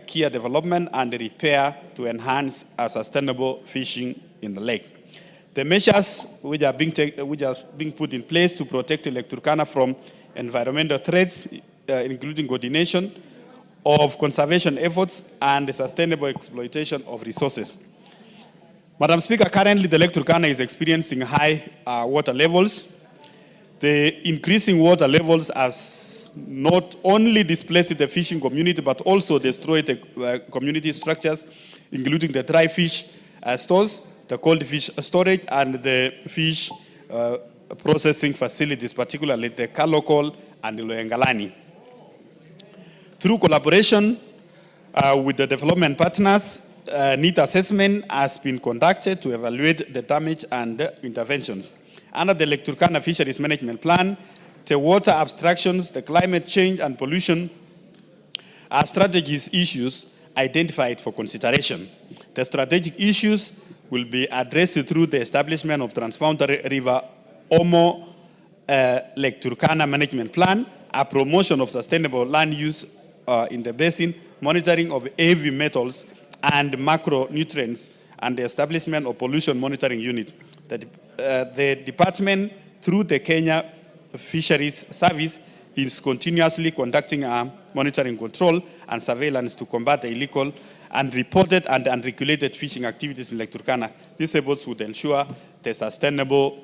care development and repair to enhance sustainable fishing in the lake. The measures which are being put in place to protect Lake Turkana from environmental threats, including coordination of conservation efforts and the sustainable exploitation of resources. Madam Speaker, currently the Lake Turkana is experiencing high water levels. The increasing water levels has not only displaced the fishing community, but also destroyed the community structures, including the dry fish stores, the cold fish storage, and the fish processing facilities, particularly the Kalokol and the Loengalani. Through collaboration with the development partners, need assessment has been conducted to evaluate the damage and interventions. Under the Lake Turkana Fisheries Management Plan, the water abstractions, the climate change and pollution are strategic issues identified for consideration. The strategic issues will be addressed through the establishment of Transboundary River Omo Lake Turkana Management Plan, a promotion of sustainable land use in the basin, monitoring of heavy metals and macronutrients, and the establishment of pollution monitoring unit. The department, through the Kenya Fisheries Service, is continuously conducting monitoring, control, and surveillance to combat the illegal, unreported, and unregulated fishing activities in Lake Turkana. These efforts would ensure the sustainable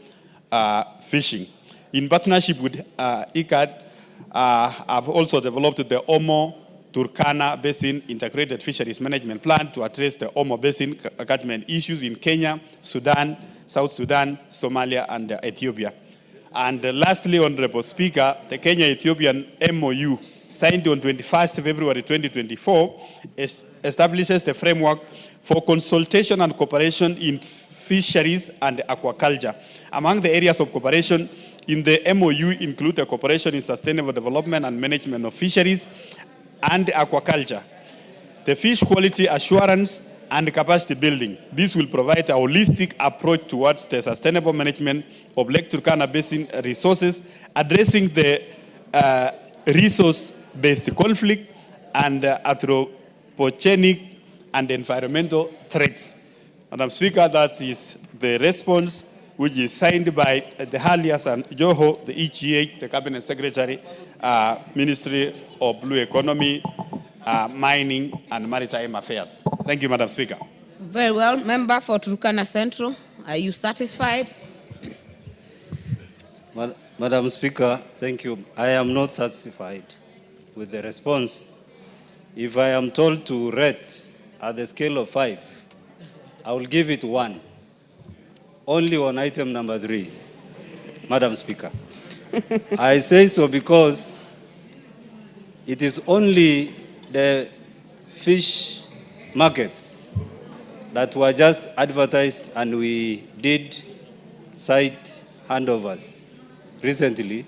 fishing. In partnership with ICAD, I've also developed the Omo Turkana Basin Integrated Fisheries Management Plan to address the Omo Basin catchment issues in Kenya, Sudan, South Sudan, Somalia, and Ethiopia. And lastly, Honorable Speaker, the Kenya-Ethiopian MOU signed on 21st February 2024 establishes the framework for consultation and cooperation in fisheries and aquaculture. Among the areas of cooperation in the MOU include the cooperation in sustainable development and management of fisheries and aquaculture, the fish quality assurance, and capacity building. This will provide a holistic approach towards the sustainable management of Lake Turkana Basin resources, addressing the resource-based conflict and anthropogenic and environmental threats. Madam Speaker, that is the response which is signed by the Halias and Joho, the EGH, the Cabinet Secretary, Ministry of Blue Economy, Mining and Maritime Affairs. Thank you, Madam Speaker. Very well. Member for Turkana Central, are you satisfied? Madam Speaker, thank you. I am not satisfied with the response. If I am told to rate at the scale of 5, I will give it 1. Only on item number 3, Madam Speaker. I say so because it is only the fish markets that were just advertised, and we did site handovers recently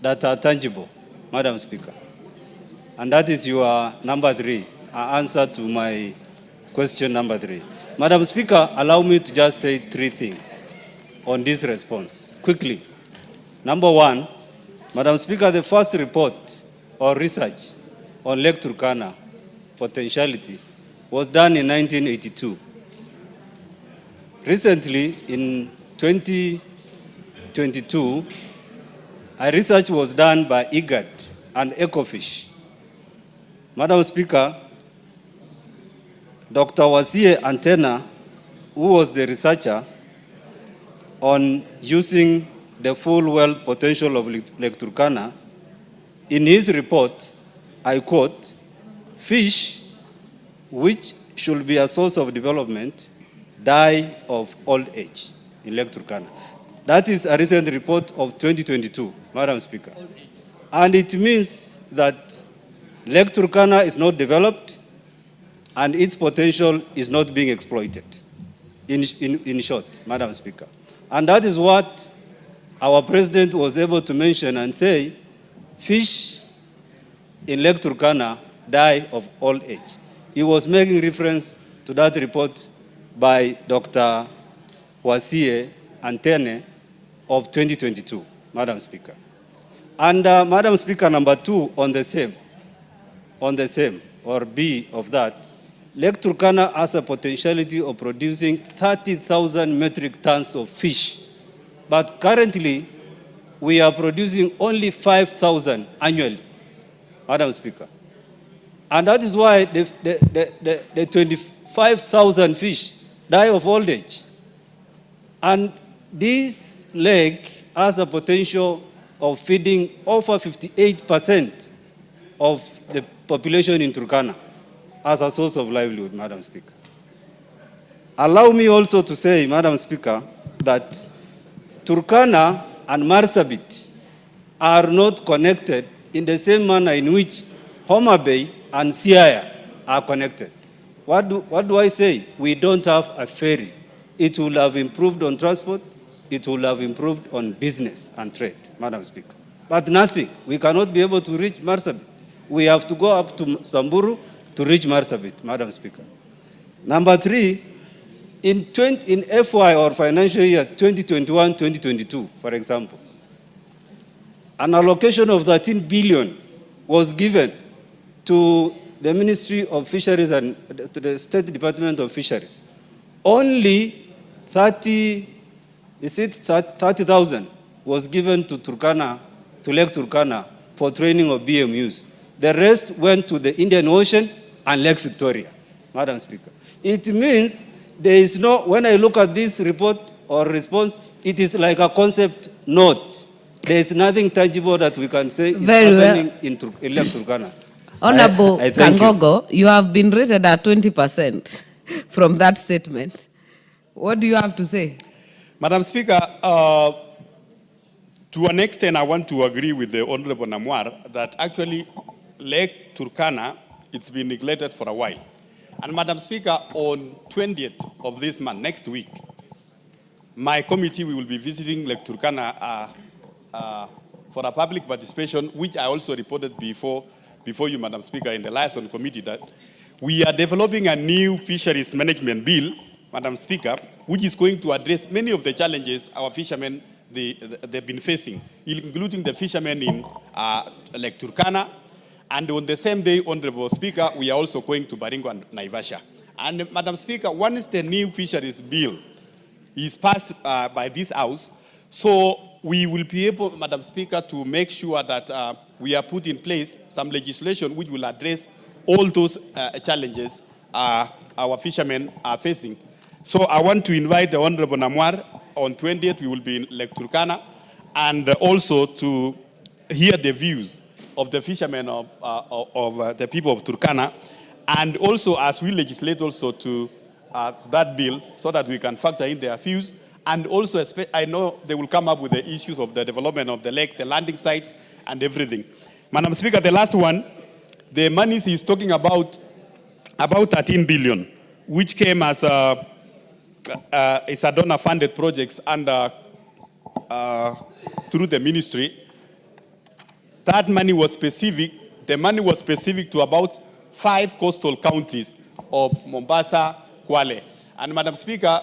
that are tangible, Madam Speaker. And that is your number 3, answer to my question number 3. Madam Speaker, allow me to just say 3 things on this response, quickly. Number 1, Madam Speaker, the first report or research on Lake Turkana potentiality was done in 1982. Recently, in 2022, a research was done by IGAD and Ecofish. Madam Speaker, Dr. Wasie Antena, who was the researcher on using the full wealth potential of Lake Turkana, in his report, I quote, fish which should be a source of development, die of old age in Lake Turkana. That is a recent report of 2022, Madam Speaker. And it means that Lake Turkana is not developed and its potential is not being exploited, in short, Madam Speaker. And that is what our president was able to mention and say, fish in Lake Turkana die of old age. He was making reference to that report by Dr. Wasie Antene of 2022, Madam Speaker. And Madam Speaker, number 2 on the same, or B of that, Lake Turkana has a potentiality of producing 30,000 metric tons of fish. But currently, we are producing only 5,000 annually, Madam Speaker. And that is why the 25,000 fish die of old age. And this lake has a potential of feeding over 58% of the population in Turkana as a source of livelihood, Madam Speaker. Allow me also to say, Madam Speaker, that Turkana and Marsabit are not connected in the same manner in which Homa Bay and Siaya are connected. What do I say? We don't have a ferry. It will have improved on transport. It will have improved on business and trade, Madam Speaker. But nothing. We cannot be able to reach Marsabit. We have to go up to Samburu to reach Marsabit, Madam Speaker. Number 3, in FY or financial year 2021-2022, for example, an allocation of 13 billion was given to the Ministry of Fisheries and to the State Department of Fisheries. Only 30,000 was given to Turkana, to Lake Turkana, for training of BMUs. The rest went to the Indian Ocean and Lake Victoria, Madam Speaker. It means there is no, when I look at this report or response, it is like a concept note. There is nothing tangible that we can say is happening in Lake Turkana. Honorable Kangogo, you have been rated at 20% from that statement. What do you have to say? Madam Speaker, to an extent, I want to agree with the Honorable Namwar that actually Lake Turkana, it's been neglected for a while. And Madam Speaker, on 20th of this month, next week, my committee will be visiting Lake Turkana for a public participation, which I also reported before you, Madam Speaker, in the liaison committee, that we are developing a new fisheries management bill, Madam Speaker, which is going to address many of the challenges our fishermen they've been facing, including the fishermen in Lake Turkana. And on the same day, Honorable Speaker, we are also going to Baringo and Naivasha. And Madam Speaker, once the new fisheries bill is passed by this House, so we will be able, Madam Speaker, to make sure that we are put in place some legislation which will address all those challenges our fishermen are facing. So I want to invite the Honorable Namwar. On 20th, we will be in Lake Turkana, and also to hear the views of the fishermen of the people of Turkana, and also as we legislate also to that bill so that we can factor in their views. And also, I know they will come up with the issues of the development of the lake, the landing sites, and everything. Madam Speaker, the last one, the monies he's talking about 13 billion, which came as it's a donor-funded projects under through the ministry. That money was specific. The money was specific to about 5 coastal counties of Mombasa, Kwale. And Madam Speaker,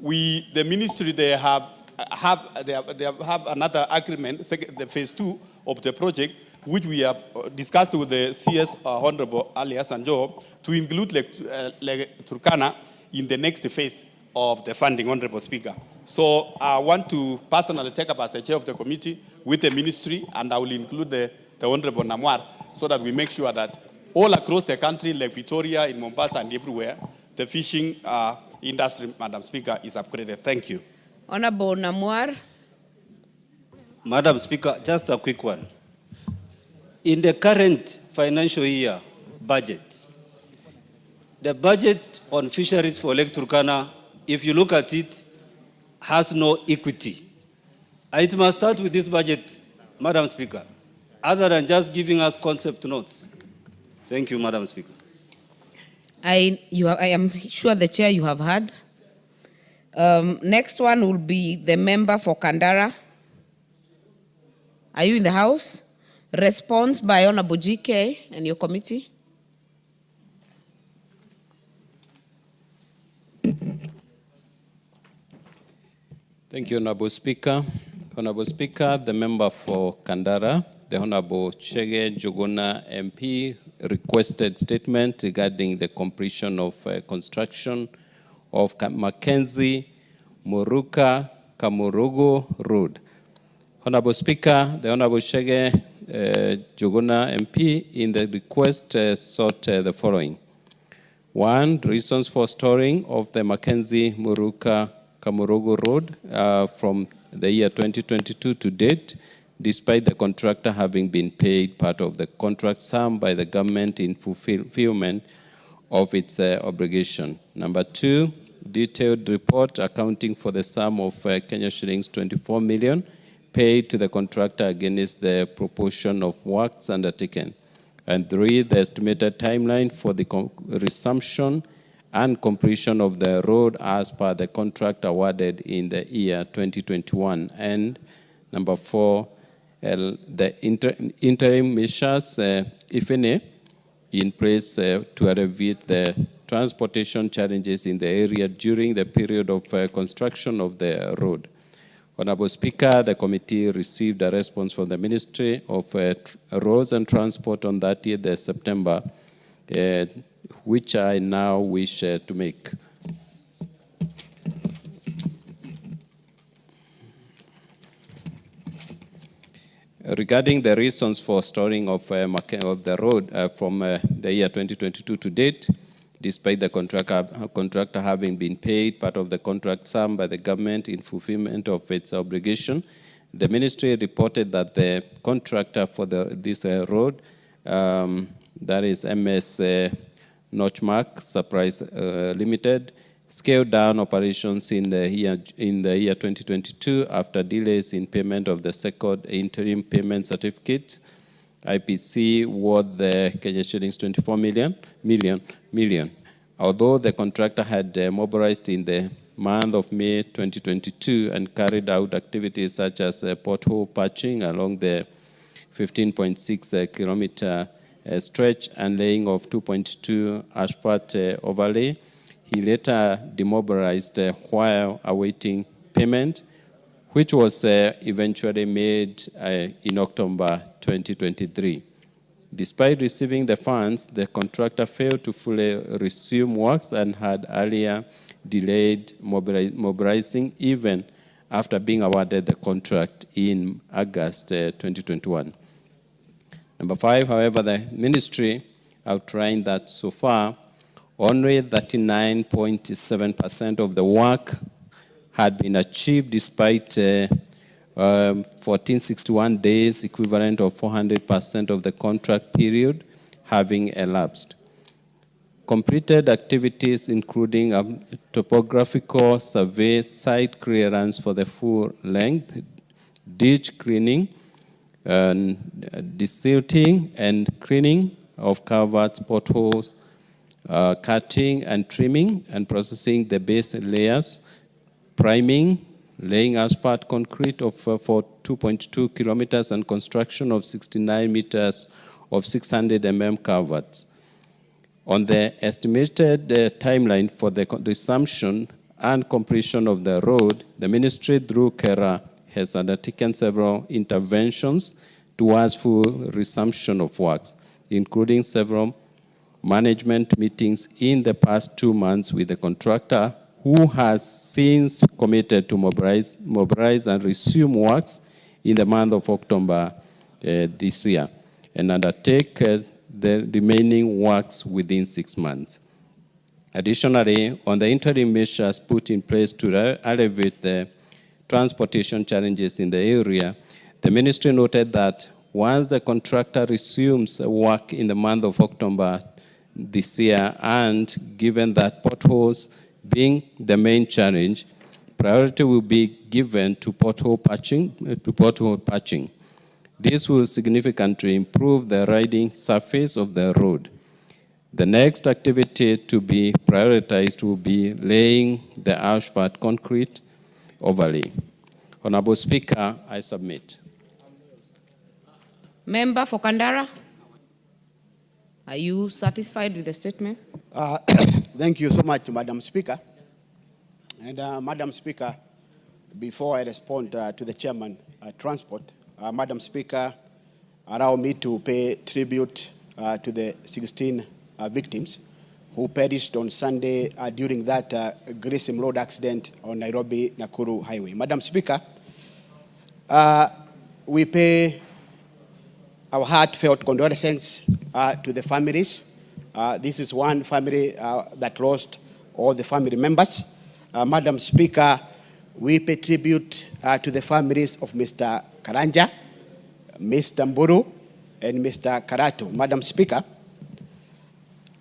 the ministry, they have another agreement, the phase 2 of the project, which we have discussed with the CS Honorable Ali Hassan Joho, to include Lake Turkana in the next phase of the funding, Honorable Speaker. So I want to personally take up as the chair of the committee with the ministry, and I will include the Honorable Namwar, so that we make sure that all across the country, Lake Victoria, in Mombasa and everywhere, the fishing industry, Madam Speaker, is upgraded. Thank you. Honorable Namwar. Madam Speaker, just a quick one. In the current financial year budget, The budget on fisheries for Lake Turkana, if you look at it, has no equity. It must start with this budget, Madam Speaker, other than just giving us concept notes. Thank you, Madam Speaker. I am sure the chair you have heard. Next one will be the member for Kandara. Are you in the house? Response by Honorable GK and your committee. Thank you, Honorable Speaker. Honorable Speaker, the member for Kandara, the Honorable Chege Jogona MP, requested statement regarding the completion of construction of Mackenzie, Muruka, Kamurugu Road. Honorable Speaker, the Honorable Chege Jogona MP in the request sought the following. One, reasons for storing of the Mackenzie, Muruka, Kamurugu Road from the year 2022 to date, despite the contractor having been paid part of the contract sum by the government in fulfillment of its obligation. Number two, detailed report accounting for the sum of Kenya shillings 24 million paid to the contractor against the proportion of works undertaken. And three, the estimated timeline for the resumption and completion of the road as per the contract awarded in the year 2021. And number four, the interim measures, if any, in place to alleviate the transportation challenges in the area during the period of construction of the road. Honorable Speaker, the committee received a response from the Ministry of Roads and Transport on 30th September, which I now wish to make. Regarding the reasons for storing of the road from the year 2022 to date, despite the contractor having been paid part of the contract sum by the government in fulfillment of its obligation, the ministry reported that the contractor for this road, that is MS Notchmark Surprise Limited, scaled down operations in the year 2022 after delays in payment of the second interim payment certificate, IPC, worth the Kenya shillings 24 million. Although the contractor had mobilized in the month of May 2022 and carried out activities such as pothole patching along the 15.6 kilometer stretch and laying of 2.2 asphalt overlay, he later demobilized while awaiting payment, which was eventually made in October 2023. Despite receiving the funds, the contractor failed to fully resume works and had earlier delayed mobilizing even after being awarded the contract in August 2021. Number five, however, the ministry outlined that so far, only 39.7% of the work had been achieved despite 1461 days, equivalent of 400% of the contract period having elapsed. Completed activities including a topographical survey, site clearance for the full length, ditch cleaning, desilting and cleaning of culverts, potholes, cutting and trimming and processing the base layers, priming, laying asphalt concrete for 2.2 kilometers and construction of 69 meters of 600 culverts. On the estimated timeline for the resumption and completion of the road, the ministry through KERA has undertaken several interventions towards full resumption of works, including several management meetings in the past 2 months with the contractor, who has since committed to mobilize and resume works in the month of October this year and undertake the remaining works within 6 months. Additionally, on the interim measures put in place to alleviate the transportation challenges in the area, the ministry noted that once the contractor resumes work in the month of October this year, and given that potholes being the main challenge, priority will be given to pothole patching. This will significantly improve the riding surface of the road. The next activity to be prioritized will be laying the asphalt concrete overlay. Honorable Speaker, I submit. Member for Kandara, are you satisfied with the statement? Thank you so much, Madam Speaker. And Madam Speaker, before I respond to the Chairman, Transport, Madam Speaker, allow me to pay tribute to the 16 victims who perished on Sunday during that gruesome road accident on Nairobi-Nakuru Highway. Madam Speaker, we pay our heartfelt condolences to the families. This is one family that lost all the family members. Madam Speaker, we pay tribute to the families of Mr. Karanja, Mr. Mburu, and Mr. Karatu. Madam Speaker,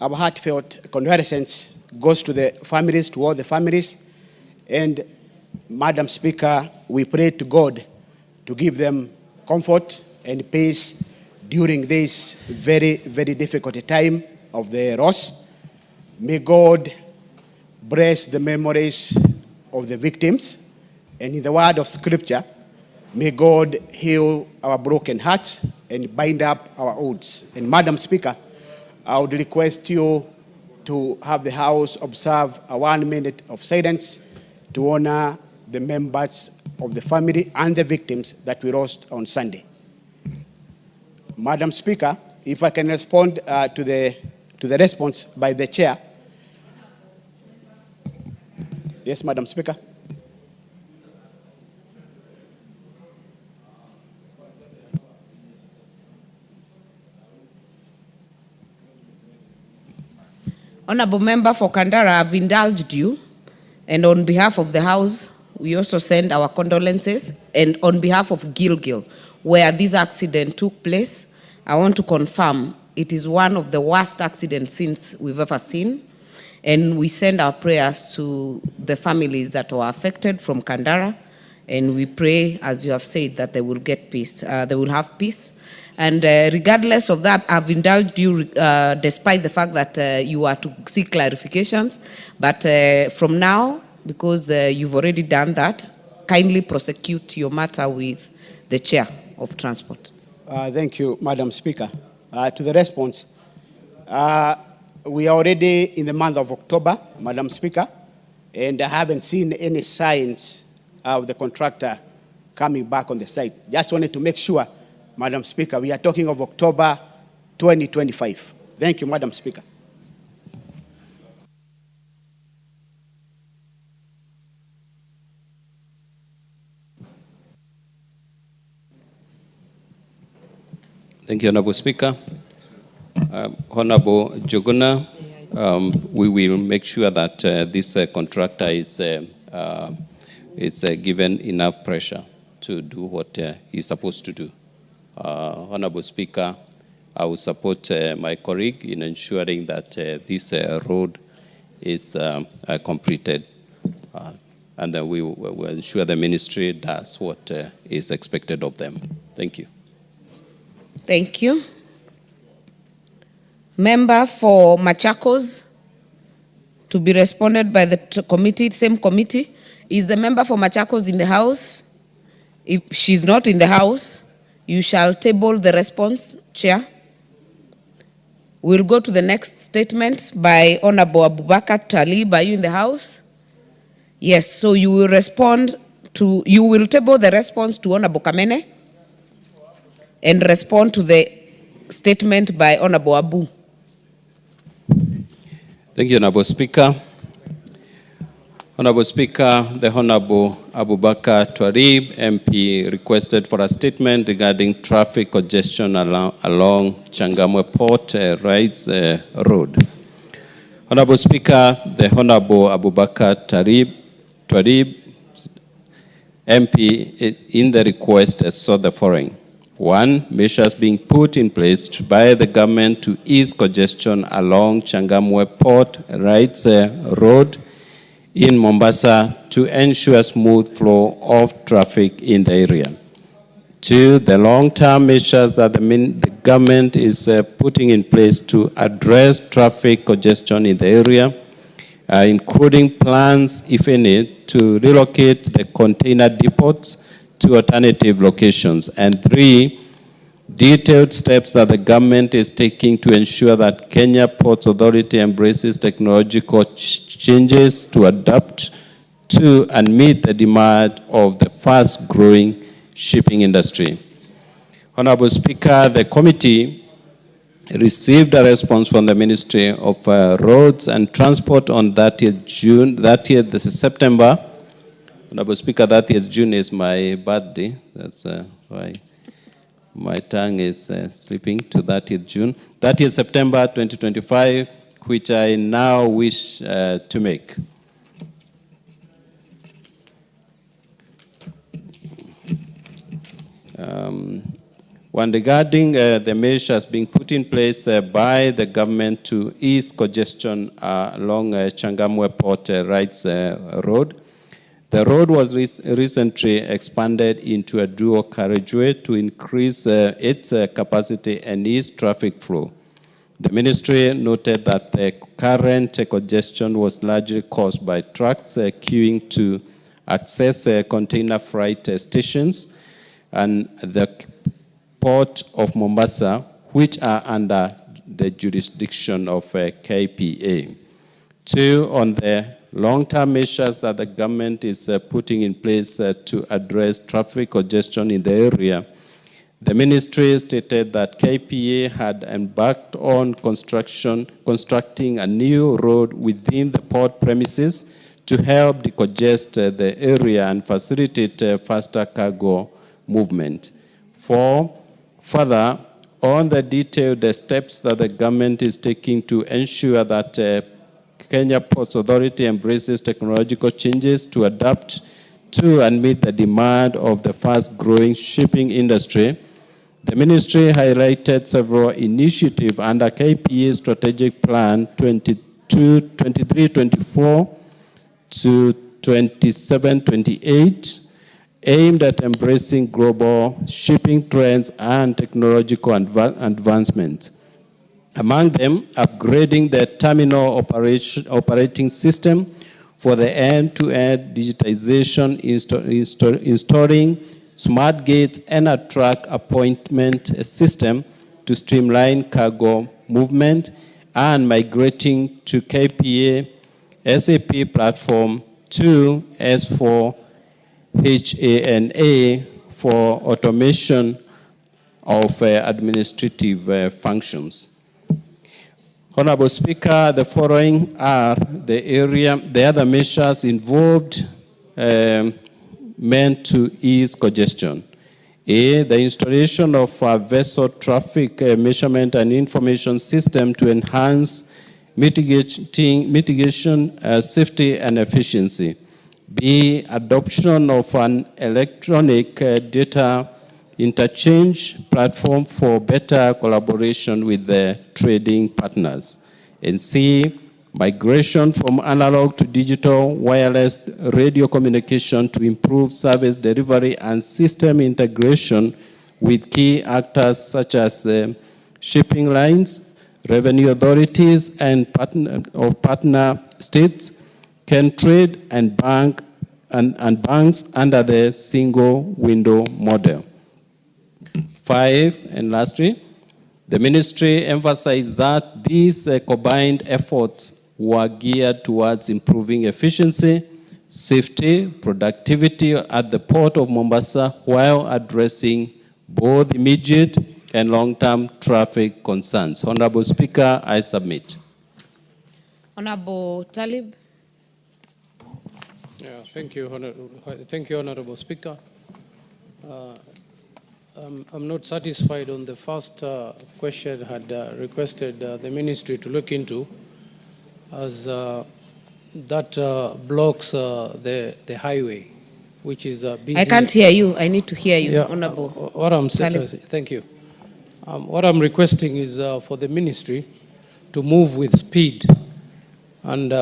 our heartfelt condolences goes to the families, to all the families. And Madam Speaker, we pray to God to give them comfort and peace during this very, very difficult time of the loss. May God bless the memories of the victims. And in the word of Scripture, may God heal our broken hearts and bind up our wounds. And Madam Speaker, I would request you to have the House observe a 1 minute of silence to honor the members of the family and the victims that we lost on Sunday. Madam Speaker, if I can respond to the response by the chair. Yes, Madam Speaker. Honorable Member for Kandara, I've indulged you, and on behalf of the House, we also send our condolences, and on behalf of Gilgil, where this accident took place, I want to confirm it is one of the worst accident scenes we've ever seen, and we send our prayers to the families that were affected from Kandara, and we pray, as you have said, that they will get peace, they will have peace. And regardless of that, I've indulged you despite the fact that you are to seek clarifications. But from now, because you've already done that, kindly prosecute your matter with the Chair of Transport. Thank you, Madam Speaker. To the response, we are already in the month of October, Madam Speaker, and I haven't seen any signs of the contractor coming back on the site. Just wanted to make sure, Madam Speaker, we are talking of October 2025. Thank you, Madam Speaker. Thank you, Honorable Speaker. Honorable Joguna, we will make sure that this contractor is given enough pressure to do what he's supposed to do. Honorable Speaker, I will support my colleague in ensuring that this road is completed, and then we will ensure the ministry does what is expected of them. Thank you. Thank you. Member for Machakos, to be responded by the committee, same committee. Is the member for Machakos in the House? If she's not in the House, you shall table the response, Chair. We'll go to the next statement by Honorable Abubakar Talib. Are you in the House? Yes, so you will respond to, you will table the response to Honorable Kamene and respond to the statement by Honorable Abu. Thank you, Honorable Speaker. Honorable Speaker, the Honorable Abubakar Twarib, MP, requested for a statement regarding traffic congestion along Changamwe Port Rides Road. Honorable Speaker, the Honorable Abubakar Twarib, MP, is in the request saw the following. One, measures being put in place by the government to ease congestion along Changamwe Port Rights Road in Mombasa to ensure smooth flow of traffic in the area. Two, the long-term measures that the government is putting in place to address traffic congestion in the area, including plans, if any, to relocate the container depots to alternative locations. And three, detailed steps that the government is taking to ensure that Kenya Ports Authority embraces technological changes to adapt to and meet the demand of the fast-growing shipping industry. Honorable Speaker, the committee received a response from the Ministry of Roads and Transport on 30th September. Honorable Speaker, 30th June is my birthday. That's why my tongue is slipping to 30th June. 30th September 2025, which I now wish to make. One regarding the measures being put in place by the government to ease congestion along Changamwe Port Rights Road. The road was recently expanded into a dual carriageway to increase its capacity and ease traffic flow. The ministry noted that the current congestion was largely caused by trucks queuing to access container freight stations and the Port of Mombasa, which are under the jurisdiction of KPA. Two, on the long-term measures that the government is putting in place to address traffic congestion in the area, the ministry stated that KPA had embarked on constructing a new road within the port premises to help decongest the area and facilitate faster cargo movement. Four, further, on the detailed steps that the government is taking to ensure that Kenya Ports Authority embraces technological changes to adapt to and meet the demand of the fast-growing shipping industry, the ministry highlighted several initiatives under KPA's strategic plan 23-24 to 27-28, aimed at embracing global shipping trends and technological advancements. Among them, upgrading the terminal operating system for the end-to-end digitization, installing smart gates and a track appointment system to streamline cargo movement, and migrating to KPA SAP platform to S4HANA for automation of administrative functions. Honorable Speaker, the following are the other measures involved meant to ease congestion. A, the installation of a vessel traffic measurement and information system to enhance mitigation, safety and efficiency. B, adoption of an electronic data interchange platform for better collaboration with the trading partners. And C, migration from analog to digital wireless radio communication to improve service delivery and system integration with key actors such as shipping lines, revenue authorities, and partner states can trade and banks under the single window model. 5, and lastly, the ministry emphasized that these combined efforts were geared towards improving efficiency, safety, productivity at the Port of Mombasa while addressing both immediate and long-term traffic concerns. Honorable Speaker, I submit. Honorable Talib. Yeah, thank you, Honorable Speaker. I'm not satisfied on the first question I had requested the ministry to look into, as that blocks the highway which is busy. I can't hear you. I need to hear you, Yeah, Honorable. Thank you. What I'm requesting is for the ministry to move with speed and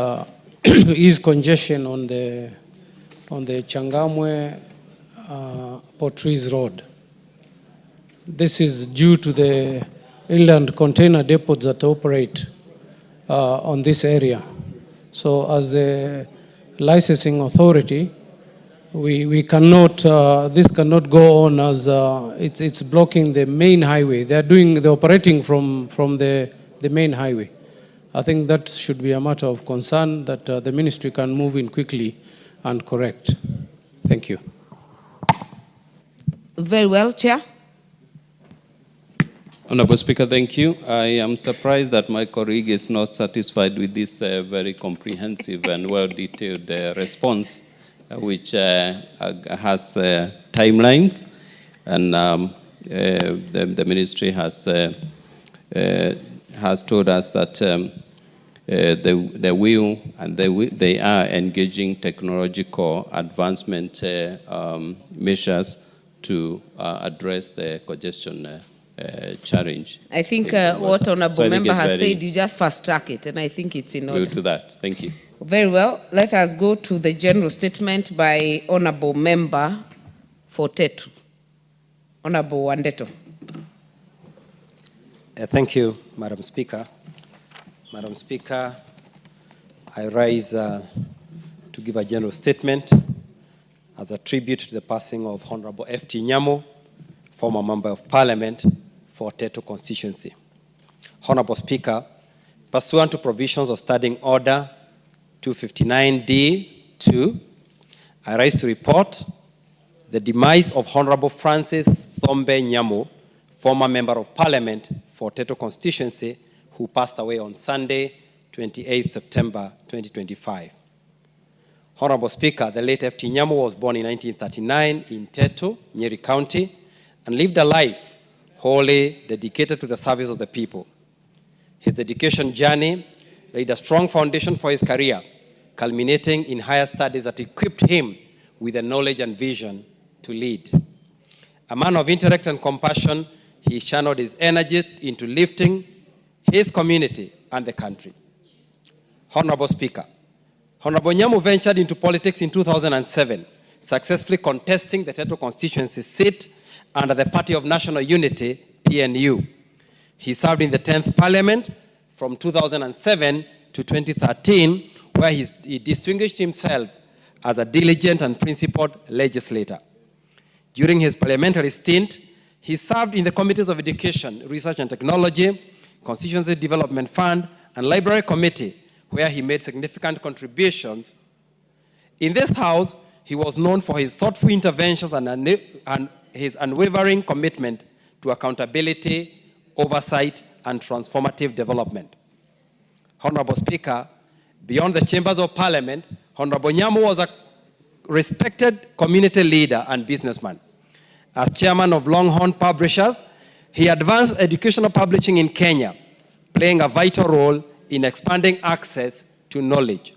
ease congestion on the Changamwe Portrees Road. This is due to the inland container depots that operate on this area. So as a licensing authority, we cannot, this cannot go on as it's blocking the main highway. They're operating from the main highway. I think that should be a matter of concern that the ministry can move in quickly and correct. Thank you. Very well, Chair. Honorable Speaker, thank you. I am surprised that my colleague is not satisfied with this very comprehensive and well-detailed response, which has timelines, and the ministry has told us that they will and they are engaging technological advancement measures to address the congestion challenge. I think what Honorable Member has said, you just fast track it, and I think it's in order. We'll do that. Thank you. Very well. Let us go to the general statement by Honorable Member for Tetu. Honorable Wandeto. Thank you, Madam Speaker. Madam Speaker, I rise to give a general statement as a tribute to the passing of Honorable F.T. Nyamo, former Member of Parliament for Tetu constituency. Honorable Speaker, pursuant to provisions of Standing Order 259D2, I rise to report the demise of Honorable Francis Thombe Nyamo, former Member of Parliament for Tetu constituency, who passed away on Sunday, 28 September 2025. Honorable Speaker, the late F.T. Nyamo was born in 1939 in Tetu, Nyeri County, and lived a life wholly dedicated to the service of the people. His education journey laid a strong foundation for his career, culminating in higher studies that equipped him with the knowledge and vision to lead. A man of intellect and compassion, he channeled his energy into lifting his community and the country. Honorable Speaker, Honorable Nyamo ventured into politics in 2007, successfully contesting the Tetu constituency seat under the Party of National Unity, PNU. He served in the 10th Parliament from 2007 to 2013, where he distinguished himself as a diligent and principled legislator. During his parliamentary stint, he served in the Committees of Education, Research and Technology, Constituency Development Fund, and Library Committee, where he made significant contributions. In this House, he was known for his thoughtful interventions and his unwavering commitment to accountability, oversight, and transformative development. Honorable Speaker, beyond the chambers of Parliament, Honorable Nyamo was a respected community leader and businessman. As chairman of Longhorn Publishers, he advanced educational publishing in Kenya, playing a vital role in expanding access to knowledge.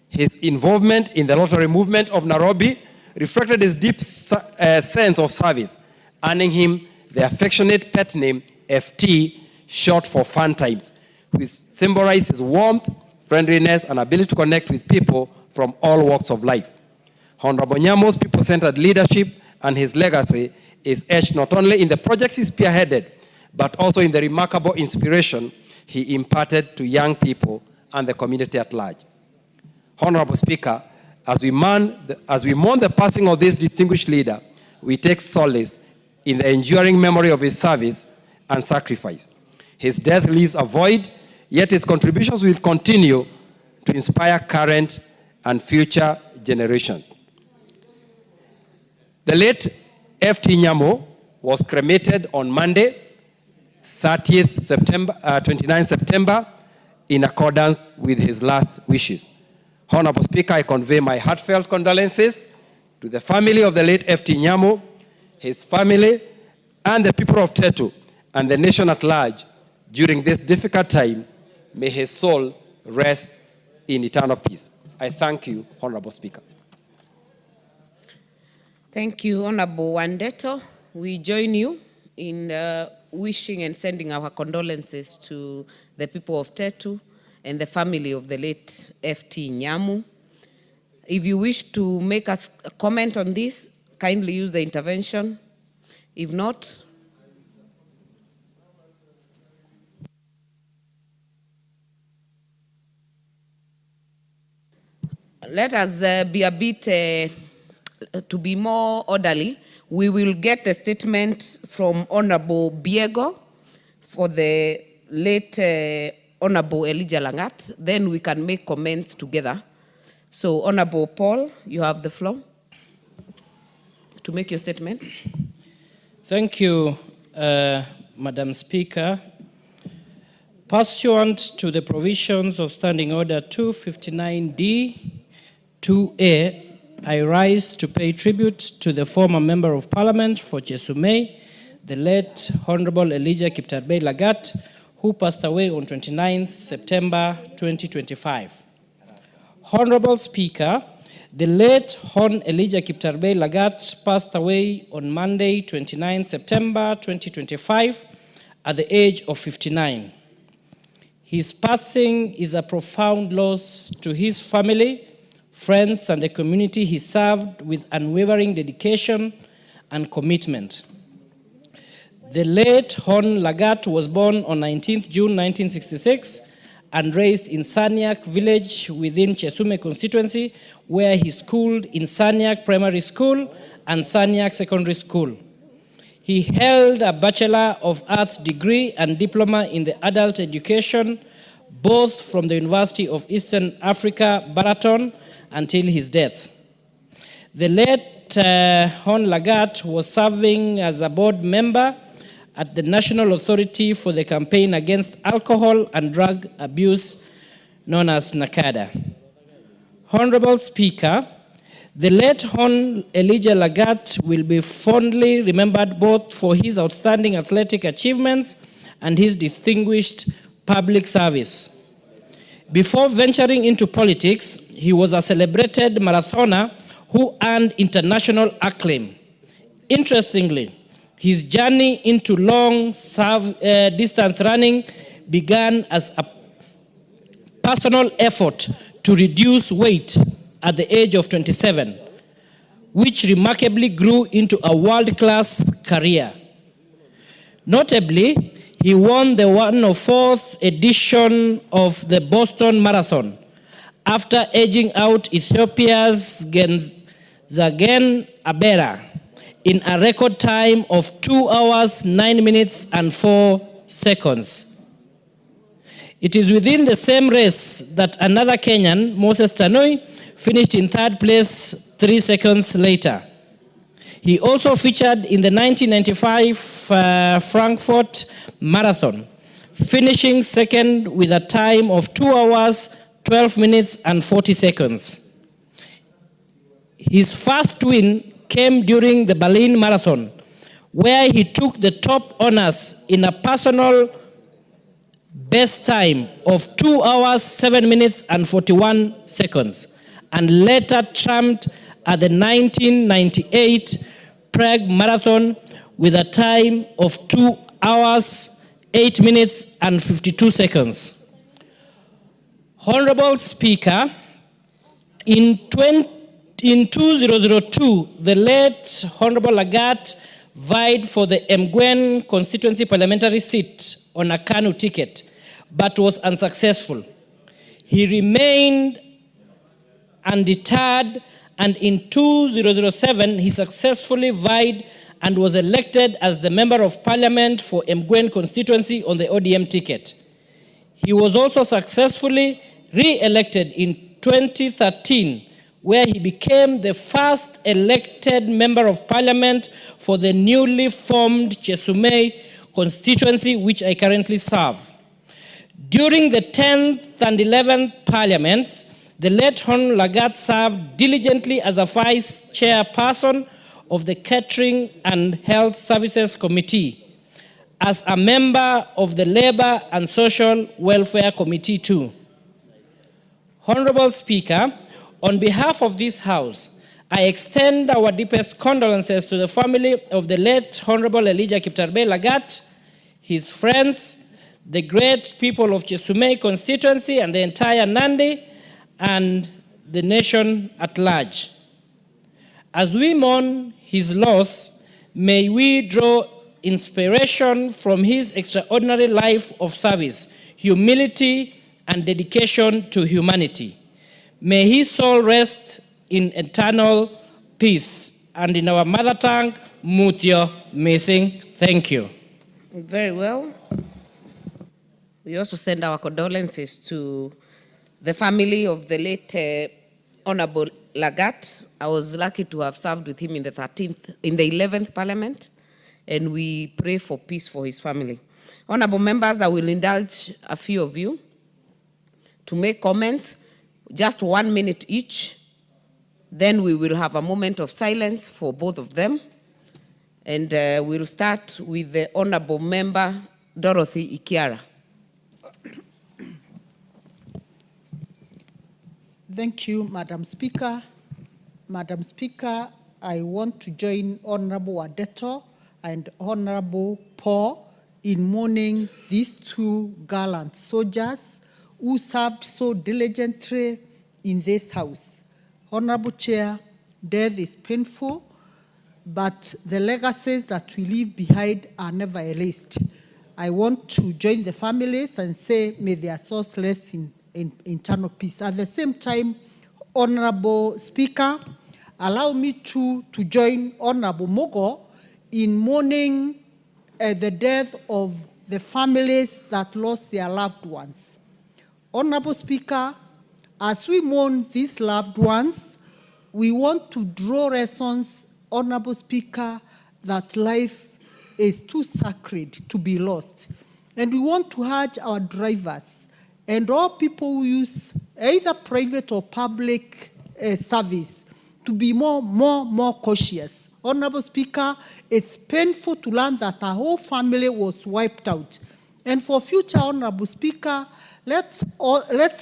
His involvement in the lottery movement of Nairobi reflected his deep sense of service, earning him the affectionate pet name FT, short for Fun Times, which symbolizes his warmth, friendliness, and ability to connect with people from all walks of life. Honorable Nyamo's people-centered leadership and his legacy is etched not only in the projects he spearheaded, but also in the remarkable inspiration he imparted to young people and the community at large. Honorable Speaker, as we mourn the passing of this distinguished leader, we take solace in the enduring memory of his service and sacrifice. His death leaves a void, yet his contributions will continue to inspire current and future generations. The late F.T. Nyamo was cremated on Monday, 29 September, in accordance with his last wishes. Honorable Speaker, I convey my heartfelt condolences to the family of the late F.T. Nyamo, his family, and the people of Tetu, and the nation at large during this difficult time. May his soul rest in eternal peace. I thank you, Honorable Speaker. Thank you, Honorable Wandeto. We join you in wishing and sending our condolences to the people of Tetu and the family of the late FT Nyamu. If you wish to make a comment on this, kindly use the intervention. If not, let us be a bit, to be more orderly. We will get the statement from Honorable Biego for the late Honorable Elijah Langat. Then we can make comments together. So, Honorable Paul, you have the floor to make your statement. Thank you, Madam Speaker. Pursuant to the provisions of Standing Order 259D, 2A, I rise to pay tribute to the former Member of Parliament for Chesumei, the late Honorable Elijah Kiptarbei Lagat, who passed away on 29th September 2025. Honorable Speaker, the late Hon Elijah Kiptarbei Lagat passed away on Monday, 29th September 2025 at the age of 59. His passing is a profound loss to his family, friends, and the community he served with unwavering dedication and commitment. The late Hon Lagat was born on 19th June 1966 and raised in Sanyak village within Chesume constituency, where he schooled in Sanyak Primary School and Sanyak Secondary School. He held a Bachelor of Arts degree and diploma in the adult education, both from the University of Eastern Africa, Baraton, until his death. The late Hon Lagat was serving as a board member at the National Authority for the Campaign Against Alcohol and Drug Abuse, known as NACADA. Honorable Speaker, the late Hon Elijah Lagat will be fondly remembered both for his outstanding athletic achievements and his distinguished public service. Before venturing into politics, he was a celebrated marathoner who earned international acclaim. Interestingly, his journey into long distance running began as a personal effort to reduce weight at the age of 27, which remarkably grew into a world-class career. Notably, he won the 104th edition of the Boston Marathon after edging out Ethiopia's Genzagen Abera in a record time of 2 hours, 9 minutes, and 4 seconds. It is within the same race that another Kenyan, Moses Tanui, finished in third place 3 seconds later. He also featured in the 1995 Frankfurt Marathon, finishing second with a time of 2 hours, 12 minutes, and 40 seconds. His first win came during the Berlin Marathon, where he took the top honors in a personal best time of 2 hours, 7 minutes, and 41 seconds, and later trumped at the 1998 Prague Marathon with a time of 2 hours, 8 minutes, and 52 seconds. Honorable Speaker, in 2002, the late Honorable Lagat vied for the Mgwen constituency parliamentary seat on a KANU ticket, but was unsuccessful. He remained undeterred, and in 2007, he successfully vied and was elected as the Member of Parliament for Mgwen constituency on the ODM ticket. He was also successfully re-elected in 2013, where he became the first elected Member of Parliament for the newly formed Chesumei constituency, which I currently serve. During the 10th and 11th Parliaments, the late Hon Lagat served diligently as a vice chairperson of the Catering and Health Services Committee, as a member of the Labor and Social Welfare Committee too. Honorable Speaker, on behalf of this House, I extend our deepest condolences to the family of the late Honorable Elijah Kiptarbe Lagat, his friends, the great people of Chesumei constituency and the entire Nandi, and the nation at large. As we mourn his loss, may we draw inspiration from his extraordinary life of service, humility, and dedication to humanity. May his soul rest in eternal peace. And in our mother tongue, Mutyo Missing. Thank you. Very well. We also send our condolences to the family of the late Honorable Lagat. I was lucky to have served with him in the 11th Parliament, and we pray for peace for his family. Honorable members, I will indulge a few of you to make comments, just 1 minute each. Then we will have a moment of silence for both of them. And we'll start with the Honorable Member, Dorothy Ikiara. Thank you, Madam Speaker. Madam Speaker, I want to join Honorable Adeto and Honorable Paul in mourning these two gallant soldiers who served so diligently in this House. Honorable Chair, death is painful, but the legacies that we leave behind are never erased. I want to join the families and say, may their souls rest in eternal peace. At the same time, Honorable Speaker, allow me to join Honorable Mogo in mourning the death of the families that lost their loved ones. Honorable Speaker, as we mourn these loved ones, we want to draw lessons, Honorable Speaker, that life is too sacred to be lost. And we want to urge our drivers and all people who use either private or public service to be more cautious. Honorable Speaker, it's painful to learn that our whole family was wiped out. And for future, Honorable Speaker, let's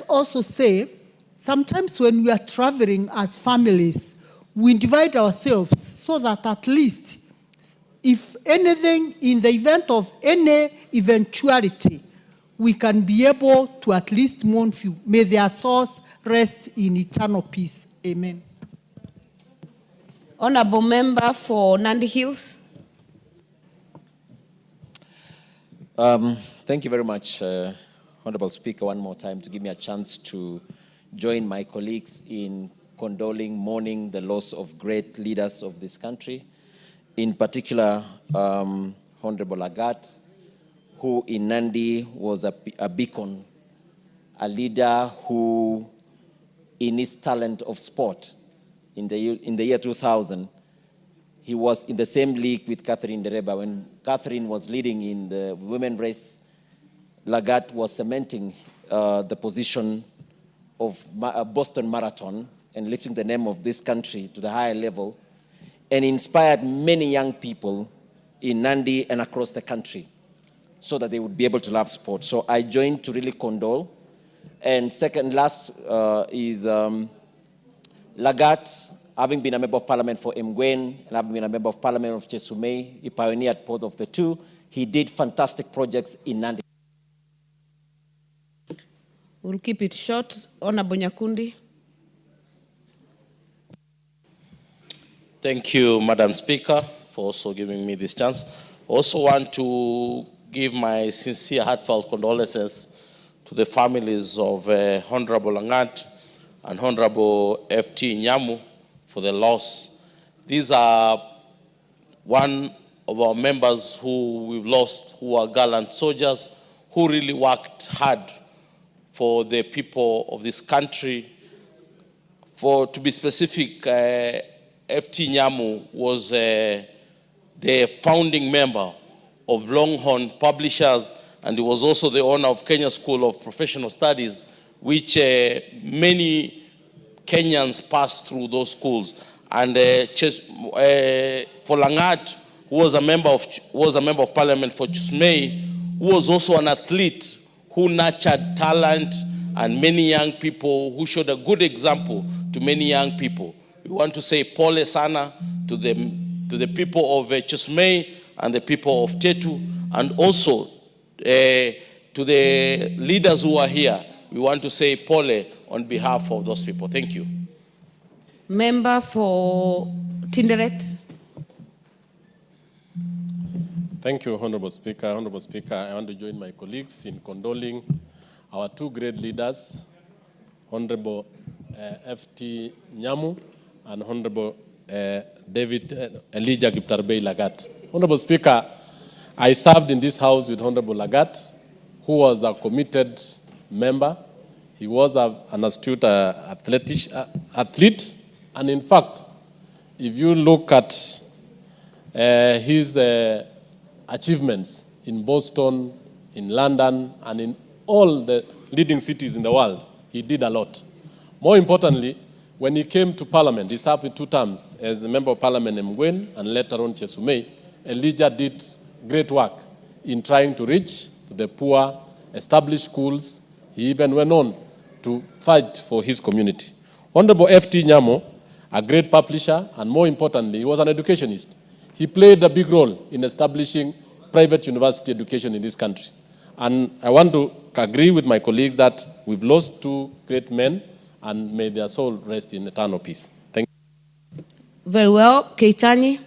also say, sometimes when we are traveling as families, we divide ourselves so that at least, if anything, in the event of any eventuality, we can be able to at least mourn few. May their souls rest in eternal peace. Amen. Honorable Member for Nandi Hills. Thank you very much, Honorable Speaker, one more time to give me a chance to join my colleagues in condoling, mourning the loss of great leaders of this country. In particular, Honorable Lagat, who in Nandi was a beacon, a leader who, in his talent of sport, in the year 2000, he was in the same league with Catherine Dereba. When Catherine was leading in the women race, Lagat was cementing the position of Boston Marathon and lifting the name of this country to the higher level, and inspired many young people in Nandi and across the country so that they would be able to love sport. So I joined to really condole. And last is Lagat, having been a member of parliament for Mgwen and having been a member of parliament of Chesumei, he pioneered both of the two. He did fantastic projects in Nandi. We'll keep it short. Honorable Nyakundi. Thank you, Madam Speaker, for also giving me this chance. I also want to give my sincere, heartfelt condolences to the families of Honorable Lagat and Honorable F.T. Nyamu for the loss. These are one of our members who we've lost, who are gallant soldiers, who really worked hard for the people of this country. To be specific, F.T. Nyamu was the founding member of Longhorn Publishers, and he was also the owner of Kenya School of Professional Studies, which many Kenyans passed through those schools. And for Lagat, who was a member of Parliament for Chesumei, who was also an athlete who nurtured talent and many young people, who showed a good example to many young people. We want to say pole sana to the people of Chismei and the people of Tetu, and also to the leaders who are here. We want to say pole on behalf of those people. Thank you. Member for Tinderet. Thank you, Honorable Speaker. Honorable Speaker, I want to join my colleagues in condoling our two great leaders, Honorable F.T. Nyamu and Honorable David Elijah Giptarbey Lagat. Honorable Speaker, I served in this House with Honorable Lagat, who was a committed member. He was an astute athlete, and in fact, if you look at his achievements in Boston, in London, and in all the leading cities in the world, he did a lot. More importantly, when he came to Parliament, he served with 2 terms as a Member of Parliament in Mgwen and later on Chesumei. Elijah did great work in trying to reach the poor, establish schools. He even went on to fight for his community. Honorable F.T. Nyamo, a great publisher, and more importantly, he was an educationist. He played a big role in establishing private university education in this country. And I want to agree with my colleagues that we've lost 2 great men, and may their soul rest in eternal peace. Thank you. Very well. Keitani.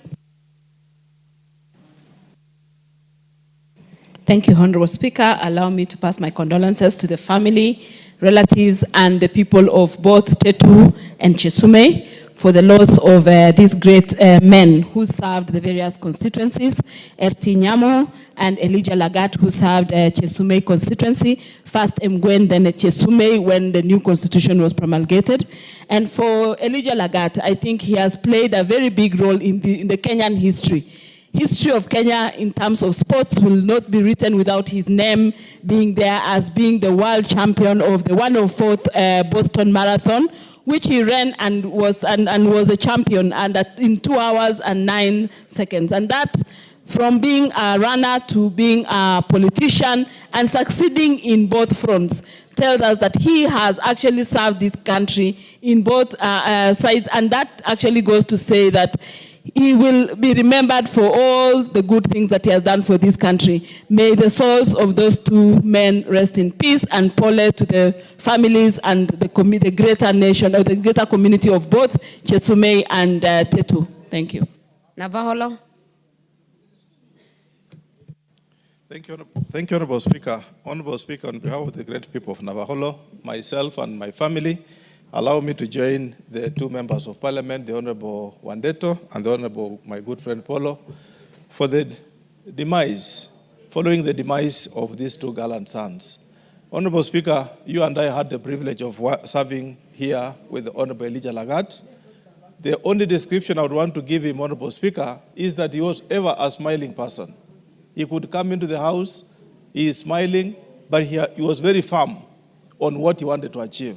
Thank you, Honorable Speaker. Allow me to pass my condolences to the family, relatives, and the people of both Tetu and Chesumei for the loss of these great men who served the various constituencies, F.T. Nyamo and Elijah Lagat, who served Chesumei constituency, first Mgwen, then Chesumei when the new constitution was promulgated. And for Elijah Lagat, I think he has played a very big role in the Kenyan history. History of Kenya in terms of sports will not be written without his name being there as being the world champion of the 104th Boston Marathon, which he ran and was a champion and in 2 hours and 9 seconds. And that, from being a runner to being a politician and succeeding in both fronts, tells us that he has actually served this country in both sides. And that actually goes to say that he will be remembered for all the good things that he has done for this country. May the souls of those 2 men rest in peace, and pole to the families and the greater nation, or the greater community of both Chesumei and Tetu. Thank you. Navaholo. Thank you, Honorable Speaker. Honorable Speaker, on behalf of the great people of Navaholo, myself and my family, allow me to join the 2 members of Parliament, the Honorable Wandeto and the Honorable, my good friend Polo, for the demise, following the demise of these 2 gallant sons. Honorable Speaker, you and I had the privilege of serving here with the Honorable Elijah Lagat. The only description I would want to give him, Honorable Speaker, is that he was ever a smiling person. He could come into the House, he is smiling, but he was very firm on what he wanted to achieve.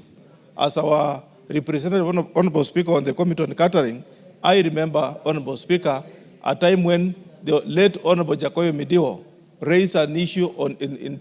As our representative, Honorable Speaker, on the Committee on Catering, I remember, Honorable Speaker, a time when the late Honorable Jacoyo Midiwo raised an issue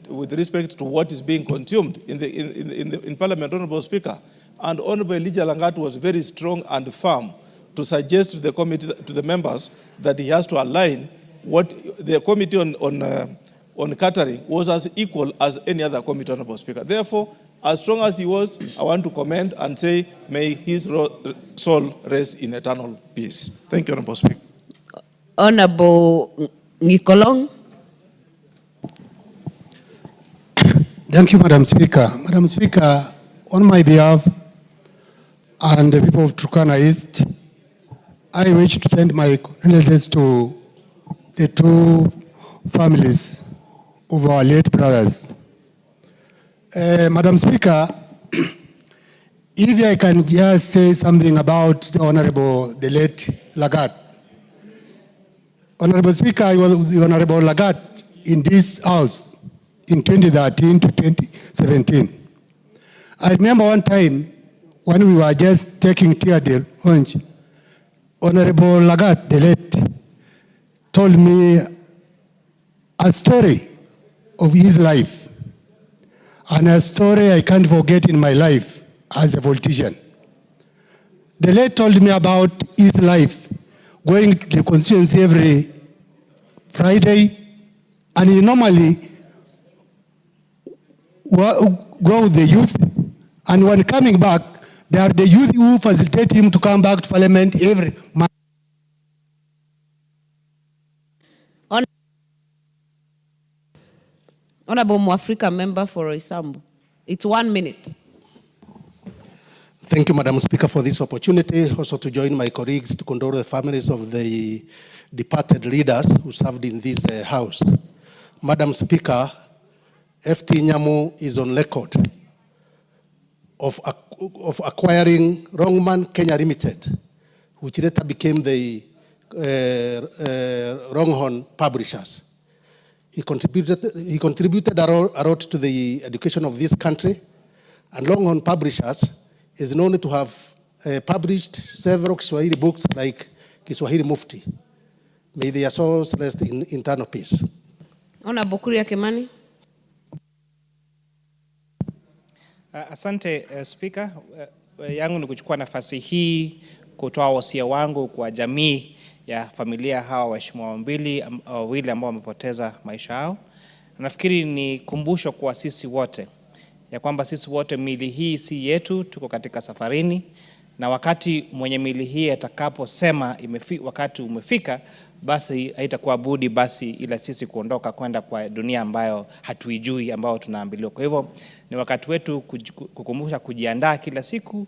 with respect to what is being consumed in Parliament, Honorable Speaker. And Honorable Elijah Lagat was very strong and firm to suggest to the committee, to the members, that he has to align what the Committee on Catering was as equal as any other committee, Honorable Speaker. Therefore, as strong as he was, I want to commend and say, may his soul rest in eternal peace. Thank you, Honorable Speaker. Honorable Nikolong. Thank you, Madam Speaker. Madam Speaker, on my behalf and the people of Turkana East, I wish to send my condolences to the 2 families of our late brothers. Madam Speaker, if I can just say something about the late Lagat. Honorable Speaker, I was the Honorable Lagat in this House in 2013 to 2017. I remember one time when we were just taking Teardale lunch, Honorable Lagat, the late, told me a story of his life. And a story I can't forget in my life as a politician. The late told me about his life, going to the constituency every Friday, and he normally go with the youth, and when coming back, they are the youth who facilitate him to come back to Parliament every month. Honorable Mwafrika member for Roysambu. It's 1 minute. Thank you, Madam Speaker, for this opportunity. Also to join my colleagues to condole the families of the departed leaders who served in this House. Madam Speaker, FT Nyamu is on record of acquiring Wrongman Kenya Limited, which later became the Wronghorn Publishers. He contributed a lot to the education of this country, and Longhorn Publishers is known to have published several Kiswahili books like Kiswahili Mufti. May their souls rest in eternal peace. Honorable Kuria Kimani. Asante Speaker, yangu ni kuchukua nafasi hii kutoa wasia wangu kwa jamii ya familia hawa waheshimiwa wawili ambao wamepoteza maisha yao. Nafikiri ni kumbusho kwa sisi wote ya kwamba sisi wote mili hii si yetu, tuko katika safarini, na wakati mwenye mili hii atakaposema wakati umefika, basi haitakuwa budi basi ila sisi kuondoka kwenda kwa dunia ambayo hatuijui, ambayo tunaambiliwa. Kwa hivyo ni wakati wetu kukumbusha kujiandaa kila siku,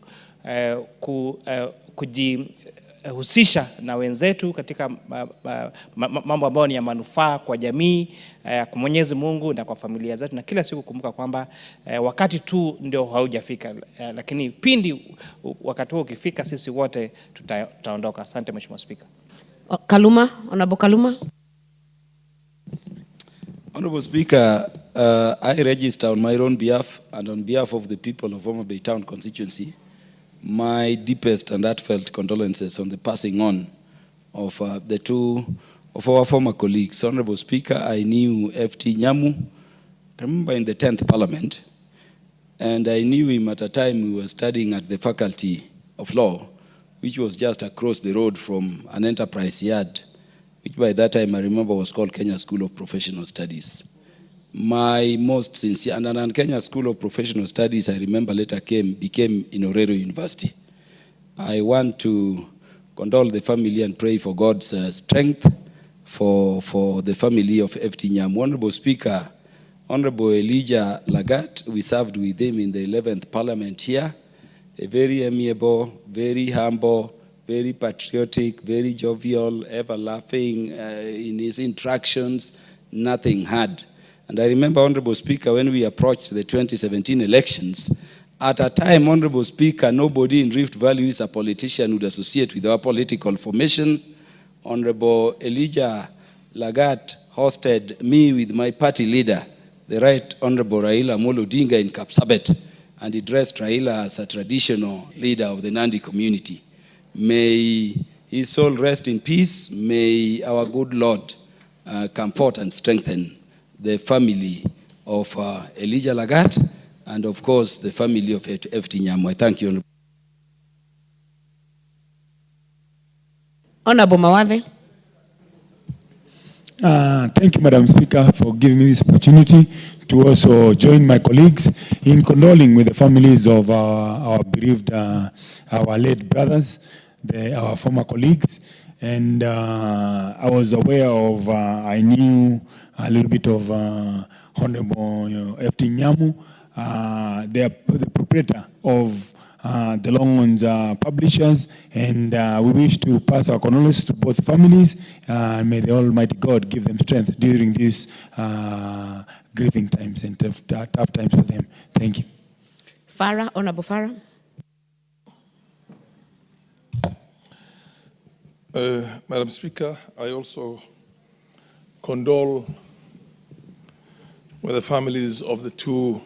kujihusisha na wenzetu katika mambo ambayo ni ya manufaa kwa jamii, kwa Mwenyezi Mungu na kwa familia zetu, na kila siku kumbuka kwamba wakati tu ndio haujafika, lakini pindi wakati huo ukifika sisi wote tutaondoka. Asante Mheshimiwa Speaker. Kaluma, Honorable Kaluma. Honorable Speaker, I register on my own behalf and on behalf of the people of Homa Bay Town constituency my deepest and heartfelt condolences on the passing on of the two of our former colleagues. Honorable Speaker, I knew FT Nyamu, I remember in the 10th Parliament, and I knew him at a time we were studying at the Faculty of Law, which was just across the road from an enterprise yard, which by that time I remember was called Kenya School of Professional Studies. My most sincere, and Kenya School of Professional Studies, I remember later became Inorero University. I want to condole the family and pray for God's strength for the family of FT Nyam. Honorable Speaker, Honorable Elijah Lagat, we served with him in the 11th Parliament here. A very amiable, very humble, very patriotic, very jovial, ever laughing in his interactions, nothing hard. And I remember, Honorable Speaker, when we approached the 2017 elections, at a time, Honorable Speaker, nobody in Rift Valley who is a politician would associate with our political formation. Honorable Elijah Lagat hosted me with my party leader, the Right Honorable Raila Odinga in Kapsabet, and he dressed Raila as a traditional leader of the Nandi community. May his soul rest in peace. May our good Lord comfort and strengthen the family of Elijah Lagat, and of course the family of FT Nyamwe. Thank you. Honorable Mawadhe. Thank you, Madam Speaker, for giving me this opportunity to also join my colleagues in condoling with the families of our bereaved, our late brothers, our former colleagues. And I was aware of, I knew a little bit of Honorable FT Nyamu, the proprietor of the Longhorns Publishers, and we wish to pass our condolences to both families. May the Almighty God give them strength during these grieving times and tough times for them. Thank you. Farah, Honorable Farah. Madam Speaker, I also condole with the families of the two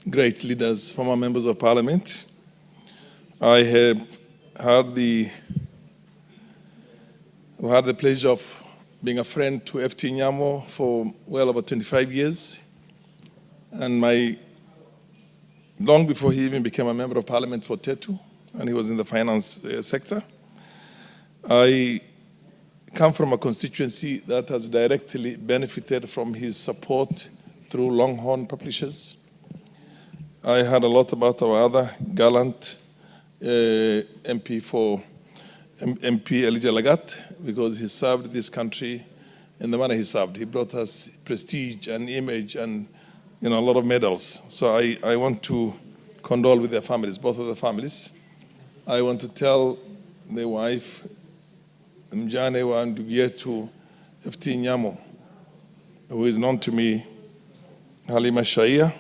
great leaders, former members of Parliament. I have had the pleasure of being a friend to FT Nyamo for well over 25 years. And long before he even became a member of Parliament for Tetu, and he was in the finance sector. I come from a constituency that has directly benefited from his support through Longhorn Publishers. I heard a lot about our other gallant MP Elijah Lagat, because he served this country in the manner he served. He brought us prestige and image and a lot of medals. So I want to condole with their families, both of the families. I want to tell the wife, Mjane wa ndugu yetu FT Nyamo, who is known to me, Halima Shaia,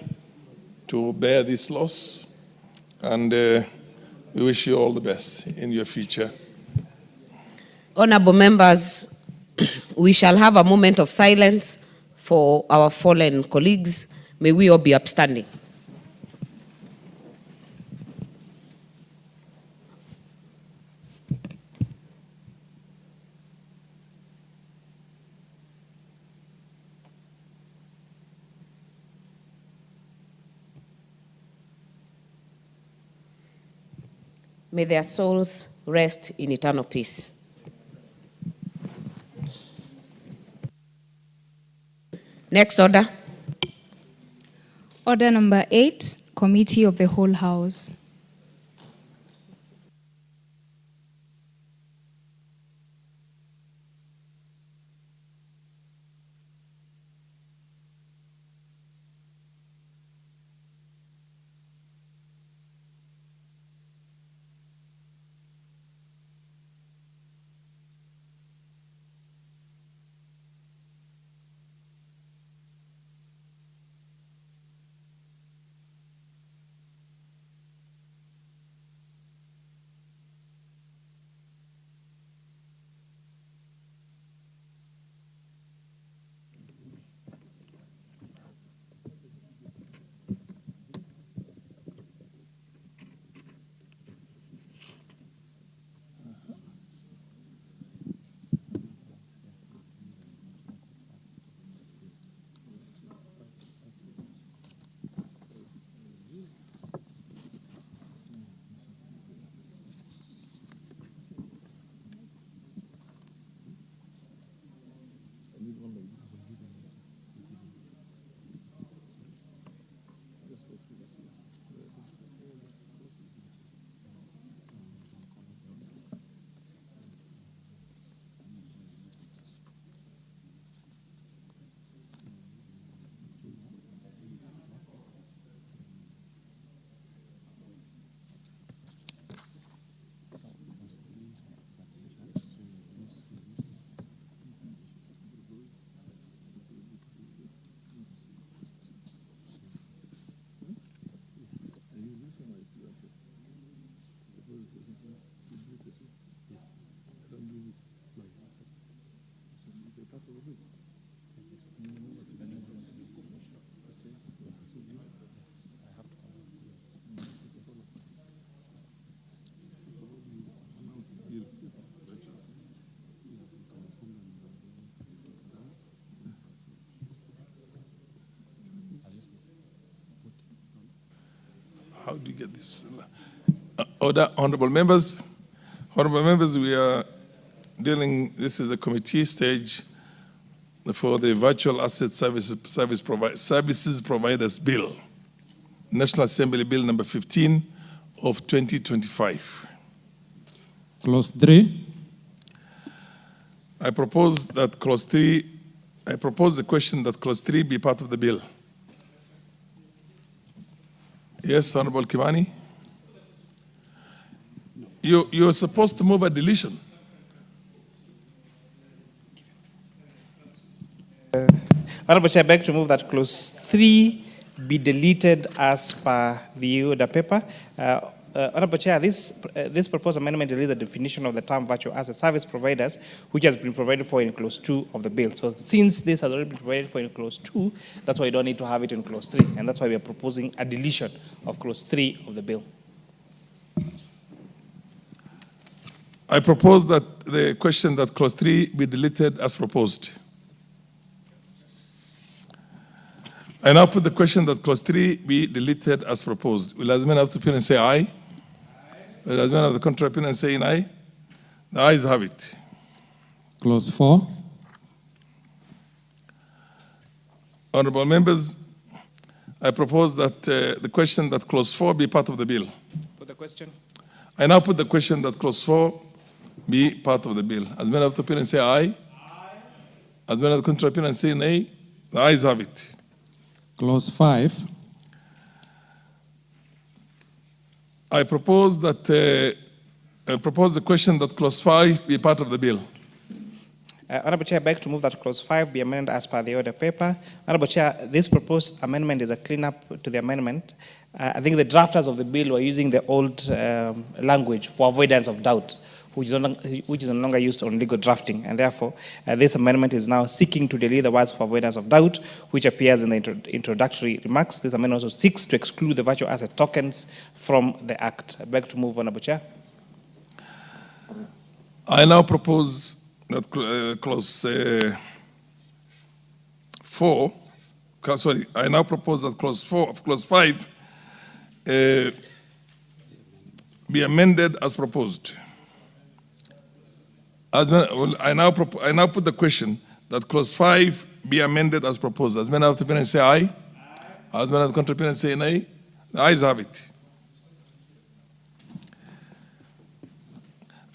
to bear this loss, and we wish you all the best in your future. Honorable members, we shall have a moment of silence for our fallen colleagues. May we all be upstanding. May their souls rest in eternal peace. Next order. Order number 8, Committee of the Whole House. How do you get this? Order, honorable members. Honorable members, we are dealing, this is a committee stage for the Virtual Asset Services Providers Bill, National Assembly Bill number 15 of 2025. Clause 3. I propose that clause 3, I propose the question that clause 3 be part of the bill. Yes, Honorable Kimani? You're supposed to move a deletion. Honorable Chair, I beg to move that clause 3 be deleted as per the order paper. Honorable Chair, this proposed amendment deletes the definition of the term virtual asset service providers, which has been provided for in clause 2 of the bill. So since this has already been provided for in clause 2, that's why you don't need to have it in clause 3. And that's why we are proposing a deletion of clause 3 of the bill. I propose that the question that clause 3 be deleted as proposed. I now put the question that clause 3 be deleted as proposed. Will as many have to appear and say aye? Will as many of the contrary opinion saying aye? The ayes have it. Clause 4. Honorable members, I propose that the question that clause 4 be part of the bill. Put the question. I now put the question that clause 4 be part of the bill. As many of the opinion say aye? Aye. As many of the contrary opinion say nay? The ayes have it. Clause 5. I propose that the question that clause 5 be part of the bill. Honorable Chair, I beg to move that clause 5 be amended as per the order paper. Honorable Chair, this proposed amendment is a cleanup to the amendment. I think the drafters of the bill were using the old language for avoidance of doubt, which is no longer used on legal drafting, and therefore this amendment is now seeking to delete the words for avoidance of doubt, which appears in the introductory remarks. This amendment also seeks to exclude the virtual asset tokens from the Act. I beg to move, Honorable Chair. I now propose that clause 4, sorry, I now propose that clause 4 of clause 5 be amended as proposed. I now put the question that clause 5 be amended as proposed. As many of the opinions say aye? Aye. As many of the contrary opinions say nay? The ayes have it.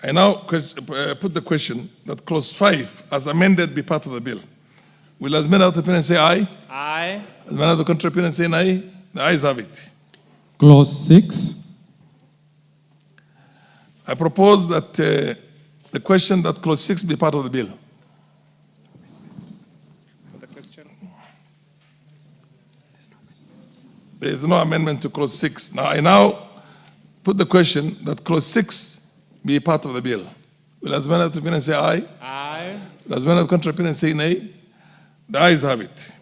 I now put the question that clause 5 as amended be part of the bill. Will as many of the opinions say aye? Aye. As many of the contrary opinions say nay? The ayes have it. Clause 6. I propose that the question that clause 6 be part of the bill. The question. There is no amendment to clause 6. Now I now put the question that clause 6 be part of the bill. Will as many of the opinions say aye? Aye. Will as many of the contrary opinions say nay? The ayes have it.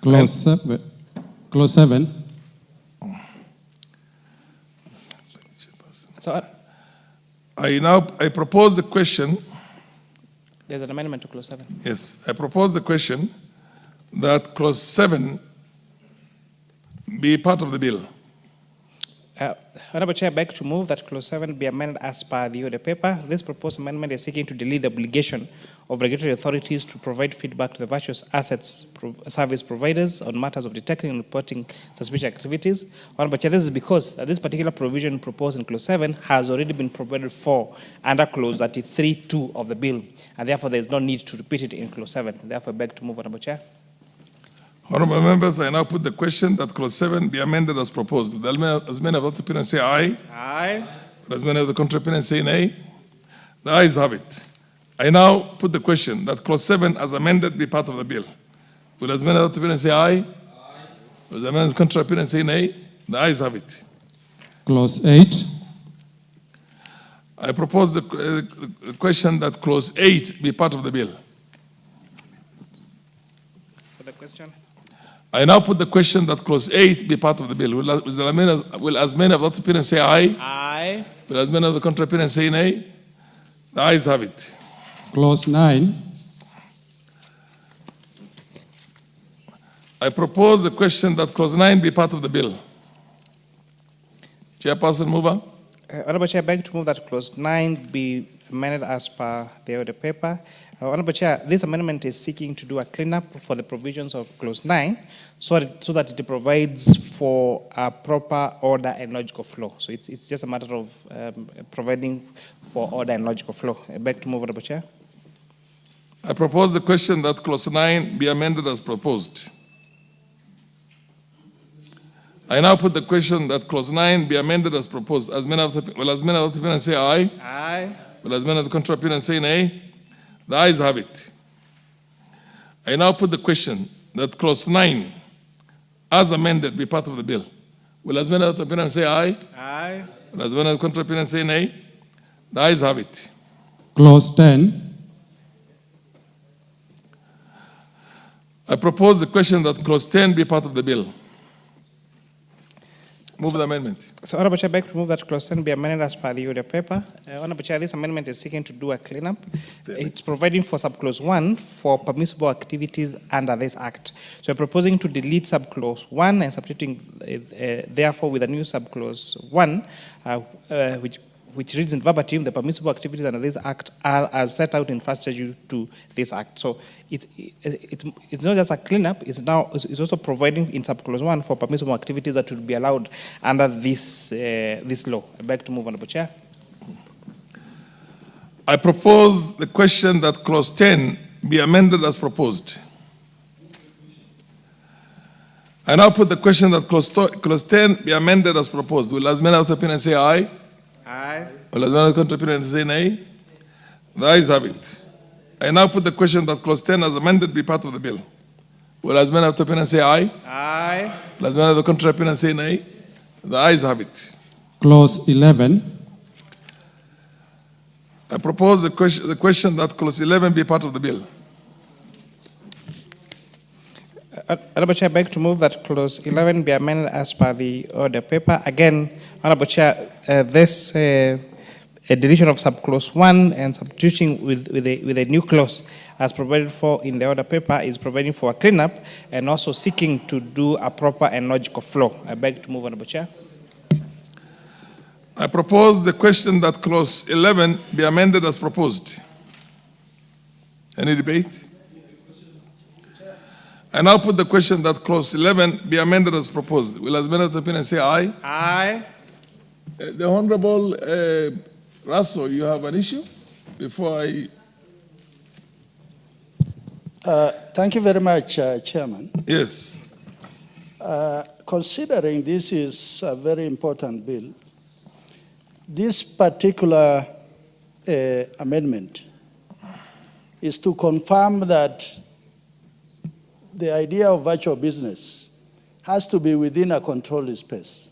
Clause 7. Clause 7. So I propose the question. There's an amendment to clause 7. Yes, I propose the question that clause 7 be part of the bill. Honorable Chair, I beg to move that clause 7 be amended as per the order paper. This proposed amendment is seeking to delete the obligation of regulatory authorities to provide feedback to the virtuous assets service providers on matters of detecting and reporting suspicious activities. Honorable Chair, this is because this particular provision proposed in clause 7 has already been provided for under clause 33(2) of the bill, and therefore there is no need to repeat it in clause 7. Therefore, I beg to move, Honorable Chair. Honorable members, I now put the question that clause 7 be amended as proposed. As many of the opinions say aye? Aye. As many of the contrary opinions say nay? The ayes have it. I now put the question that clause 7 as amended be part of the bill. Will as many of the opinions say aye? Aye. Will as many of the contrary opinions say nay? The ayes have it. Clause 8. I propose the question that clause 8 be part of the bill. For the question. I now put the question that clause 8 be part of the bill. Will as many of the opinions say aye? Aye. Will as many of the contrary opinions say nay? The ayes have it. Clause 9. I propose the question that clause 9 be part of the bill. Chairperson Mover. Honorable Chair, I beg to move that clause 9 be amended as per the order paper. Honorable Chair, this amendment is seeking to do a cleanup for the provisions of clause 9 so that it provides for a proper order and logical flow. So it's just a matter of providing for order and logical flow. I beg to move, Honorable Chair. I propose the question that clause 9 be amended as proposed. I now put the question that clause 9 be amended as proposed. As many of the opinions say aye? Aye. Will as many of the contrary opinions say nay? The ayes have it. I now put the question that clause 9 as amended be part of the bill. Will as many of the opinions say aye? Aye. Will as many of the contrary opinions say nay? The ayes have it. Clause 10. I propose the question that clause 10 be part of the bill. Move the amendment. So, Honorable Chair, I beg to move that clause 10 be amended as per the order paper. Honorable Chair, this amendment is seeking to do a cleanup. It's providing for subclause 1 for permissible activities under this Act. So, we're proposing to delete subclause 1 and substituting therefore with a new subclause 1, which reads in verbatim, the permissible activities under this act are as set out in first schedule to this act. So it's not just a cleanup, it's also providing in subclause 1 for permissible activities that will be allowed under this law. I beg to move, Honorable Chair. I propose the question that clause 10 be amended as proposed. I now put the question that clause 10 be amended as proposed. Will as many of the opinion say aye? Aye. Will as many of the opinion say nay? The ayes have it. I now put the question that clause 10 as amended be part of the bill. Will as many of the opinion say aye? Aye. Will as many of the contrary opinion say nay? The ayes have it. Clause 11. I propose the question that clause 11 be part of the bill. Honorable Chair, I beg to move that clause 11 be amended as per the order paper. Again, Honorable Chair, this a deletion of subclause 1 and substituting with a new clause as provided for in the order paper is providing for a cleanup and also seeking to do a proper and logical flow. I beg to move, Honorable Chair. I propose the question that clause 11 be amended as proposed. Any debate? I now put the question that clause 11 be amended as proposed. Will as many of the opinion say aye? Aye. The Honorable Russell, you have an issue? Before I... Thank you very much, Chairman. Yes. Considering this is a very important bill, this particular amendment is to confirm that the idea of virtual business has to be within a controlled space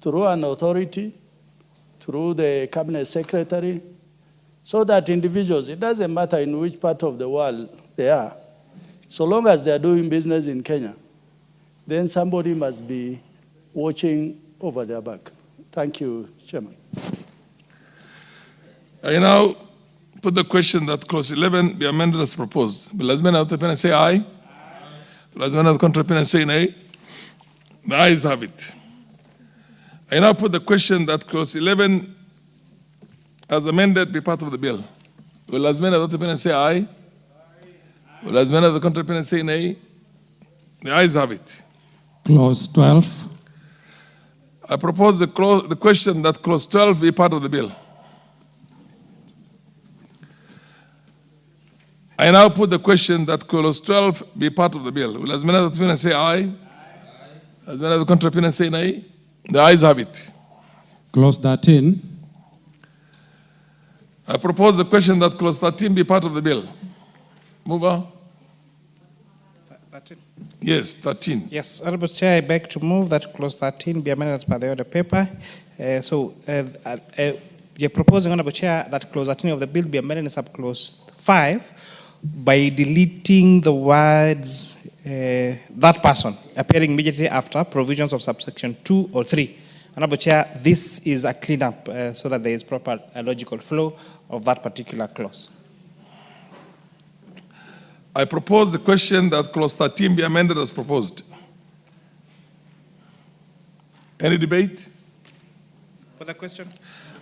through an authority, through the cabinet secretary, so that individuals, it doesn't matter in which part of the world they are, so long as they are doing business in Kenya, then somebody must be watching over their back. Thank you, Chairman. I now put the question that clause 11 be amended as proposed. Will as many of the opinion say aye? Will as many of the contrary opinion say nay? The ayes have it. I now put the question that clause 11 as amended be part of the bill. Will as many of the opinion say aye? Will as many of the contrary opinion say nay? The ayes have it. Clause 12. I propose the question that clause 12 be part of the bill. I now put the question that clause 12 be part of the bill. Will as many of the opinion say aye? Aye. As many of the contrary opinion say nay? The ayes have it. Clause 13. I propose the question that clause 13 be part of the bill. Move on. 13. Yes, 13. Yes, Honorable Chair, I beg to move that clause 13 be amended as per the order paper. You're proposing, Honorable Chair, that clause 13 of the bill be amended in subclause 5 by deleting the words that person appearing immediately after provisions of subsection 2 or 3. Honorable Chair, this is a cleanup so that there is proper logical flow of that particular clause. I propose the question that clause 13 be amended as proposed. Any debate? For the question?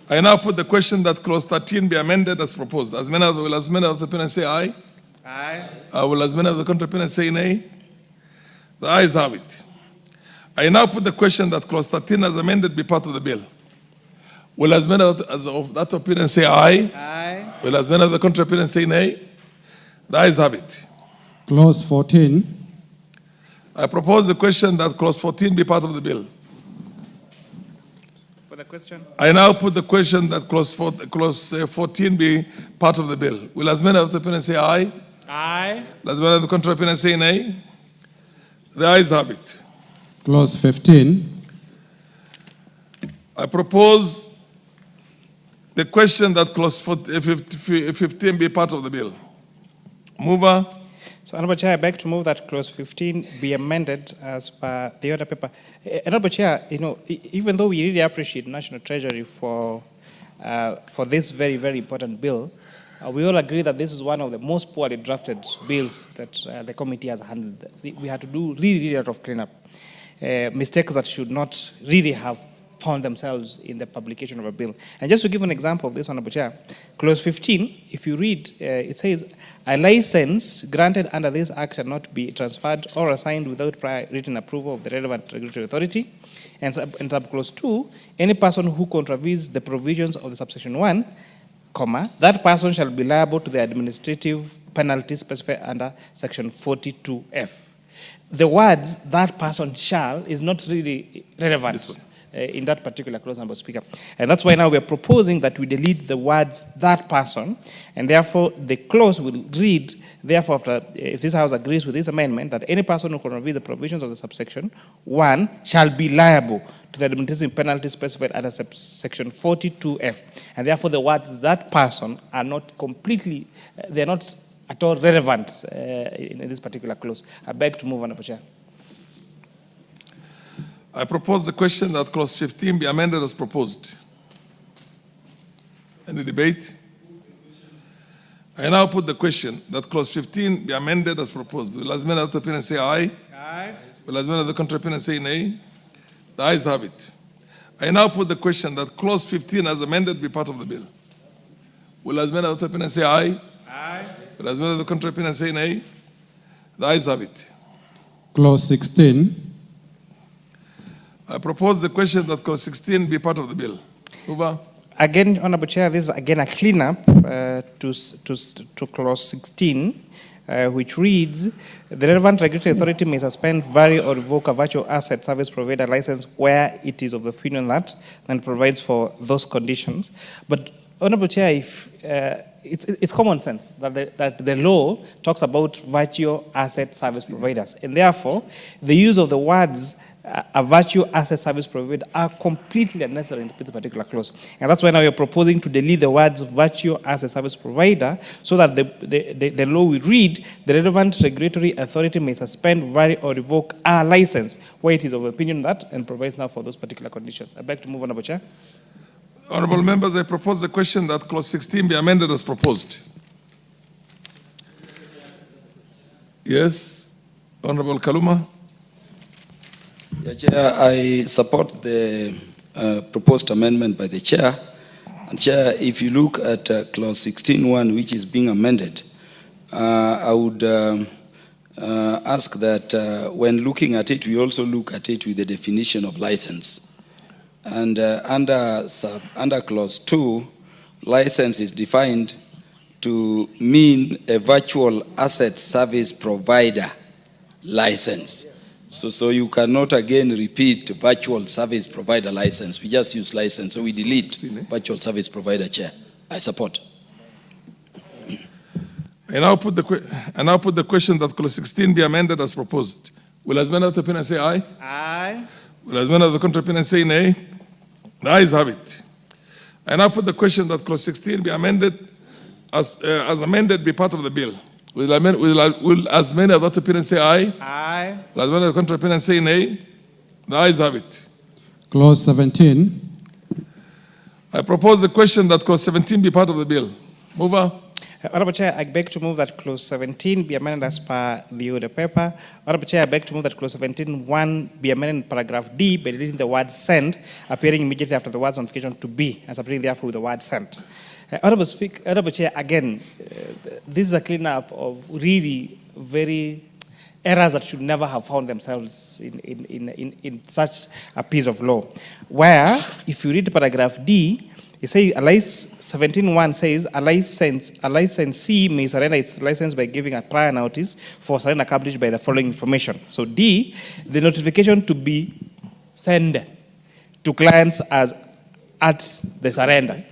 I now put the question that clause 13 be amended as proposed. Will as many of the opinion say aye? Aye. Will as many of the contrary opinion say nay? The ayes have it. I now put the question that clause 13 as amended be part of the bill. Will as many of that opinion say aye? Aye. Will as many of the contrary opinion say nay? The ayes have it. Clause 14. I propose the question that clause 14 be part of the bill. For the question? I now put the question that clause 14 be part of the bill. Will as many of the opinion say aye? Aye. Will as many of the contrary opinion say nay? The ayes have it. Clause 15. I propose the question that clause 15 be part of the bill. Mover. So, Honorable Chair, I beg to move that clause 15 be amended as per the order paper. Honorable Chair, even though we really appreciate National Treasury for this very, very important bill, we all agree that this is one of the most poorly drafted bills that the committee has handled. We had to do really, really a lot of cleanup. Mistakes that should not really have found themselves in the publication of a bill. And just to give an example of this, Honorable Chair, clause 15, if you read, it says, a license granted under this act cannot be transferred or assigned without prior written approval of the relevant regulatory authority. And subclause 2, any person who contravenes the provisions of the subsection 1, comma, that person shall be liable to the administrative penalties specified under section 42F. The words, that person shall, is not really relevant in that particular clause, Honorable Speaker. And that's why now we are proposing that we delete the words, that person, and therefore the clause will read, therefore, after, if this House agrees with this amendment, that any person who contravenes the provisions of the subsection 1 shall be liable to the administrative penalties specified under section 42F. And therefore the words, that person, are not completely, they're not at all relevant in this particular clause. I beg to move, Honorable Chair. I propose the question that clause 15 be amended as proposed. Any debate? I now put the question that clause 15 be amended as proposed. Will as many of the opinions say aye? Aye. Will as many of the contrary opinions say nay? The ayes have it. I now put the question that clause 15 as amended be part of the bill. Will as many of the opinions say aye? Aye. Will as many of the contrary opinions say nay? The ayes have it. Clause 16. I propose the question that clause 16 be part of the bill. Over. Again, Honorable Chair, this is again a cleanup to clause 16, which reads, the relevant regulatory authority may suspend, vary, or revoke a virtual asset service provider license where it is of the opinion that, and provides for those conditions. But, Honorable Chair, if, it's common sense that the law talks about virtual asset service providers, and therefore the use of the words a virtual asset service provider are completely unnecessary in this particular clause. And that's why now we're proposing to delete the words virtual asset service provider so that the law will read, the relevant regulatory authority may suspend, vary, or revoke a license where it is of opinion that, and provides now for those particular conditions. I beg to move, Honorable Chair. Honorable members, I propose the question that clause 16 be amended as proposed. Yes, Honorable Kaluma. Yeah, Chair, I support the proposed amendment by the Chair. And Chair, if you look at clause 16.1, which is being amended, I would ask that when looking at it, we also look at it with the definition of license. And under clause 2, license is defined to mean a virtual asset service provider license. So you cannot again repeat virtual service provider license. We just use license, so we delete virtual service provider, Chair. I support. I now put the question that clause 16 be amended as proposed. Will as many of the opinions say aye? Aye. Will as many of the contrary opinions say nay? The ayes have it. I now put the question that clause 16 be amended as amended be part of the bill. Will as many of that opinion say aye? Aye. Will as many of the contrary opinion say nay? The ayes have it. Clause 17. I propose the question that clause 17 be part of the bill. Mover. Honorable Chair, I beg to move that clause 17 be amended as per the order paper. Honorable Chair, I beg to move that clause 17.1 be amended in paragraph D by deleting the word send, appearing immediately after the words notification to be, and substituting therefore with the word sent. Honorable Chair, again, this is a cleanup of really very errors that should never have found themselves in such a piece of law. Where, if you read paragraph D, it says, 17.1 says, a licensee may surrender its license by giving a prior notice for surrender accomplished by the following information. So D, the notification to be sent to clients as at the surrender.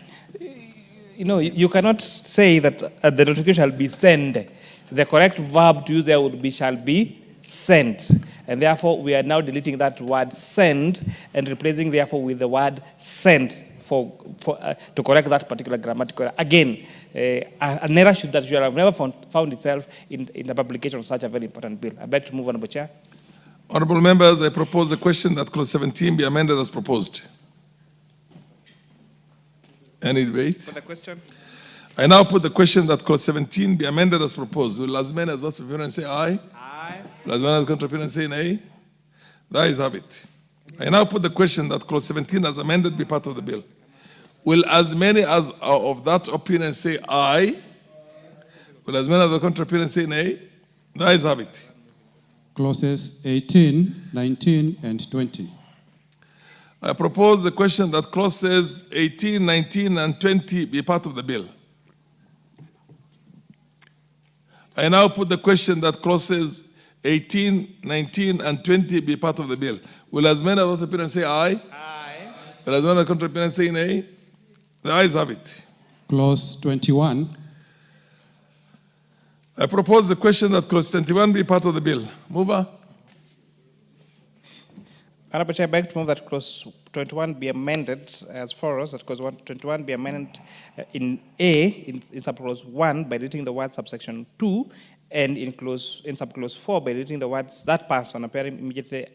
You know, you cannot say that the notification shall be sent. The correct verb to use there would be shall be sent. And therefore, we are now deleting that word send and replacing therefore with the word sent to correct that particular grammatical error. Again, an error that should have never found itself in the publication of such a very important bill. I beg to move, Honorable Chair. Honorable members, I propose the question that clause 17 be amended as proposed. Any debate? For the question? I now put the question that clause 17 be amended as proposed. Will as many as those opinions say aye? Aye. Will as many as contrary opinions say nay? The ayes have it. I now put the question that clause 17 as amended be part of the bill. Will as many as are of that opinion say aye? Will as many of the contrary opinion say nay? The ayes have it. Clauses 18, 19, and 20. I propose the question that clauses 18, 19, and 20 be part of the bill. I now put the question that clauses 18, 19, and 20 be part of the bill. Will as many of the opinion say aye? Aye. Will as many of the contrary opinion say nay? The ayes have it. Clause 21. I propose the question that clause 21 be part of the bill. Mover. Honorable Chair, I beg to move that clause 21 be amended as follows, that clause 21 be amended in A, in subclause 1, by deleting the word subsection 2, and in subclause 4, by deleting the words that person appearing immediately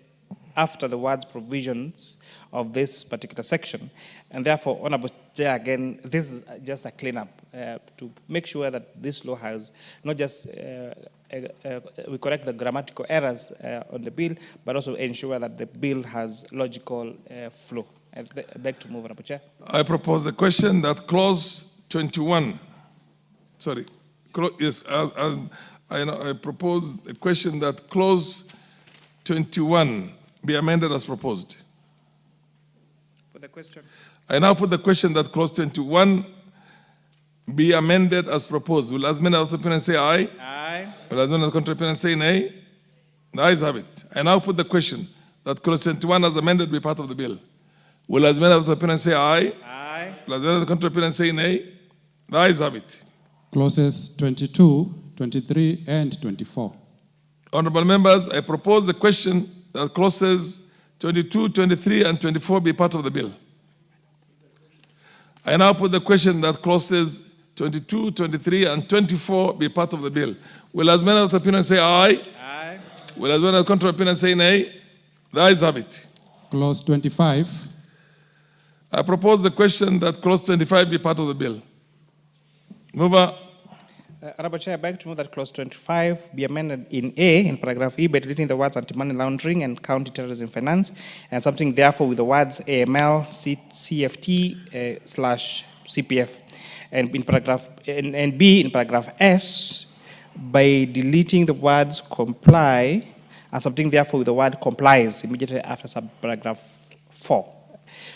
after the words provisions of this particular section. And therefore, Honorable Chair, again, this is just a cleanup to make sure that this law has not just we correct the grammatical errors on the bill, but also ensure that the bill has logical flow. I beg to move, Honorable Chair. I propose the question that clause 21, I propose the question that clause 21 be amended as proposed. For the question. I now put the question that clause 21 be amended as proposed. Will as many of the opinions say aye? Aye. Will as many of the contrary opinions say nay? The ayes have it. I now put the question that clause 21 as amended be part of the bill. Will as many of the opinions say aye? Aye. Will as many of the contrary opinions say nay? The ayes have it. Clauses 22, 23, and 24. Honorable members, I propose the question that clauses 22, 23, and 24 be part of the bill. I now put the question that clauses 22, 23, and 24 be part of the bill. Will as many of the opinions say aye? Aye. Will as many of the contrary opinions say nay? The ayes have it. Clause 25. I propose the question that clause 25 be part of the bill. Mover. Honorable Chair, I beg to move that clause 25 be amended in A, in paragraph E, by deleting the words anti-money laundering and counter-terrorism finance, and something therefore with the words AML, CFT, slash CPF. And in paragraph, and B, in paragraph S, by deleting the words comply, and something therefore with the word complies immediately after subparagraph 4.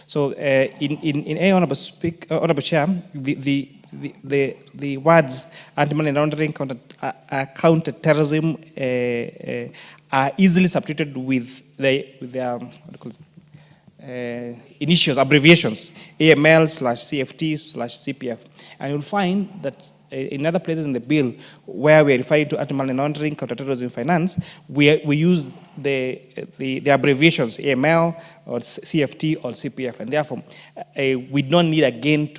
So in A, Honorable Chair, the words anti-money laundering, counter-terrorism are easily substituted with the initials, abbreviations, AML slash CFT slash CPF. And you'll find that in other places in the bill where we are referring to anti-money laundering, counter-terrorism finance, we use the abbreviations AML or CFT or CPF, and therefore we don't need again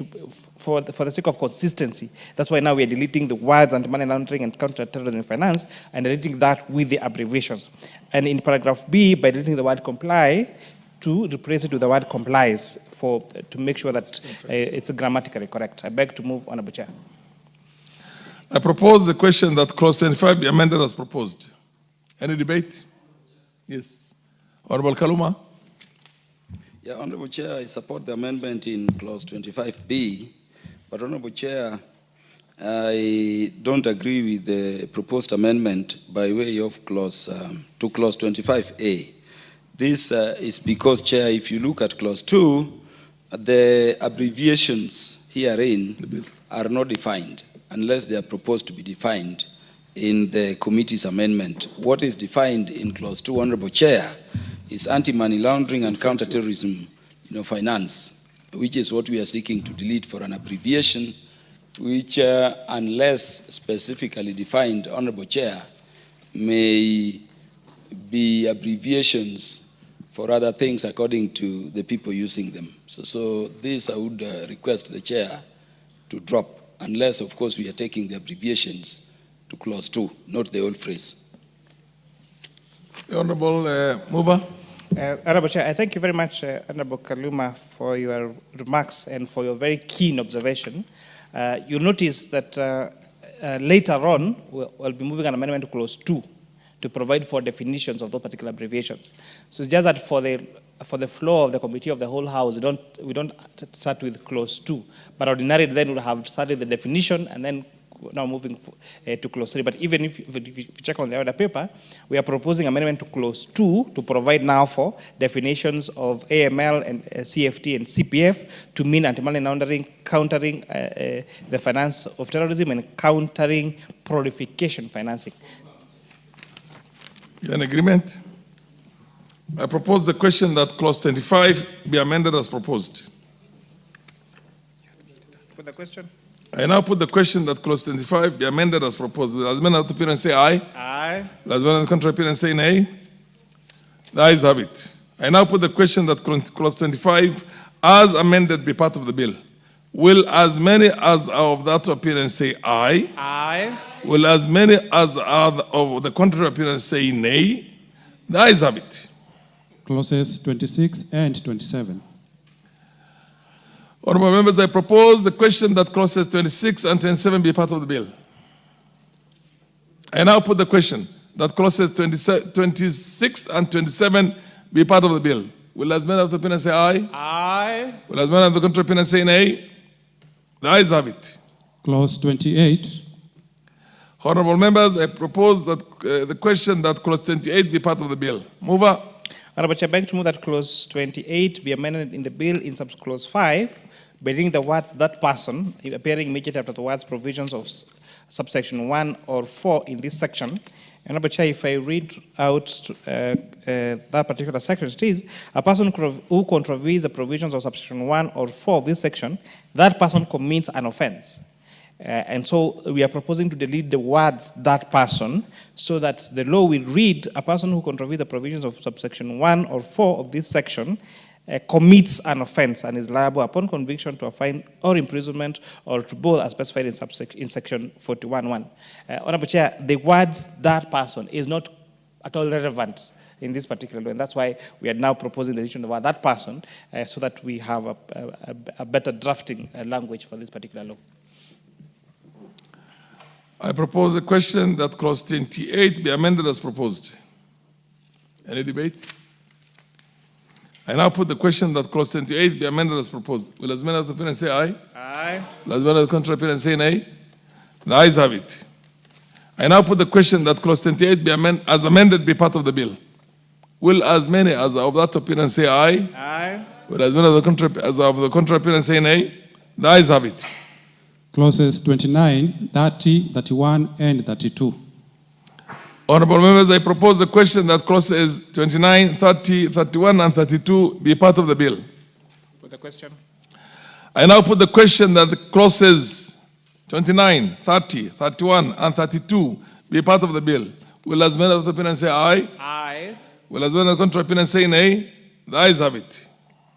for the sake of consistency. That's why now we are deleting the words anti-money laundering and counter-terrorism finance and deleting that with the abbreviations. And in paragraph B, by deleting the word comply, to replace it with the word complies to make sure that it's grammatically correct. I beg to move, Honorable Chair. I propose the question that clause 25 be amended as proposed. Any debate? Yes. Honorable Kaluma. Yeah, Honorable Chair, I support the amendment in clause 25B, but Honorable Chair, I don't agree with the proposed amendment by way of clause 25A. This is because, Chair, if you look at clause 2, the abbreviations herein are not defined unless they are proposed to be defined in the committee's amendment. What is defined in clause 2, Honorable Chair, is anti-money laundering and counter-terrorism finance, which is what we are seeking to delete for an abbreviation, which, unless specifically defined, Honorable Chair, may be abbreviations for other things according to the people using them. So this I would request the Chair to drop, unless, of course, we are taking the abbreviations to clause 2, not the whole phrase. The Honorable Mover. Honorable Chair, I thank you very much, Honorable Kaluma, for your remarks and for your very keen observation. You'll notice that later on, we'll be moving an amendment to clause 2 to provide for definitions of those particular abbreviations. So it's just that for the for the floor of the Committee of the Whole House, we don't start with clause 2, but ordinarily then we would have started the definition and then now moving to clause 3. But even if you check on the other paper, we are proposing amendment to clause 2 to provide now for definitions of AML and CFT and CPF to mean anti-money laundering, countering the finance of terrorism, and countering proliferation financing. You in agreement? I propose the question that clause 25 be amended as proposed. Put the question. I now put the question that clause 25 be amended as proposed. Will as many as opinion say aye? Aye. Will as many as contrary opinion say nay? The ayes have it. I now put the question that clause 25 as amended be part of the bill. Will as many as are of that opinion say aye? Aye. Will as many as are of the contrary opinion say nay? The ayes have it. Clauses 26 and 27. Honourable members, I propose the question that clauses 26 and 27 be part of the bill. I now put the question that clauses 26 and 27 be part of the bill. Will as many of the opinion say aye? Aye. Will as many of the contrary opinion say nay? The ayes have it. Clause 28. Honourable members, I propose that the question that clause 28 be part of the bill. Mover. Honourable Chair, I beg to move that clause 28 be amended in the bill in clause 5, beginning the words "that person" appearing immediately after the words "provisions of subsection 1 or 4" in this section. Honourable Chair, if I read out that particular section, it is a person who contravenes the provisions of subsection 1 or 4 of this section, that person commits an offence. And so we are proposing to delete the words "that person" so that the law will read a person who contravenes the provisions of subsection 1 or 4 of this section commits an offence and is liable upon conviction to a fine or imprisonment or to both as specified in section 41(1). Honourable Chair, the words "that person" is not at all relevant in this particular law, and that's why we are now proposing the addition of the word "that person" so that we have a better drafting language for this particular law. I propose a question that clause 28 be amended as proposed. Any debate? I now put the question that clause 28 be amended as proposed. Will as many of the opinion say aye? Aye. Will as many of the contrary opinion say nay? The ayes have it. I now put the question that clause 28 be as amended be part of the bill. Will as many as of that opinion say aye? Aye. Will as many of the contrary opinion say nay? The ayes have it. Clauses 29, 30, 31, and 32. Honourable members, I propose the question that clauses 29, 30, 31, and 32 be part of the bill. Put the question. I now put the question that the clauses 29, 30, 31, and 32 be part of the bill. Will as many of the opinion say aye? Aye. Will as many of the contrary opinion say nay? The ayes have it.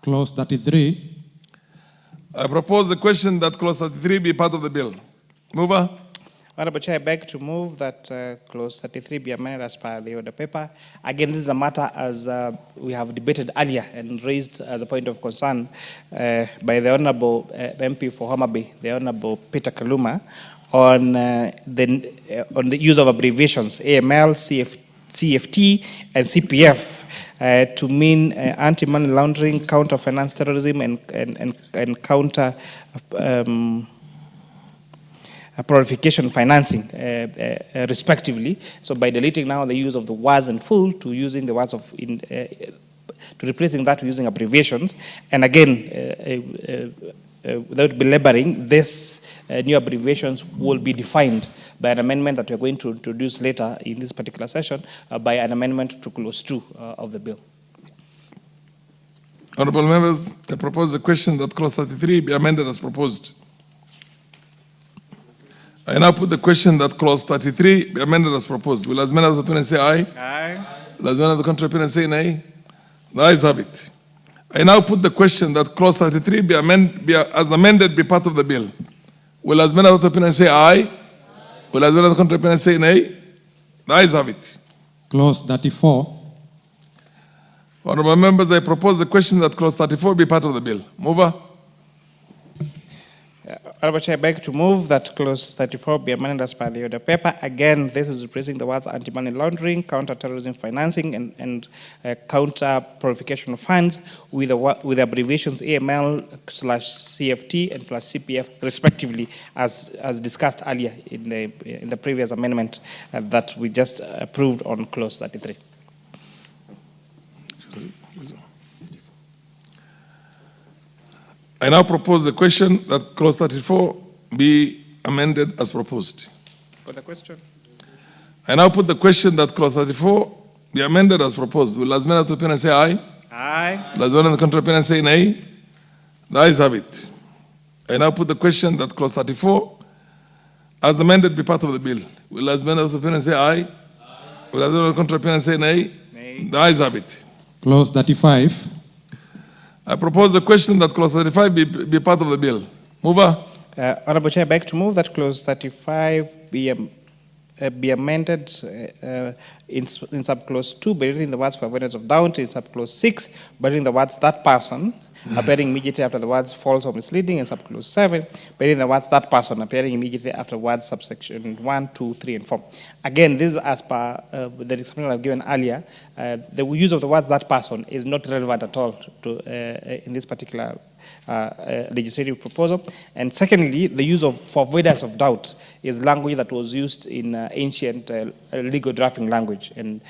Clause 33. I propose the question that clause 33 be part of the bill. Mover. Honourable Chair, I beg to move that clause 33 be amended as per the order paper. Again, this is a matter as we have debated earlier and raised as a point of concern by the Honourable MP for Homa Bay, the Honourable Peter Kaluma, on the use of abbreviations AML, CFT, and CPF. To mean anti-money laundering, counter-finance terrorism, and counter proliferation financing, respectively. So by deleting now the use of the words in full to using the words to replacing that using abbreviations, and again, without belaboring, this new abbreviations will be defined by an amendment that we are going to introduce later in this particular session by an amendment to clause 2 of the bill. Honourable members, I propose the question that clause 33 be amended as proposed. I now put the question that clause 33 be amended as proposed. Will as many of the opinion say aye? Aye. Will as many of the contrary opinion say nay? The ayes have it. I now put the question that clause 33 be as amended be part of the bill. Will as many of the opinion say aye? Will as many of the contrary opinion say nay? The ayes have it. Clause 34. Honourable members, I propose the question that clause 34 be part of the bill. Mover. Honorable Chair, I beg to move that clause 34 be amended as per the order paper. Again, this is replacing the words anti-money laundering, counter-terrorism financing, and counter-purification of funds with the abbreviations AML/CFT and /CPF respectively, as discussed earlier in the previous amendment that we just approved on clause 33. I now propose the question that clause 34 be amended as proposed. For the question. I now put the question that clause 34 be amended as proposed. Will as many of the opinion say aye? Aye. Will as many of the contrary opinion say nay? The ayes have it. I now put the question that clause 34 as amended be part of the bill. Will as many of the opinion say aye? Aye. Will as many of the contrary opinion say nay? Nay. The ayes have it. Clause 35. I propose the question that clause 35 be part of the bill. Mover. Honorable Chair, I beg to move that clause 35 be amended in subclause 2 by reading the words for avoidance of doubt, in subclause 6 by reading the words that person appearing immediately after the words false or misleading, in subclause 7 by reading the words that person appearing immediately after words subsection 1, 2, 3, and 4. Again, this is as per the description I've given earlier. The use of the words that person is not relevant at all to in this particular legislative proposal. And secondly, the use of for avoidance of doubt is language that was used in ancient legal drafting language, and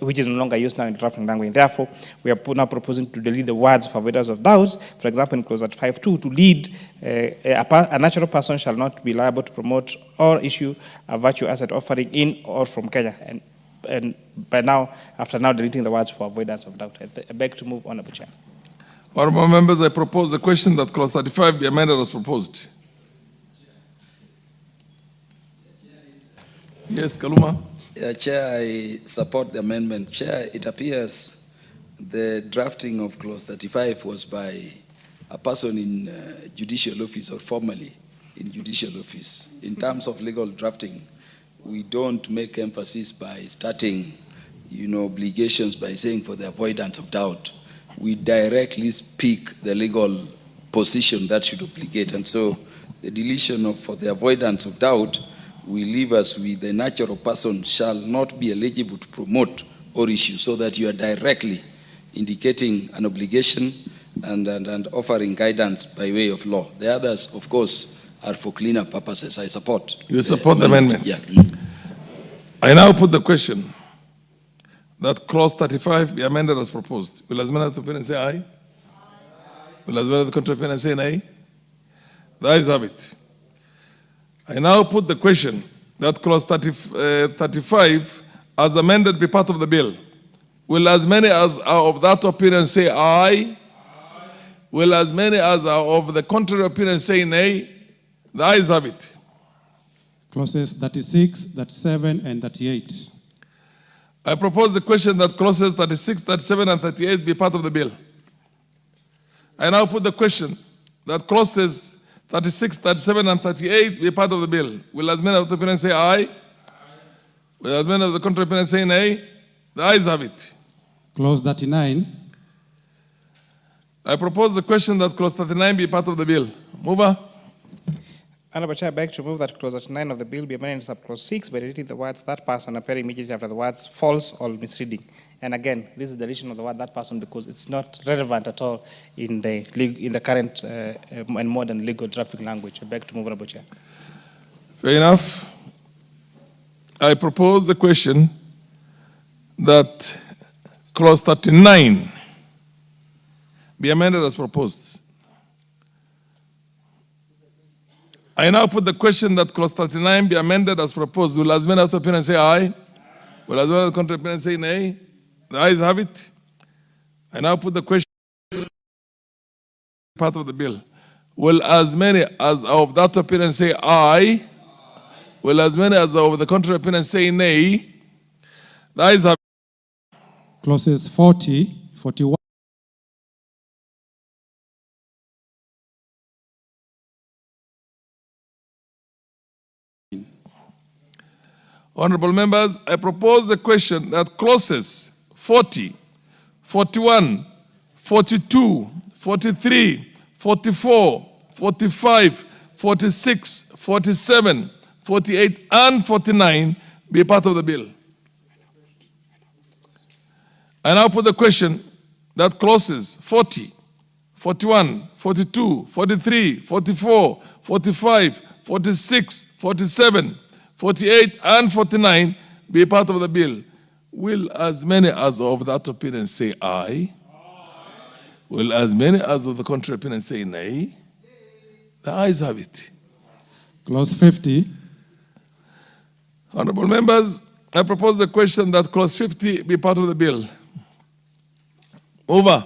which is no longer used now in drafting language. Therefore, we are now proposing to delete the words for avoidance of doubt. For example, in clause 5.2, to lead a natural person shall not be liable to promote or issue a virtue asset offering in or from Kenya. And by now, after now deleting the words for avoidance of doubt, I beg to move, Honorable Chair. Honorable members, I propose the question that clause 35 be amended as proposed. Yes, Kaluma. Yeah, Chair, I support the amendment. Chair, it appears the drafting of clause 35 was by a person in judicial office, or formally in judicial office. In terms of legal drafting, we don't make emphasis by starting, obligations by saying for the avoidance of doubt. We directly speak the legal position that should obligate. And so the deletion of for the avoidance of doubt will leave us with the natural person shall not be eligible to promote or issue, so that you are directly indicating an obligation and offering guidance by way of law. The others, of course, are for cleaner purposes. I support. You support the amendment? Yeah. I now put the question that clause 35 be amended as proposed. Will as many of the opinion say aye? Will as many of the contrary opinion say nay? The ayes have it. I now put the question that clause 35 as amended be part of the bill. Will as many as are of that opinion say aye? Will as many as are of the contrary opinion say nay? The ayes have it. Clauses 36, 37, and 38. I propose the question that clauses 36, 37, and 38 be part of the bill. I now put the question that clauses 36, 37, and 38 be part of the bill. Will as many of the opinion say aye? Will as many of the contrary opinion say nay? The ayes have it. Clause 39. I propose the question that clause 39 be part of the bill. Mover. Honorable Chair, I beg to move that clause 39 of the bill be amended to clause 6 by deleting the words that person appearing immediately after the words false or misleading. And again, this is the deletion of the word that person because it's not relevant at all in the current and modern legal drafting language. I beg to move, Honorable Chair. Fair enough. I propose the question that clause 39 be amended as proposed. I now put the question that clause 39 be amended as proposed. Will as many of the opinion say aye? Will as many of the contrary opinion say nay? The ayes have it. I now put the question part of the bill. Will as many as of that opinion say aye? Will as many as of the contrary opinion say nay? The ayes have it. Clauses 40, 41. Honorable members, I propose the question that clauses 40, 41, 42, 43, 44, 45, 46, 47, 48, and 49 be part of the bill. I now put the question that clauses 40, 41, 42, 43, 44, 45, 46, 47, 48, and 49 be part of the bill. Will as many as of that opinion say aye? Will as many as of the contrary opinion say nay? The ayes have it. Clause 50. Honorable members, I propose the question that clause 50 be part of the bill. Over.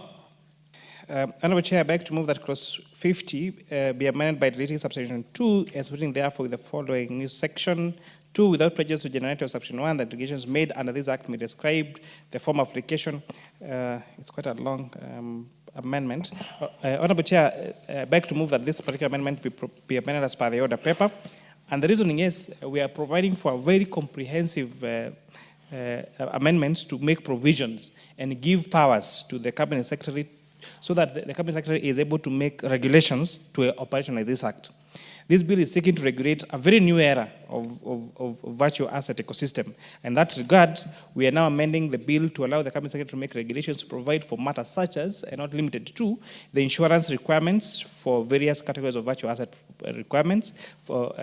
Honorable Chair, I beg to move that clause 50 be amended by deleting subsection 2 and splitting therefore with the following new section 2, without prejudice to generality of section 1, that delegations made under this act may describe the form of application. It's quite a long amendment. Honorable Chair, I beg to move that this particular amendment be amended as per the order paper. And the reasoning is we are providing for a very comprehensive amendments to make provisions and give powers to the Cabinet Secretary so that the Cabinet Secretary is able to make regulations to operationalize this act. This bill is seeking to regulate a very new era of virtual asset ecosystem. In that regard, we are now amending the bill to allow the Cabinet Secretary to make regulations to provide for matters such as, and not limited to, the insurance requirements for various categories of virtual asset requirements, for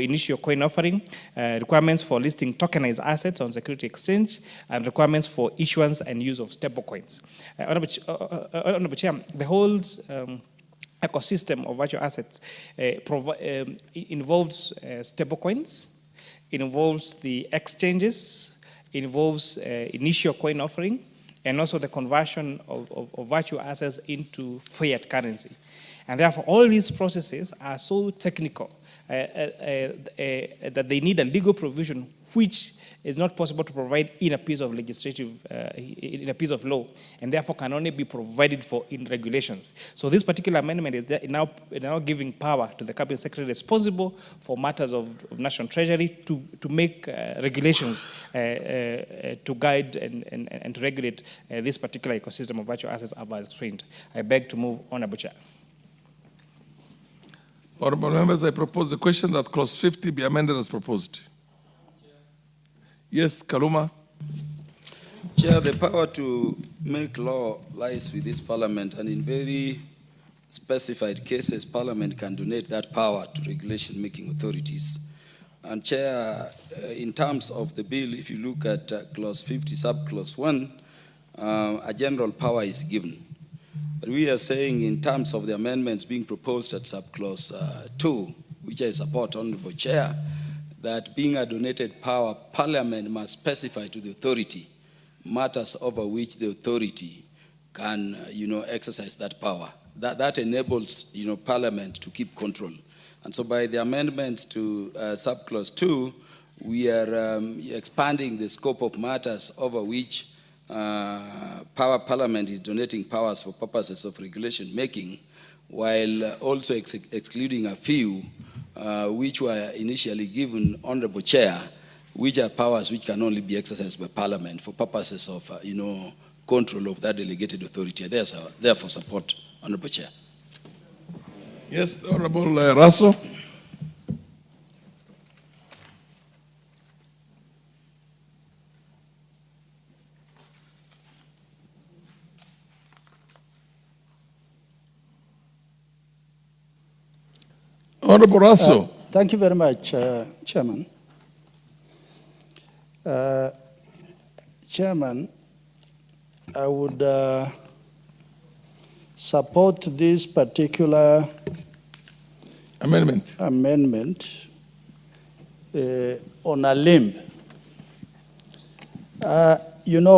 initial coin offering, requirements for listing tokenized assets on security exchange, and requirements for issuance and use of stable coins. Honorable Chair, the whole ecosystem of virtual assets involves stable coins, involves the exchanges, involves initial coin offering, and also the conversion of virtual assets into fiat currency. And therefore, all these processes are so technical that they need a legal provision which is not possible to provide in a piece of legislative, in a piece of law, and therefore can only be provided for in regulations. So this particular amendment is now giving power to the Cabinet Secretary responsible for matters of national treasury to make regulations to guide and to regulate this particular ecosystem of virtual assets as explained. I beg to move, Honorable Chair. Honorable members, I propose the question that clause 50 be amended as proposed. Yes, Kaluma. Chair, the power to make law lies with this parliament, and in very specified cases, parliament can donate that power to regulation-making authorities. And Chair, in terms of the bill, if you look at clause 50, subclause 1, a general power is given. But we are saying in terms of the amendments being proposed at subclause 2, which I support, Honorable Chair, that being a donated power, Parliament must specify to the authority matters over which the authority can, exercise that power. That enables, Parliament to keep control. And so by the amendments to subclause 2, we are expanding the scope of matters over which Parliament is donating powers for purposes of regulation making, while also excluding a few which were initially given, Honorable Chair, which are powers which can only be exercised by Parliament for purposes of, control of that delegated authority. I therefore support, Honorable Chair. Yes, Honorable Raso. Honorable Raso. Thank you very much, Chairman. Chairman, I would support this particular amendment on a limb.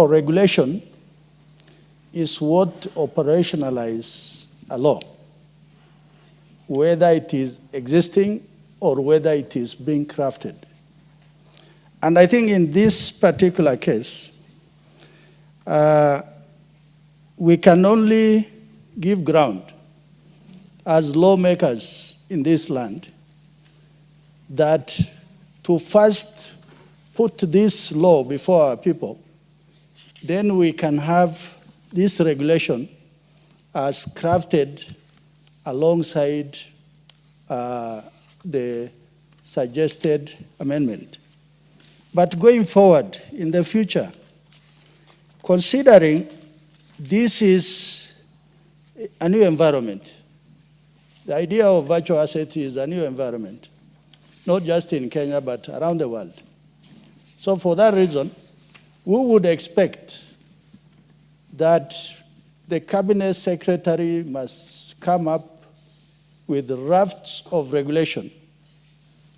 Regulation is what operationalizes a law, whether it is existing or whether it is being crafted. And I think in this particular case, we can only give ground as lawmakers in this land that to first put this law before our people, then we can have this regulation as crafted alongside the suggested amendment. But going forward in the future, considering this is a new environment, the idea of virtual assets is a new environment, not just in Kenya, but around the world. So for that reason, we would expect that the cabinet secretary must come up with drafts of regulation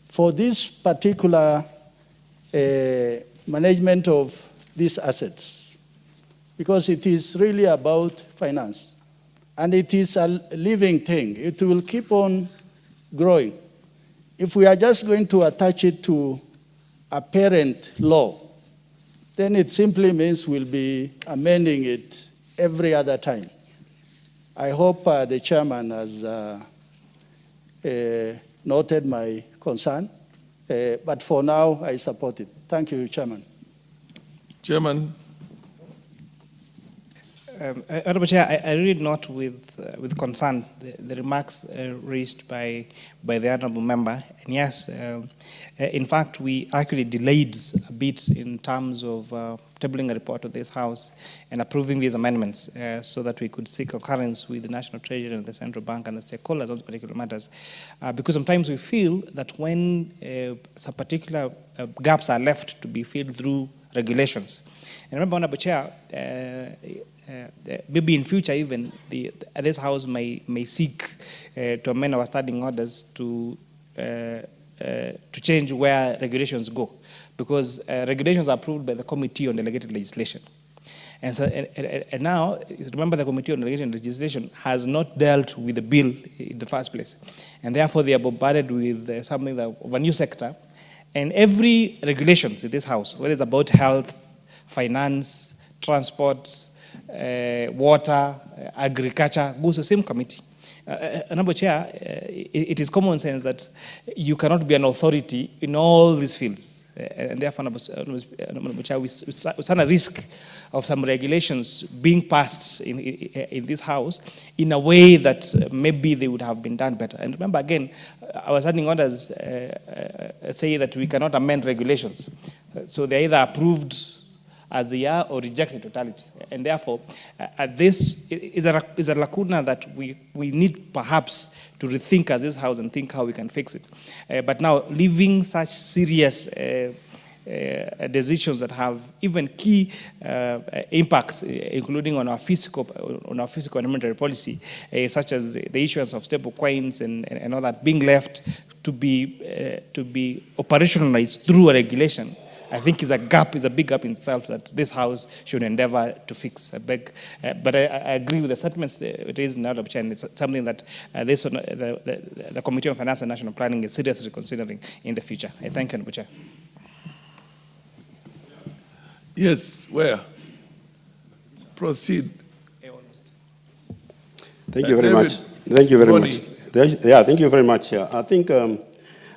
for this particular management of these assets, because it is really about finance. And it is a living thing. It will keep on growing. If we are just going to attach it to a parent law, then it simply means we'll be amending it every other time. I hope the chairman has noted my concern, but for now, I support it. Thank you, Chairman. Chairman. Honorable Chair, I read not with concern the remarks raised by the honorable member. And yes, in fact, we actually delayed a bit in terms of tabling a report of this House and approving these amendments so that we could seek concurrence with the National Treasury and the Central Bank and the stakeholders on these particular matters. Because sometimes we feel that when some particular gaps are left to be filled through regulations. And remember, Honorable Chair, maybe in future even this House may seek to amend our standing orders to change where regulations go, because regulations are approved by the Committee on Delegated Legislation. And so, and now, remember, the Committee on Delegated Legislation has not dealt with the bill in the first place, and therefore they are bombarded with something of a new sector. And every regulation in this House, whether it's about health, finance, transport, water, agriculture, goes to the same committee. Honorable Chair, it is common sense that you cannot be an authority in all these fields. And therefore, Honorable Chair, we stand a risk of some regulations being passed in this House in a way that maybe they would have been done better. And remember, again, our standing orders say that we cannot amend regulations. So they're either approved as they are or rejected in totality. And therefore, this is a lacuna that we need perhaps to rethink as this House and think how we can fix it. But now, leaving such serious decisions that have even key impact, including on our fiscal and monetary policy, such as the issuance of stable coins and all that, being left to be operationalized through a regulation, I think is a big gap in itself that this House should endeavor to fix. But I agree with the sentiments raised in the Honorable Chair, and it's something that the Committee on Finance and National Planning is seriously considering in the future. I thank you, Honorable Chair. Yes, where? Proceed. Thank you very much. Thank you very much. Yeah, thank you very much. I think,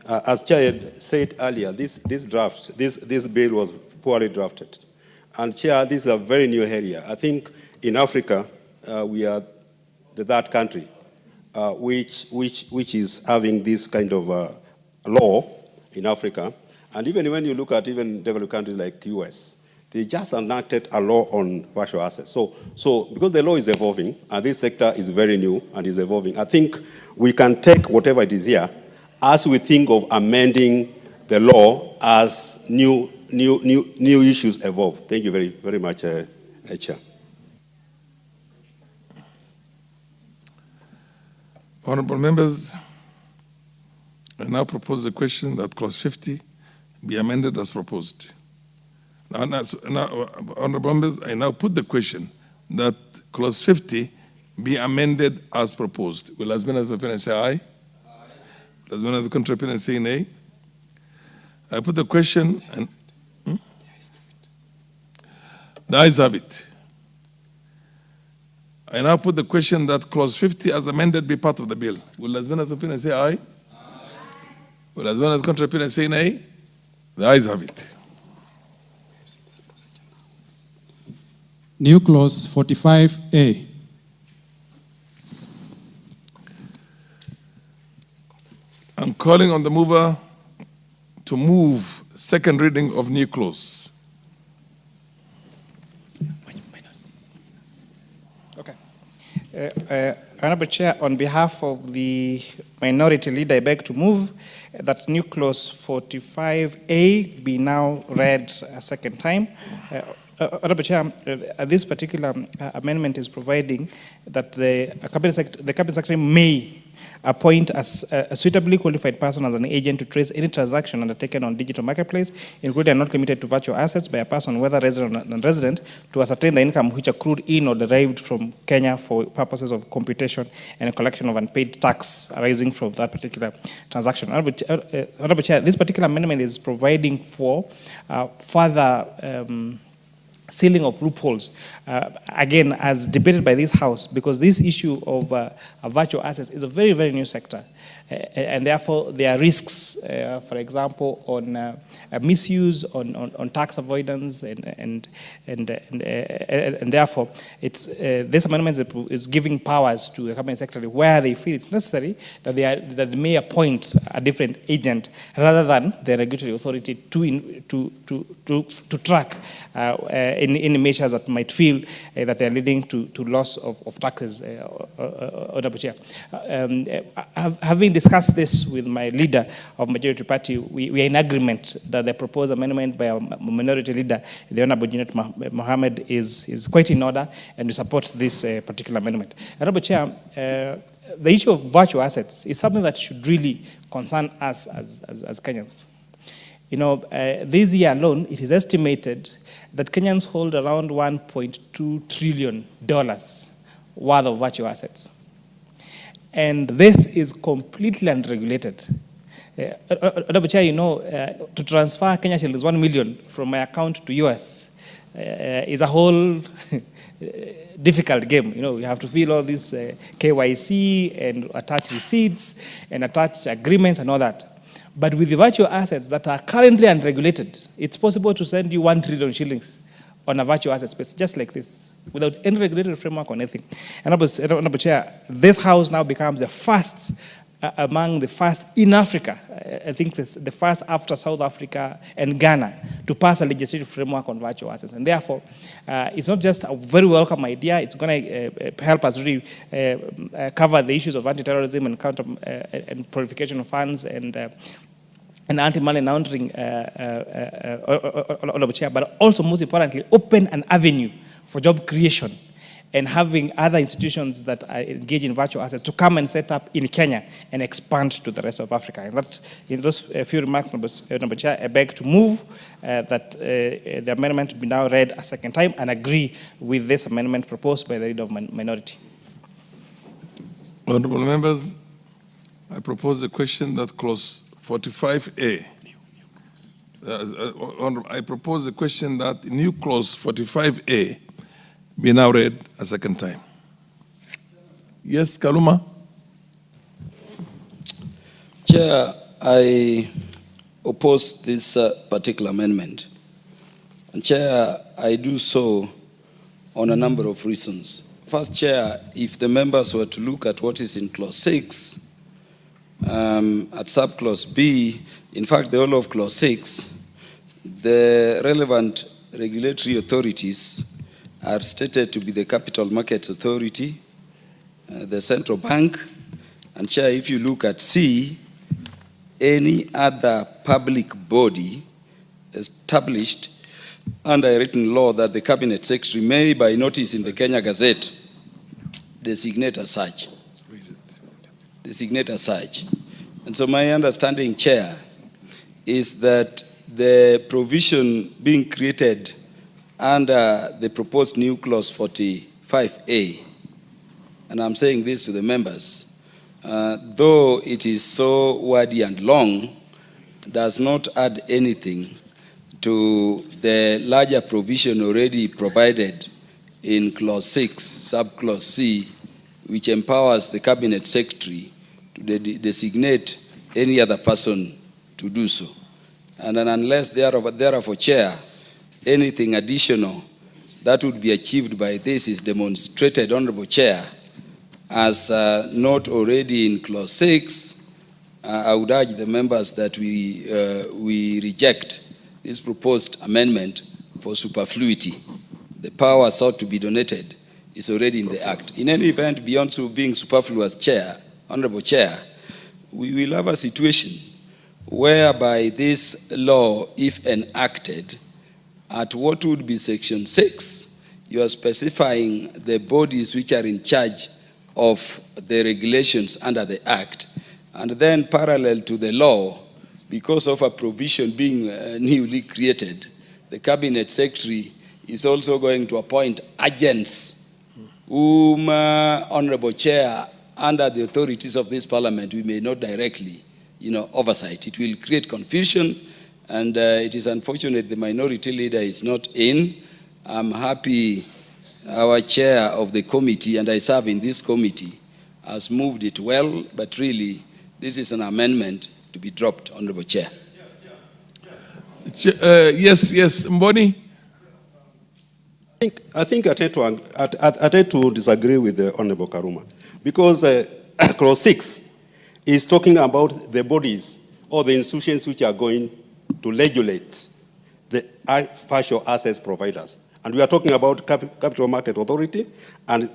as Chair said earlier, this bill was poorly drafted. And Chair, this is a very new area. I think in Africa, we are the third country which is having this kind of law in Africa. And even when you look at even developed countries like US, they just enacted a law on virtual assets. So because the law is evolving, and this sector is very new and is evolving, I think we can take whatever it is here as we think of amending the law as new issues evolve. Thank you very, very much, Chair. Honorable members, I now propose the question that clause 50 be amended as proposed. Now, honorable members, I now put the question that clause 50 be amended as proposed. Will as many as the opponent say aye? Will as many as the contrary opponent say nay? I put the question and the ayes have it. I now put the question that clause 50 as amended be part of the bill. Will as many as the opponent say aye? Will as many as the contrary opponent say nay? The ayes have it. New clause 45A. I'm calling on the mover to move second reading of new clause. Okay. Honorable Chair, on behalf of the minority leader, I beg to move that new clause 45A be now read a second time. Honorable Chair, this particular amendment is providing that the Cabinet Secretary may appoint as a suitably qualified person as an agent to trace any transaction undertaken on digital marketplace, including and not limited to virtual assets by a person, whether resident or non-resident, to ascertain the income which accrued in or derived from Kenya for purposes of computation and collection of unpaid tax arising from that particular transaction. Honorable Chair, this particular amendment is providing for further sealing of loopholes, again, as debated by this House, because this issue of virtual assets is a very, very new sector. And therefore, there are risks, for example, on misuse, on tax avoidance, and therefore, it's, this amendment is giving powers to the Cabinet Secretary where they feel it's necessary that they may appoint a different agent rather than the regulatory authority to track any measures that might feel that they are leading to loss of taxes. Honorable Chair, having discussed this with my leader of majority party, we are in agreement that the proposed amendment by our minority leader, the Honorable Junet Mohammed, is quite in order, and we support this particular amendment. Honorable Chair, the issue of virtual assets is something that should really concern us as Kenyans. You know, this year alone, it is estimated that Kenyans hold around $1.2 trillion worth of virtual assets. And this is completely unregulated. Honorable Chair, you know, to transfer Kenya shillings 1 million from my account to yours is a whole difficult game. You know, you have to fill all this KYC and attach receipts and attach agreements and all that. But with the virtual assets that are currently unregulated, it's possible to send you 1 trillion shillings on a virtual asset space, just like this, without any regulatory framework or anything. And Honorable Chair, this House now becomes the first among the first in Africa, I think the first after South Africa and Ghana, to pass a legislative framework on virtual assets. And therefore, it's not just a very welcome idea, it's going to help us really cover the issues of anti-terrorism and counter and purification of funds and anti-money laundering, but also most importantly, open an avenue for job creation and having other institutions that are engaged in virtual assets to come and set up in Kenya and expand to the rest of Africa. And that, in those few remarks, Honorable Chair, I beg to move that the amendment be now read a second time and agree with this amendment proposed by the leader of minority. Honorable members, I propose a question that clause 45A. I propose a question that new clause 45A be now read a second time. Yes, Kaluma? Chair, I oppose this particular amendment. And Chair, I do so on a number of reasons. First, Chair, if the members were to look at what is in clause 6, at subclause B, in fact, the whole of clause 6, the relevant regulatory authorities are stated to be the Capital Markets Authority, the Central Bank, and Chair, if you look at C, any other public body established under a written law that the Cabinet Secretary may, by notice in the Kenya Gazette, designate as such. Designate as such. And so my understanding, Chair, is that the provision being created under the proposed new clause 45A, and I'm saying this to the members, though it is so wordy and long, does not add anything to the larger provision already provided in clause 6, subclause C, which empowers the Cabinet Secretary to designate any other person to do so. And then unless therefore, Chair, anything additional that would be achieved by this is demonstrated, Honorable Chair, as not already in clause 6 I would urge the members that we reject this proposed amendment for superfluity. The power sought to be donated is already in the Act. In any event, beyond being superfluous, Honorable Chair, we will have a situation whereby this law, if enacted, at what would be Section 6, you are specifying the bodies which are in charge of the regulations under the Act. And then parallel to the law, because of a provision being newly created, the Cabinet Secretary is also going to appoint agents whom, Honorable Chair, under the authorities of this Parliament, we may not directly, oversight. It will create confusion, and it is unfortunate the minority leader is not in. I'm happy our chair of the committee, and I serve in this committee, has moved it well, but really, this is an amendment to be dropped, Honorable Chair. Yes, Mboni. I think I tend to disagree with the Honorable Karuma, because Clause 6 is talking about the bodies or the institutions which are going to regulate the partial assets providers. And we are talking about Capital Market Authority and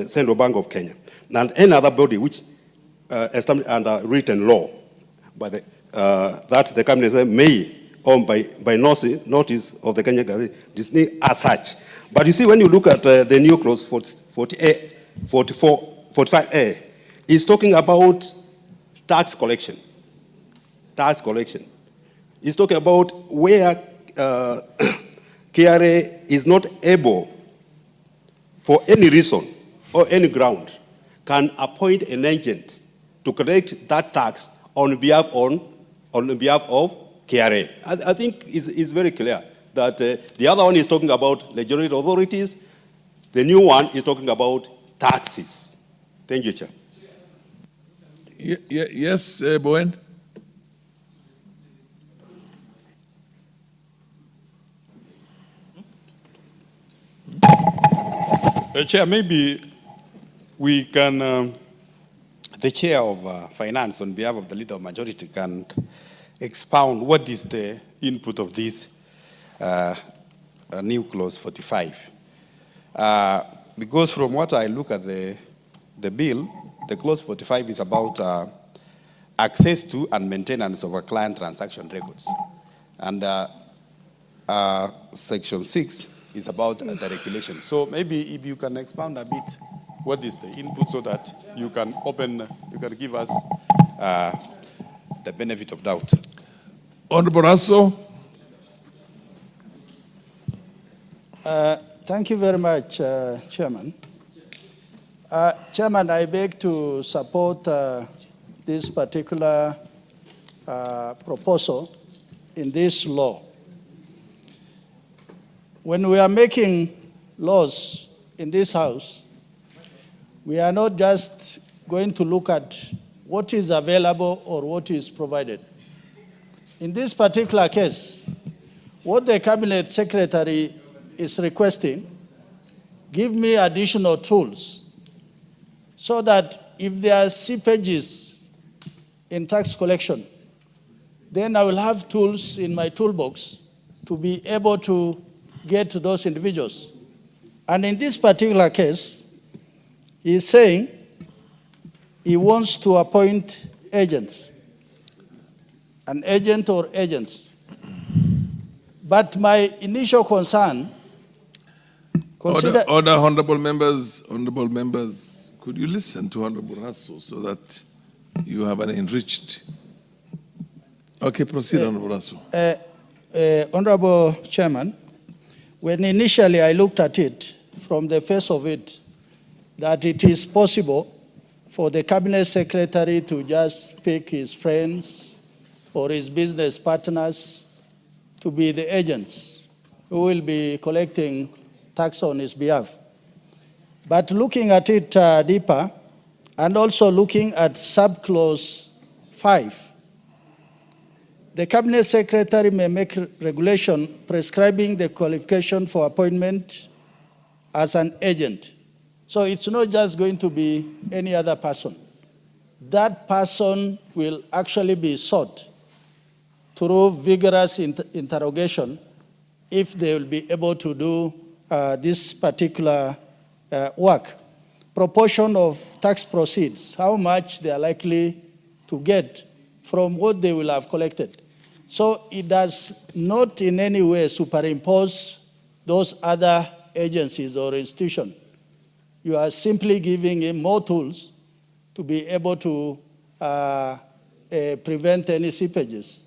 Central Bank of Kenya. And any other body which established under written law by that the Cabinet may, or by notice of the Kenya Gazette, dismiss as such. But you see, when you look at the new clause 45A, it's talking about tax collection. Tax collection. It's talking about where KRA is not able, for any reason or any ground, can appoint an agent to collect that tax on behalf of KRA. I think it's very clear that the other one is talking about legislative authorities. The new one is talking about taxes. Thank you, Chair. Yes, Bowen. Chair, maybe we can, the Chair of Finance on behalf of the Leader of Majority can expound what is the input of this new clause 45. Because from what I look at the bill, the clause 45 is about access to and maintenance of a client transaction records. And Section 6 is about the regulation. So maybe if you can expound a bit, what is the input so that you can give us the benefit of doubt. Honorable Rasso. Thank you very much, Chairman. Chairman, I beg to support this particular proposal in this law. When we are making laws in this House, we are not just going to look at what is available or what is provided. In this particular case, what the Cabinet Secretary is requesting, give me additional tools so that if there are seepages in tax collection, then I will have tools in my toolbox to be able to get to those individuals. And in this particular case, he's saying he wants to appoint agents, an agent or agents. But my initial concern, Order, honorable members, could you listen to Honorable Rasso so that you have an enriched... Okay, proceed, Honorable Rasso. Honorable Chairman, when initially I looked at it, from the face of it, that it is possible for the Cabinet Secretary to just pick his friends or his business partners to be the agents who will be collecting tax on his behalf. But looking at it deeper, and also looking at subclause 5, the Cabinet Secretary may make regulation prescribing the qualification for appointment as an agent. So it's not just going to be any other person. that person will actually be sought through vigorous interrogation if they will be able to do this particular work. Proportion of tax proceeds, how much they are likely to get from what they will have collected. So it does not in any way superimpose those other agencies or institutions. You are simply giving him more tools to be able to prevent any seepages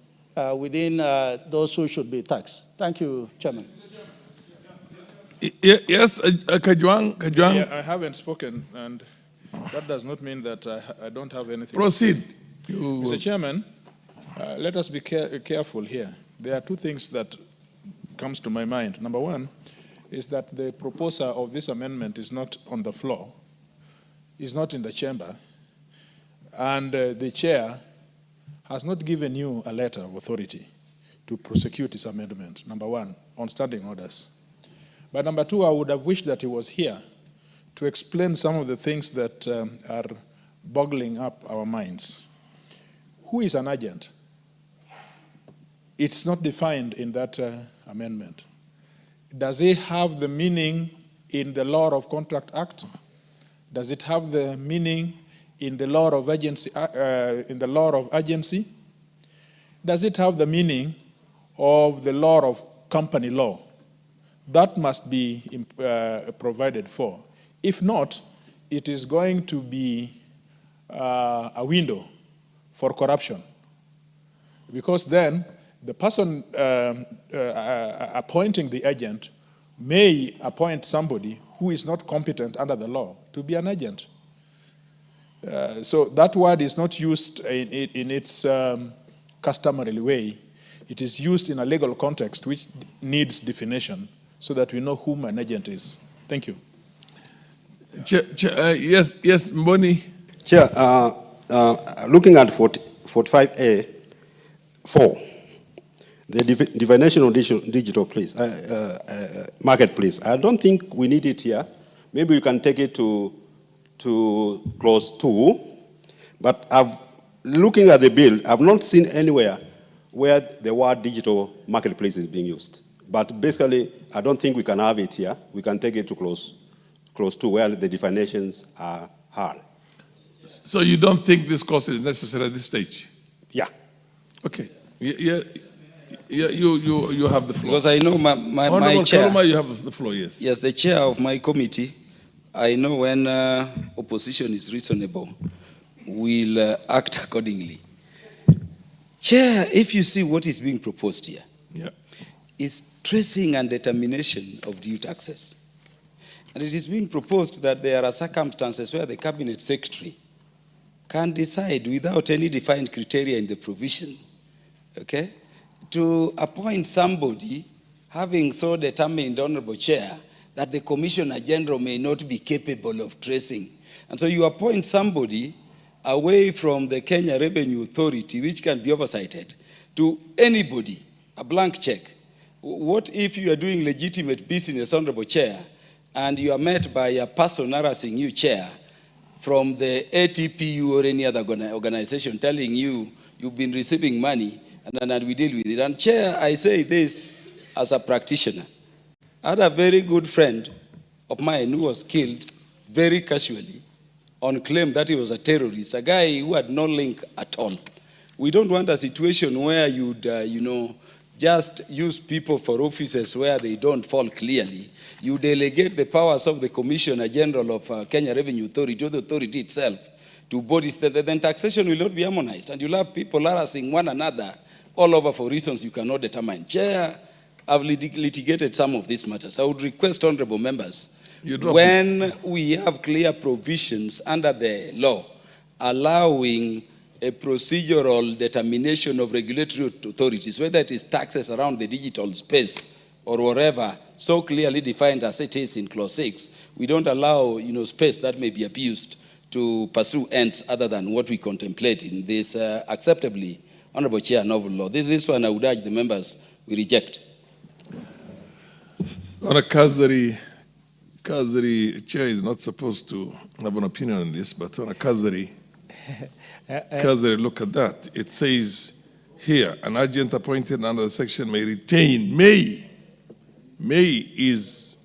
within those who should be taxed. Thank you, Chairman. Yes, Kajwang. Yeah, I haven't spoken, and that does not mean that I don't have anything. Proceed. To say. Mr. Chairman, let us be careful here. There are two things that comes to my mind. Number one is that the proposer of this amendment is not on the floor, is not in the chamber, and the chair has not given you a letter of authority to prosecute this amendment, number one, on standing orders. But number two, I would have wished that he was here to explain some of the things that are boggling up our minds. Who is an agent? It's not defined in that amendment. Does it have the meaning in the Law of Contract Act? Does it have the meaning in the law of agency? Does it have the meaning of the law of company law? That must be provided for. If not, it is going to be a window for corruption. Because then the person appointing the agent may appoint somebody who is not competent under the law to be an agent. So that word is not used in its customary way. It is used in a legal context which needs definition so that we know whom an agent is. Thank you. Yes, Mboni. Chair, looking at 45A, 4, the definition of digital marketplace. I don't think we need it here. Maybe we can take it to clause 2. But looking at the bill, I've not seen anywhere where the word digital marketplace is being used. But basically, I don't think we can have it here. We can take it to clause 2, where the definitions are hard. So you don't think this course is necessary at this stage? Yeah. Okay. You have the floor. Because I know my chair. Kaluma, you have the floor, yes. Yes, the chair of my committee, I know when opposition is reasonable, we'll act accordingly. Chair, if you see what is being proposed here, is tracing and determination of due taxes. And it is being proposed that there are circumstances where the cabinet secretary can decide without any defined criteria in the provision, okay, to appoint somebody having so determined, Honorable Chair, that the Commissioner General may not be capable of tracing. And so you appoint somebody away from the Kenya Revenue Authority, which can be oversighted, to anybody, a blank check. What if you are doing legitimate business, Honorable Chair, and you are met by a person harassing you, Chair, from the ATPU or any other organization telling you you've been receiving money and we deal with it. And Chair, I say this as a practitioner. I had a very good friend of mine who was killed very casually on claim that he was a terrorist, a guy who had no link at all. We don't want a situation where you'd, just use people for offices where they don't fall clearly. You delegate the powers of the Commissioner General of Kenya Revenue Authority or the authority itself to bodies that then taxation will not be harmonized, and you'll have people harassing one another all over for reasons you cannot determine. Chair, I've litigated some of these matters. I would request honorable members, when we have clear provisions under the law allowing a procedural determination of regulatory authorities, whether it is taxes around the digital space or whatever, so clearly defined as it is in clause 6, we don't allow space that may be abused to pursue ends other than what we contemplate in this acceptably, Honorable Chair, novel law. This one I would urge the members we reject. On a Kazari Chair is not supposed to have an opinion on this, but on a Kazari. Cursory look at that. It says here, an agent appointed under the section may retain, may is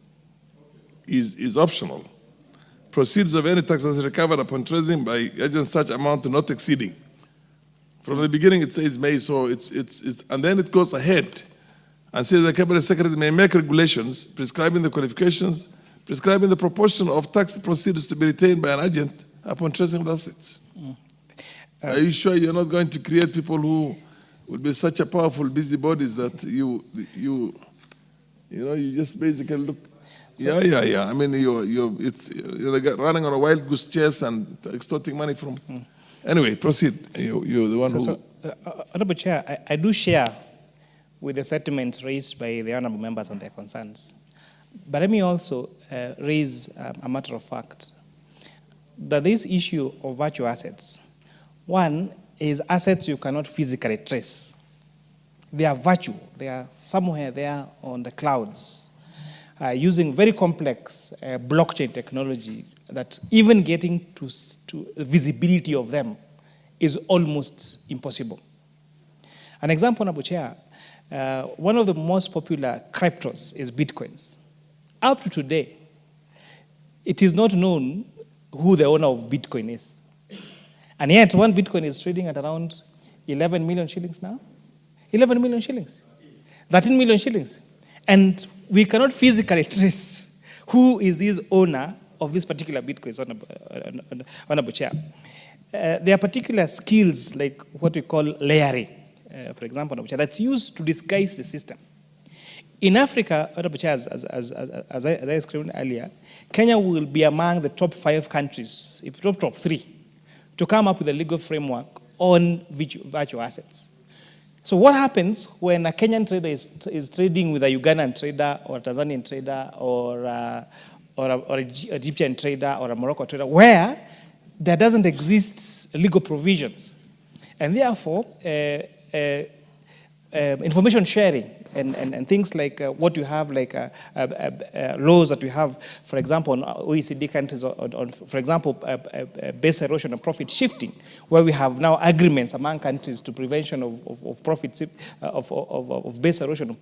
optional. Proceeds of any taxes recovered upon tracing by agent such amount not exceeding. From the beginning it says may, so it's and then it goes ahead and says the cabinet secretary may make regulations prescribing the qualifications, prescribing the proportion of tax proceeds to be retained by an agent upon tracing of assets. Are you sure you're not going to create people who will be such a powerful busybodies that you just basically look? Yeah. I mean, you're running on a wild goose chase and extorting money from. Anyway, proceed. You're the one who. Honorable Chair, I do share with the sentiments raised by the honorable members and their concerns. But let me also raise a matter of fact that this issue of virtual assets, one is assets you cannot physically trace. They are virtual. They are somewhere there on the clouds. Using very complex blockchain technology that even getting to visibility of them is almost impossible. An example, Honorable Chair, one of the most popular cryptos is Bitcoins. Up to today, it is not known who the owner of Bitcoin is. And yet, one Bitcoin is trading at around 11 million shillings now. 11 million shillings. 13 million shillings. And we cannot physically trace who is this owner of this particular Bitcoin, Honorable Chair. There are particular skills like what we call layering, for example, Honorable Chair, that's used to disguise the system. In Africa, Honorable Chair, as I explained earlier, Kenya will be among the top 5 countries, if not top 3, to come up with a legal framework on virtual assets. So what happens when a Kenyan trader is trading with a Ugandan trader or a Tanzanian trader or an Egyptian trader or a Morocco trader where there doesn't exist legal provisions? And therefore, information sharing and things like what you have, like laws that we have, for example, on OECD countries, on for example, base erosion and profit shifting, where we have now agreements among countries to prevention of profit of base erosion and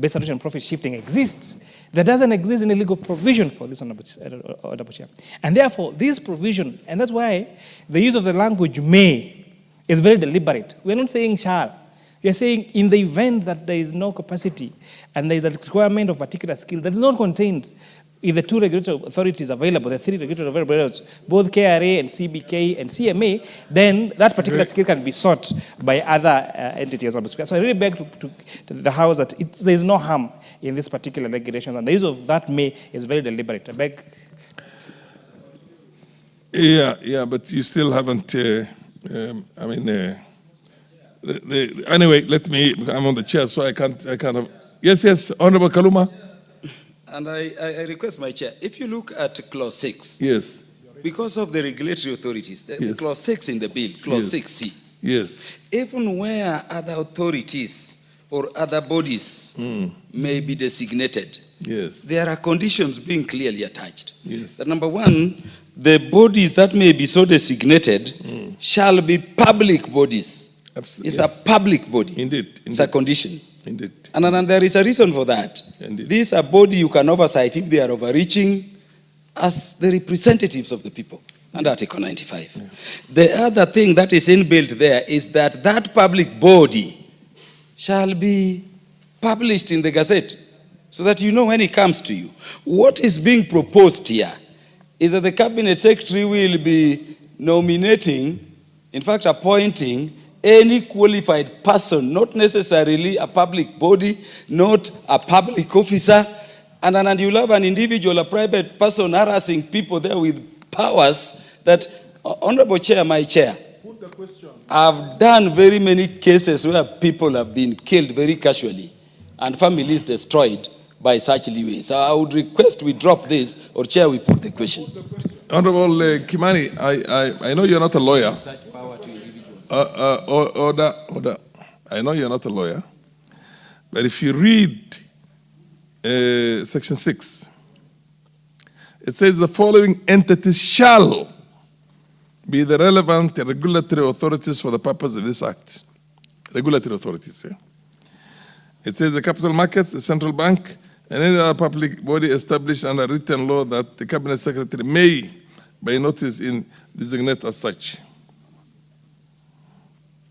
base erosion and profit shifting exists. There doesn't exist any legal provision for this, Honorable Chair. And therefore, this provision, and that's why the use of the language may is very deliberate. We're not saying shall. We are saying in the event that there is no capacity and there is a requirement of particular skill that is not contained in the 2 regulatory authorities available, the 3 regulatory authorities, both KRA and CBK and CMA, then that particular skill can be sought by other entities. So I really beg to the House that there is no harm in this particular regulation, and the use of that may is very deliberate. I beg. Yeah, but you still haven't. Anyway, I'm on the chair, so I can't have. Yes, Honorable Kaluma. And I request my chair, if you look at clause 6. Yes. Because of the regulatory authorities, the clause 6 in the bill, clause 6C. Yes. Even where other authorities or other bodies may be designated, there are conditions being clearly attached. Yes. That number 1, the bodies that may be so designated shall be public bodies. It's a public body. Indeed. It's a condition. Indeed. And there is a reason for that. Indeed. These are body you can oversight if they are overreaching as the representatives of the people under Article 95. Yeah. The other thing that is inbuilt there is that that public body shall be published in the Gazette so that you know when it comes to you. What is being proposed here is that the Cabinet Secretary will be nominating, in fact appointing, any qualified person, not necessarily a public body, not a public officer, and you'll have an individual, a private person harassing people there with powers that, Honorable Chair, my chair, I've done very many cases where people have been killed very casually and families destroyed by such leeway. So I would request we drop this, or Chair, we put the question. Honorable Kimani, I know you're not a lawyer. Order. I know you're not a lawyer, but if you read section 6, it says the following entities shall be the relevant regulatory authorities for the purpose of this act. Regulatory authorities, yeah. It says the capital markets, the central bank, and any other public body established under written law that the cabinet secretary may, by notice, designate as such.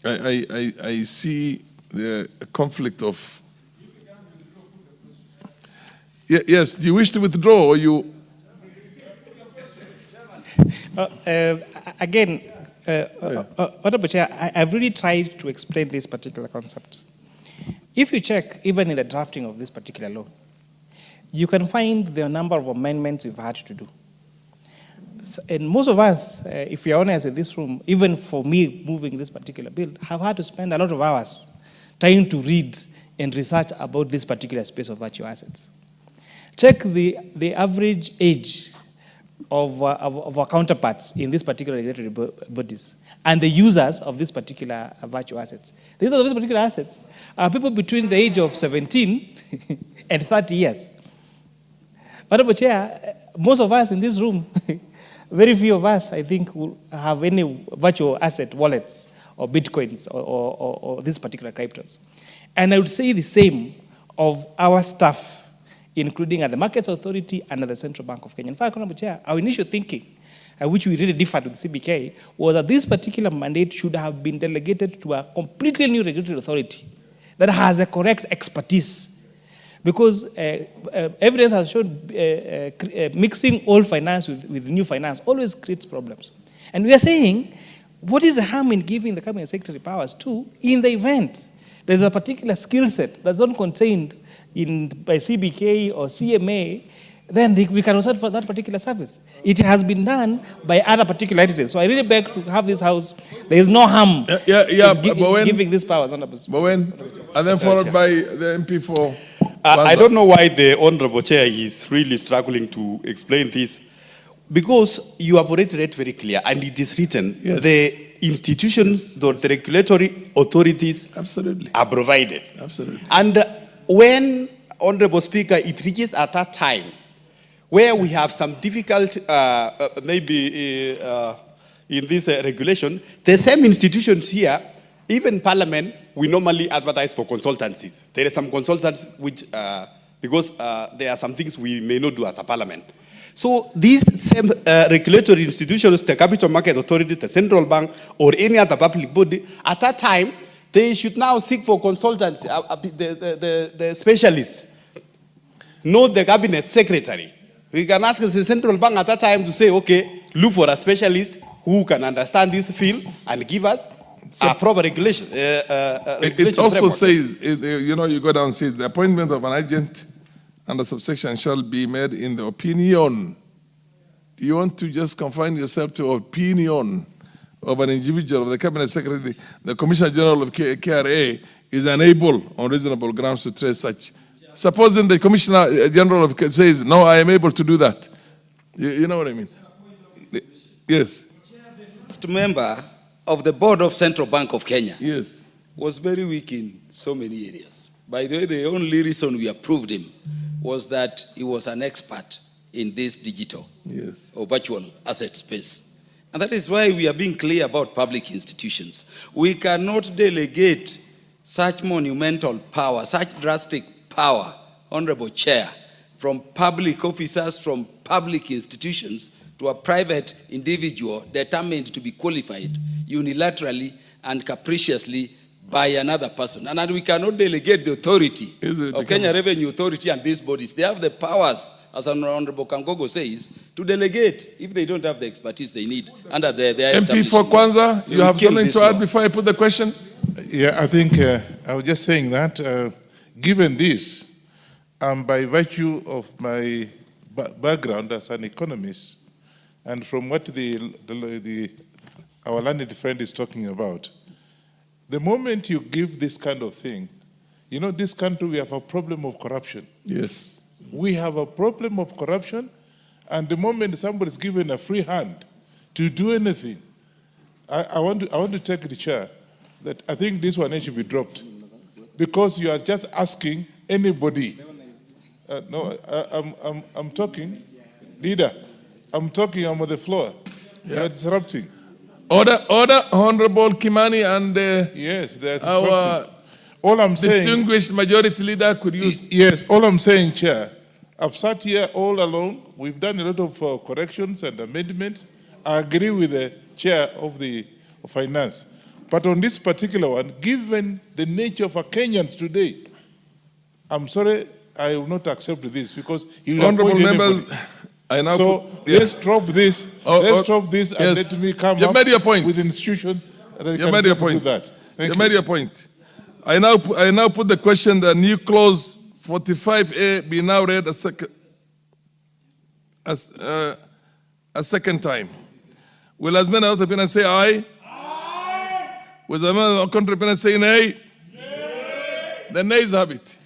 I see the conflict of. Yes, do you wish to withdraw or you? Again, Honorable Chair, I've really tried to explain this particular concept. If you check, even in the drafting of this particular law, you can find the number of amendments we've had to do. And most of us, if you're honest in this room, even for me moving this particular bill, have had to spend a lot of hours trying to read and research about this particular space of virtual assets. Check the average age of our counterparts in these particular regulatory bodies and the users of this particular virtual assets. These particular assets are people between the age of 17 and 30 years. Honorable Chair, most of us in this room, very few of us, I think, will have any virtual asset wallets or bitcoins or these particular cryptos. And I would say the same of our staff, including at the Markets Authority and at the Central Bank of Kenya. In fact, Honorable Chair, our initial thinking, which we really differed with CBK, was that this particular mandate should have been delegated to a completely new regulatory authority that has a correct expertise. Because evidence has shown mixing old finance with new finance always creates problems. And we are saying, what is the harm in giving the cabinet secretary powers to, in the event there's a particular skill set that's not contained by CBK or CMA, then we can reserve for that particular service. It has been done by other particular entities. So I really beg to have this house. There is no harm in giving these powers. And then followed by the MP for. I don't know why the Honorable Chair is really struggling to explain this, because you have already read very clear, and it is written, the institutions, the regulatory authorities are provided. Absolutely. And when, Honorable Speaker, it reaches at that time where we have some difficult, maybe in this regulation, the same institutions here, even Parliament, we normally advertise for consultancies. There are some consultants which, because there are some things we may not do as a Parliament. So these same regulatory institutions, the capital market authorities, the central bank, or any other public body, at that time, they should now seek for consultants, the specialists, not the cabinet secretary. We can ask the central bank at that time to say, okay, look for a specialist who can understand this field and give us a proper regulation. It also says, you know, you go down and says the appointment of an agent under subsection shall be made in the opinion. You want to just confine yourself to opinion of an individual, of the cabinet secretary. The Commissioner General of KRA is unable on reasonable grounds to trace such. Supposing the Commissioner General of says, no, I am able to do that. You know what I mean? Yes. First member of the board of Central Bank of Kenya was very weak in so many areas. By the way, the only reason we approved him was that he was an expert in this digital or virtual asset space. And that is why we are being clear about public institutions. We cannot delegate such monumental power, such drastic power, Honorable Chair, from public officers, from public institutions to a private individual determined to be qualified unilaterally and capriciously by another person. And we cannot delegate the authority of Kenya Revenue Authority and these bodies. They have the powers, as Honorable Kangogo says, to delegate if they don't have the expertise they need under their MP for Kwanza, you have something to add before I put the question? Yeah, I think I was just saying that given this, by virtue of my background as an economist, and from what our learned friend is talking about, the moment you give this kind of thing, you know, this country, we have a problem of corruption. Yes. We have a problem of corruption, and the moment somebody's given a free hand to do anything, I want to take the chair that I think this one should be dropped, because you are just asking anybody. No, I'm talking, leader. I'm talking. I'm on the floor. You are disrupting. Order, Honorable Kimani and yes, that's our all I'm saying, distinguished majority leader could use. Yes, all I'm saying, Chair, I've sat here all along. We've done a lot of corrections and amendments. I agree with the Chair of the Finance. But on this particular one, given the nature of our Kenyans today, I'm sorry, I will not accept this because he will Honorable appoint members, anybody. I now So let's drop this. Let's drop this and yes. let me come You up made your point. with institutions. You made your point. That. You made your point. I now put the question: the new clause 45A be now read a second time. Will as many of the opinion say aye? Aye. Will as many of the contrary opinion say nay? Nay. The nays have it.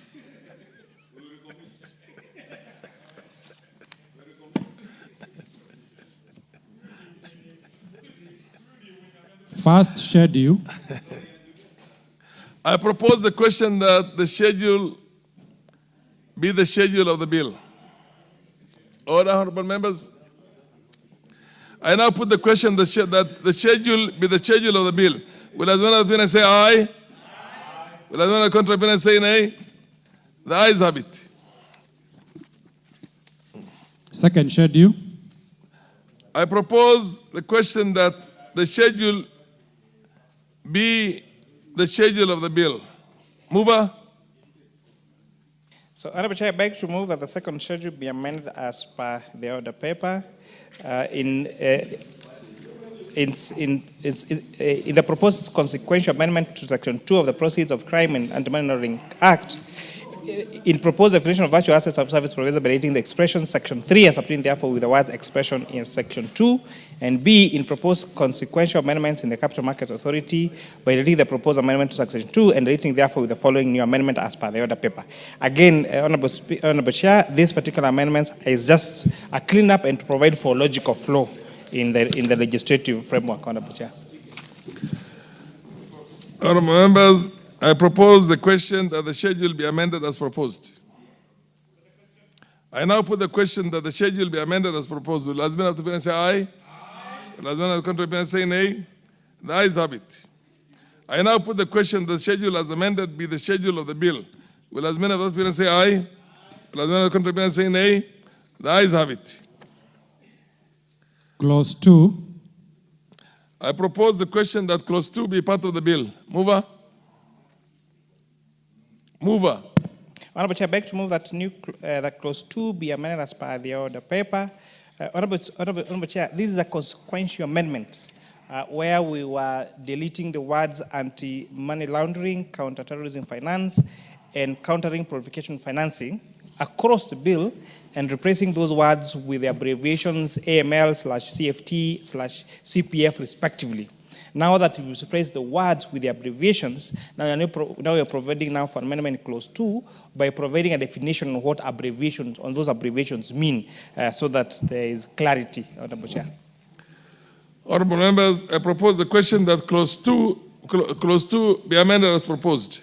First schedule. I propose the question that the schedule be the schedule of the bill. Order, honorable members. I now put the question that the schedule be the schedule of the bill. Will as many of the opinion say aye? Aye. Will as many of the contrary opinion say nay? The ayes have it. Second schedule. I propose the question that the schedule be the schedule of the bill. Mover. So, Honorable Chair, I beg to move that the second schedule be amended as per the order paper. In the proposed consequential amendment to Section 2 of the Proceeds of Crime and Anti-Money Laundering Act, in proposed definition of virtual assets of service provider by deleting the expression Section 3 and substituting therefore with the words expression in Section 2, and B, in proposed consequential amendments in the Capital Markets Authority by deleting the proposed amendment to Section 2 and deleting therefore with the following new amendment as per the order paper. Again, Honorable Chair, this particular amendment is just a cleanup and to provide for logical flow in the legislative framework, Honorable Chair. Honorable members, I propose the question that the schedule be amended as proposed. I now put the question that the schedule be amended as proposed. Will as many of the opinion say aye? Aye. Will as many of the contrary opinion say nay? The ayes have it. I now put the question that the schedule as amended be the schedule of the bill. Will as many of the opinion say aye? Will as many of the contrary opinion say nay? The ayes have it. Clause 2. I propose the question that clause 2 be part of the bill. Mover. Mover. Honorable Chair, I beg to move that that clause 2 be amended as per the order paper. Honorable Chair, this is a consequential amendment where we were deleting the words anti-money laundering, counter-terrorism finance, and countering provocation financing across the bill and replacing those words with the abbreviations AML/CFT/CPF respectively. Now that we've replaced the words with the abbreviations, now we're providing now for amendment clause 2 by providing a definition on what abbreviations, on those abbreviations mean, so that there is clarity, Honorable Chair. Honorable members, I propose the question that clause 2 be amended as proposed.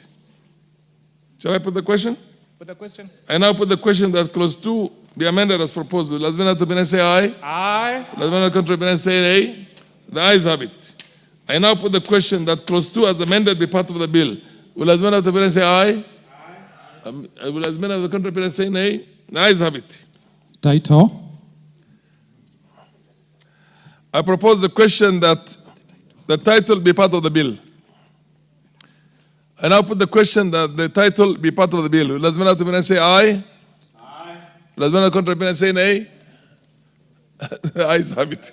Shall I put the question? Put the question. I now put the question that clause 2 be amended as proposed. Will as many of the opinion say aye? Aye. Will as many of the contrary opinion say nay? The ayes have it. I now put the question that clause 2 as amended be part of the bill. Will as many of the opinion say aye? Aye. Will as many of the contrary opinion say nay? The ayes have it. Title. I propose the question that the title be part of the bill. I now put the question that the title be part of the bill. Will as many of the opinion say aye? Aye. Will as many of the contrary opinion say nay? The ayes have it.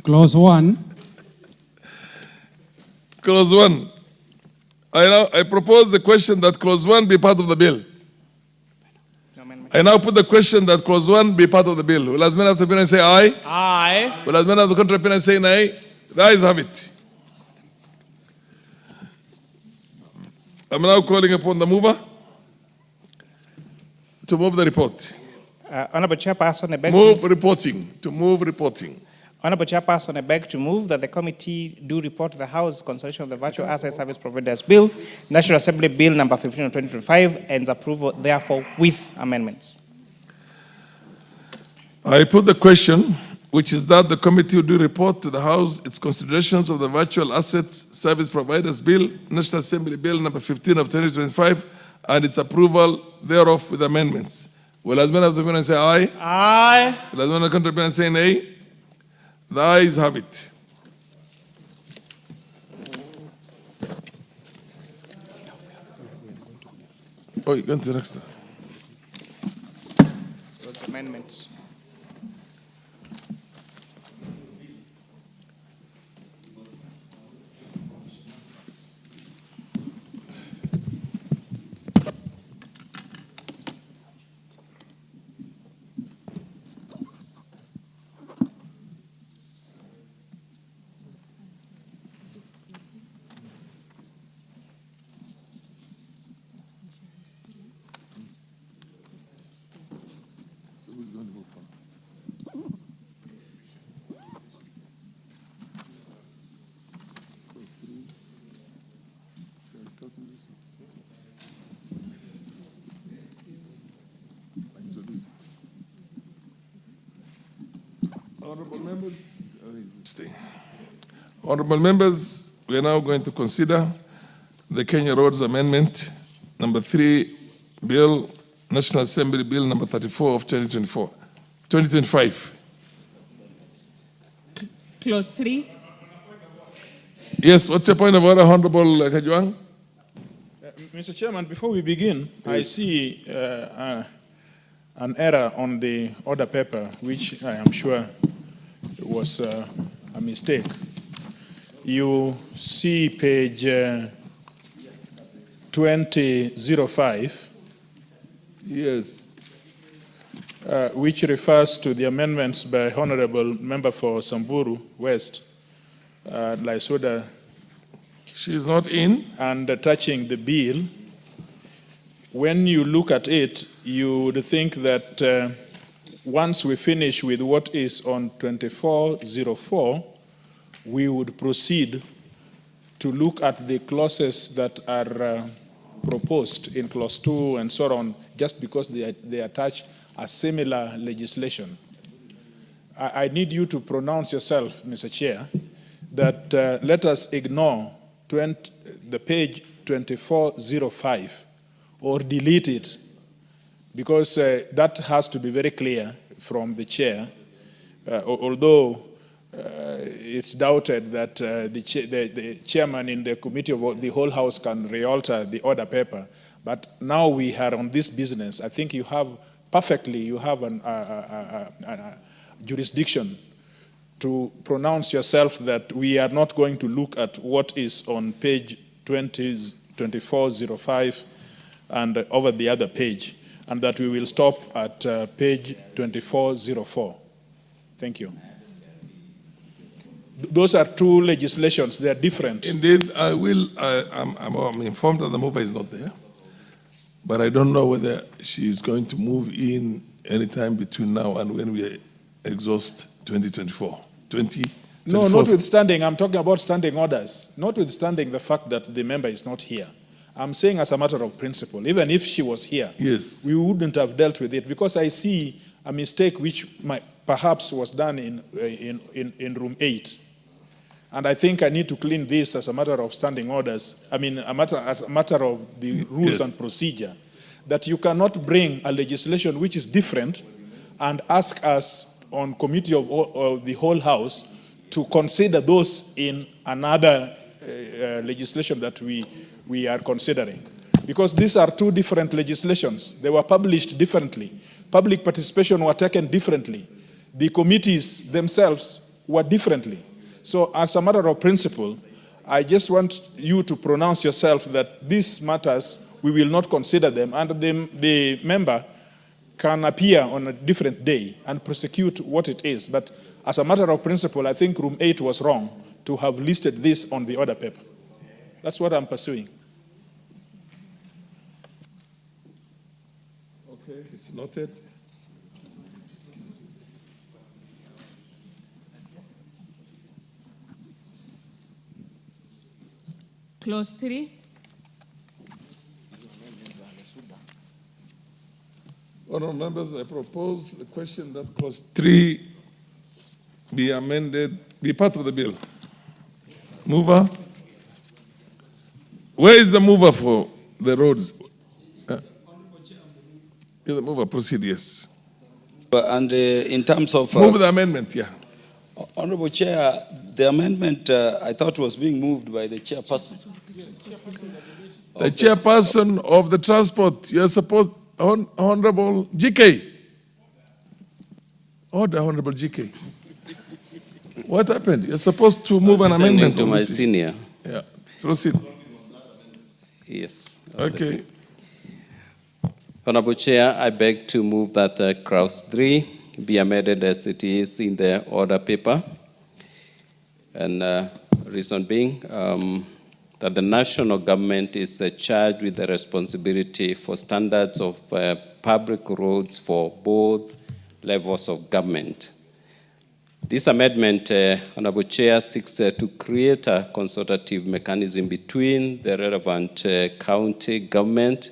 Clause 1. Clause 1. I propose the question that clause 1 be part of the bill. I now put the question that clause 1 be part of the bill. Will as many of the opinion say aye? Aye. Will as many of the contrary opinion say nay? The ayes have it. I'm now calling upon the mover to move the report. Honorable Chairperson, I beg move reporting. To move reporting. Honorable Chairperson, I beg to move that the committee do report to the House consultation of the Virtual Asset Service Providers Bill, National Assembly Bill number 15 of 2025, and approval therefore with amendments. I put the question which is that the committee will do report to the House its considerations of the Virtual Assets Service Providers Bill, National Assembly Bill number 15 of 2025, and its approval thereof with amendments. Will as many of the opinion say aye? Aye. Will as many of the opinion say nay? The ayes have it. Oh, you're going to the next one. Those amendments. Honorable members, we are now going to consider the Kenya Roads Amendment number 3 Bill, National Assembly Bill number 34 of 2025. Clause 3. Yes, what's your point of order, Honorable Kajwang? Mr. Chairman, before we begin, I see an error on the order paper, which I am sure was a mistake. You see page 2005. Yes. Which refers to the amendments by Honorable Member for Samburu West, Lysoda. She is not in. And touching the bill. When you look at it, you would think that once we finish with what is on 2404, we would proceed to look at the clauses that are proposed in clause 2 and so on, just because they attach a similar legislation. I need you to pronounce yourself, Mr. Chair, that let us ignore the page 2405 or delete it, because that has to be very clear from the chair, although it's doubted that the chairman in the committee of the whole house can realter the order paper. But now we are on this business. I think you have a jurisdiction to pronounce yourself that we are not going to look at what is on page 2405 and over the other page, and that we will stop at page 2404. Thank you. Those are two legislations. They are different. Indeed, I'm informed that the mover is not there, but I don't know whether she is going to move in anytime between now and when we exhaust 2024. No, notwithstanding, I'm talking about standing orders, notwithstanding the fact that the member is not here. I'm saying as a matter of principle, even if she was here, yes, we wouldn't have dealt with it, because I see a mistake which perhaps was done in room 8. And I think I need to clean this as a matter of standing orders. I mean, a matter of the rules and procedure, that you cannot bring a legislation which is different and ask us on committee of the whole house to consider those in another legislation that we are considering. Because these are two different legislations. They were published differently. Public participation were taken differently. The committees themselves were differently. So as a matter of principle, I just want you to pronounce yourself that these matters, we will not consider them, and the member can appear on a different day and prosecute what it is. But as a matter of principle, I think room 8 was wrong to have listed this on the order paper. That's what I'm pursuing. Okay, it's noted. Clause 3. Honourable members, I propose the question that clause 3 be amended, be part of the bill. Mover? Where is the mover for the roads? The mover, proceed, yes. And in terms of... Move the amendment, yeah. Honorable Chair, the amendment I thought was being moved by the chairperson. The chairperson of the transport, you're supposed, Honorable GK. Order, Honorable GK. What happened? You're supposed to move an amendment. To my senior. Yeah, proceed. Yes. Okay. Honorable Chair, I beg to move that clause 3 be amended as it is in the order paper. And reason being that the national government is charged with the responsibility for standards of public roads for both levels of government. This amendment, Honorable Chair, seeks to create a consultative mechanism between the relevant county government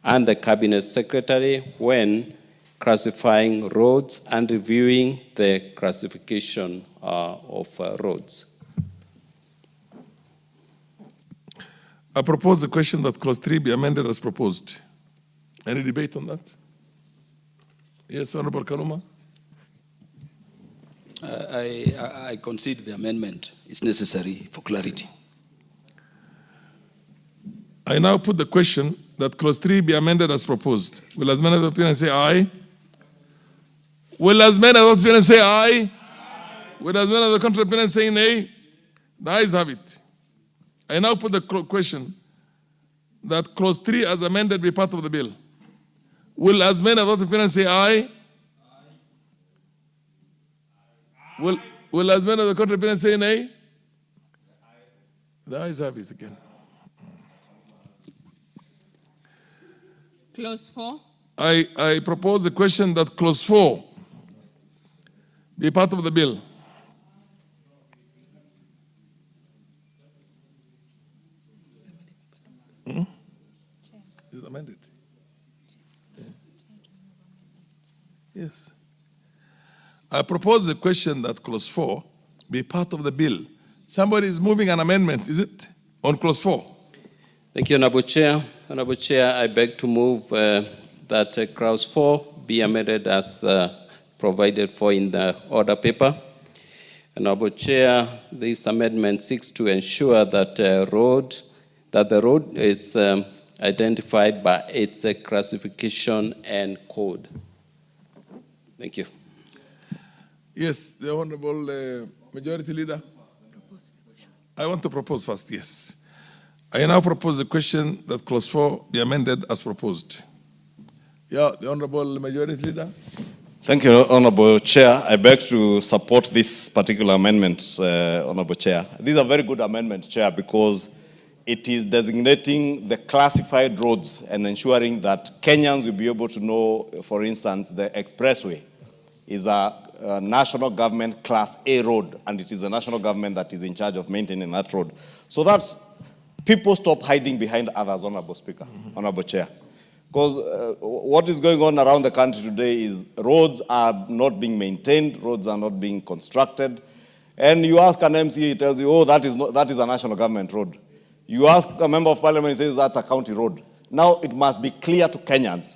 and the Cabinet Secretary when classifying roads and reviewing the classification of roads. I propose the question that clause 3 be amended as proposed. Any debate on that? Yes, Honorable Kaluma. I concede the amendment is necessary for clarity. I now put the question that clause 3 be amended as proposed. Will as many of the opinion say aye? Will as many of the opinion say aye? Will as many of the contrary opinion say nay? The ayes have it. I now put the question that clause 3 as amended be part of the bill. Will as many of the opinion say aye? Will as many of the contrary opinion say nay? The ayes have it again. Clause 4. I propose the question that clause 4 be part of the bill. Is it amended? Yes. I propose the question that clause 4 be part of the bill. Somebody is moving an amendment, is it? On clause 4. Thank you, Honorable Chair. Honorable Chair, I beg to move that clause 4 be amended as provided for in the order paper. Honorable Chair, this amendment seeks to ensure that the road is identified by its classification and code. Thank you. Yes, the Honorable Majority Leader. I want to propose first, yes. I now propose the question that clause 4 be amended as proposed. Yeah, the Honorable Majority Leader. Thank you, Honorable Chair. I beg to support this particular amendment, Honorable Chair. This is a very good amendment, Chair, because it is designating the classified roads and ensuring that Kenyans will be able to know, for instance, the expressway is a national government class A road, and it is the national government that is in charge of maintaining that road. So that people stop hiding behind others, Honorable Speaker, Honorable Chair. Because what is going on around the country today is roads are not being maintained, roads are not being constructed. And you ask an MC, he tells you, oh, that is a national government road. You ask a member of parliament, he says that's a county road. Now it must be clear to Kenyans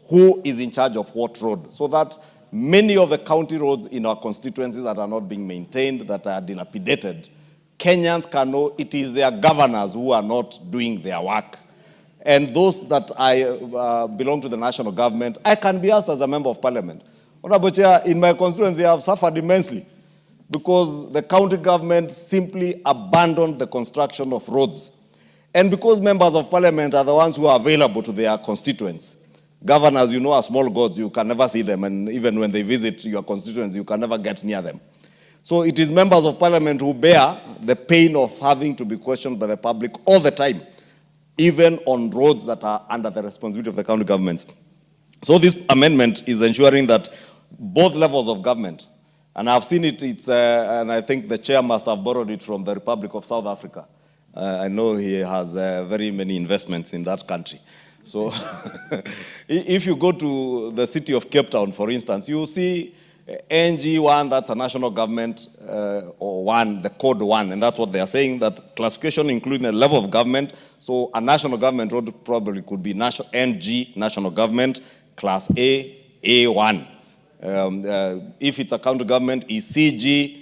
who is in charge of what road, so that many of the county roads in our constituencies that are not being maintained, that are dilapidated, Kenyans can know it is their governors who are not doing their work. And those that belong to the national government, I can be asked as a member of parliament. Honorable Chair, in my constituency, I have suffered immensely because the county government simply abandoned the construction of roads. And because members of parliament are the ones who are available to their constituents, governors, you know, are small gods, you can never see them, and even when they visit your constituents, you can never get near them. So it is members of parliament who bear the pain of having to be questioned by the public all the time, even on roads that are under the responsibility of the county governments. So this amendment is ensuring that both levels of government, and I've seen it, and I think the chair must have borrowed it from the Republic of South Africa. I know he has very many investments in that country. So if you go to the city of Cape Town, for instance, you see NG1, that's a national government, or one, the code one, and that's what they are saying, that classification including the level of government. So a national government road probably could be NG, national government, class A, A1. If it's a county government, ECG,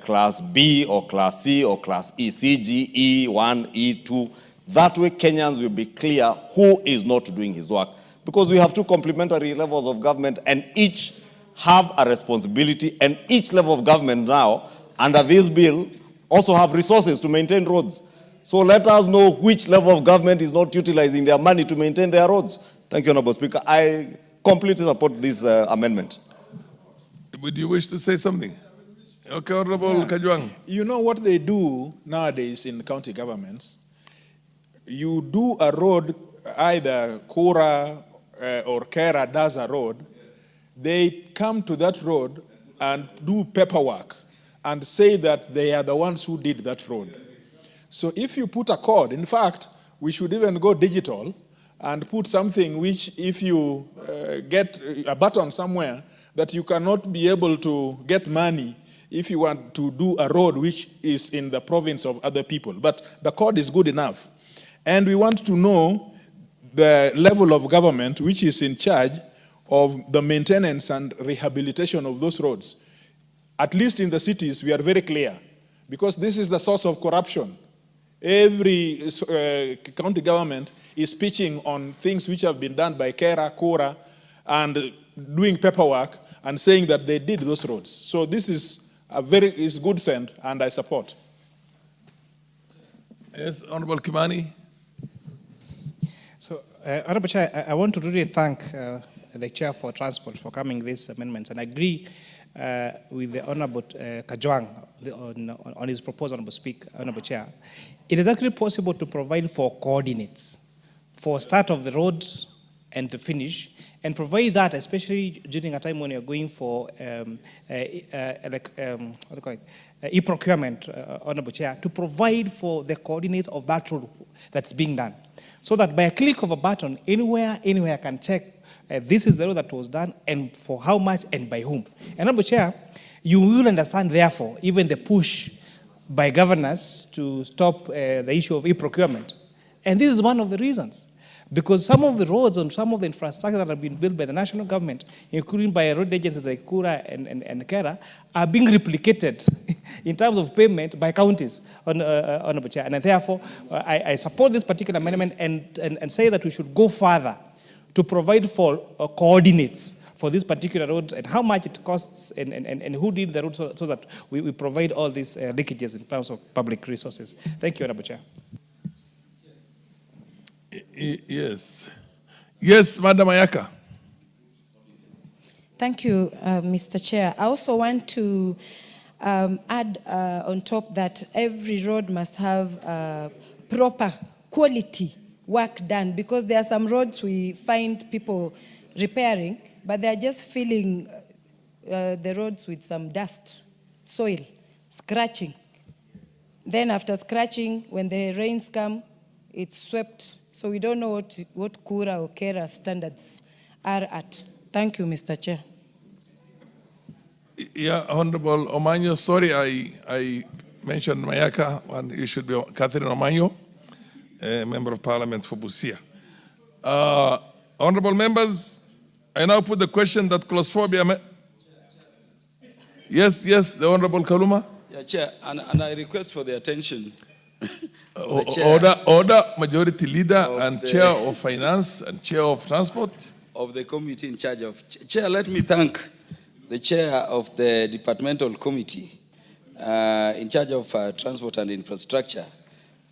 class B or class C or class E, CG, E1, E2. That way Kenyans will be clear who is not doing his work. Because we have two complementary levels of government and each have a responsibility, and each level of government now, under this bill, also have resources to maintain roads. So let us know which level of government is not utilizing their money to maintain their roads. Thank you, Honorable Speaker. I completely support this amendment. Would you wish to say something? Okay, Honorable Kajwang. You know what they do nowadays in county governments? You do a road, either Kura or Kera does a road, they come to that road and do paperwork and say that they are the ones who did that road. So if you put a code, in fact, we should even go digital and put something which, if you get a button somewhere, that you cannot be able to get money if you want to do a road which is in the province of other people. But the code is good enough. And we want to know the level of government which is in charge of the maintenance and rehabilitation of those roads. At least in the cities, we are very clear, because this is the source of corruption. Every county government is pitching on things which have been done by Kera, Kora, and doing paperwork and saying that they did those roads. So this is is good sense, and I support. Yes, Honorable Kimani. So, Honorable Chair, I want to really thank the Chair for Transport for coming these amendments, and I agree with the Honorable Kajwang on his proposal, Honorable Chair. It is actually possible to provide for coordinates for start of the road and to finish, and provide that, especially during a time when you're going for e-procurement, Honorable Chair, to provide for the coordinates of that road that's being done. So that by a click of a button, anywhere I can check this is the road that was done and for how much and by whom. And Honorable Chair, you will understand, therefore, even the push by governors to stop the issue of e-procurement. And this is one of the reasons. Because some of the roads and some of the infrastructure that have been built by the national government, including by road agencies like Kura and Kera, are being replicated in terms of payment by counties, Honorable Chair. And therefore, I support this particular amendment and say that we should go further to provide for coordinates for this particular road and how much it costs and who did the road, so that we provide all these leakages in terms of public resources. Thank you, Honorable Chair. Yes. Yes, Madam Ayaka. Thank you, Mr. Chair. I also want to add on top that every road must have proper quality work done, because there are some roads we find people repairing, but they are just filling the roads with some dust, soil, scratching. Then after scratching, when the rains come, it's swept. So we don't know what Kura or Kera standards are at. Thank you, Mr. Chair. Yeah, Honorable Omanyo, sorry I mentioned Mayaka, and you should be Catherine Omanyo, Member of Parliament for Busia. Honorable members, I now put the question that clause 4 be amended. Yes, the Honorable Kaluma. Yeah, Chair, and I request for the attention. Order, Majority Leader and Chair of Finance and Chair of Transport. Of the committee in charge of. Chair, let me thank the Chair of the Departmental Committee in charge of Transport and Infrastructure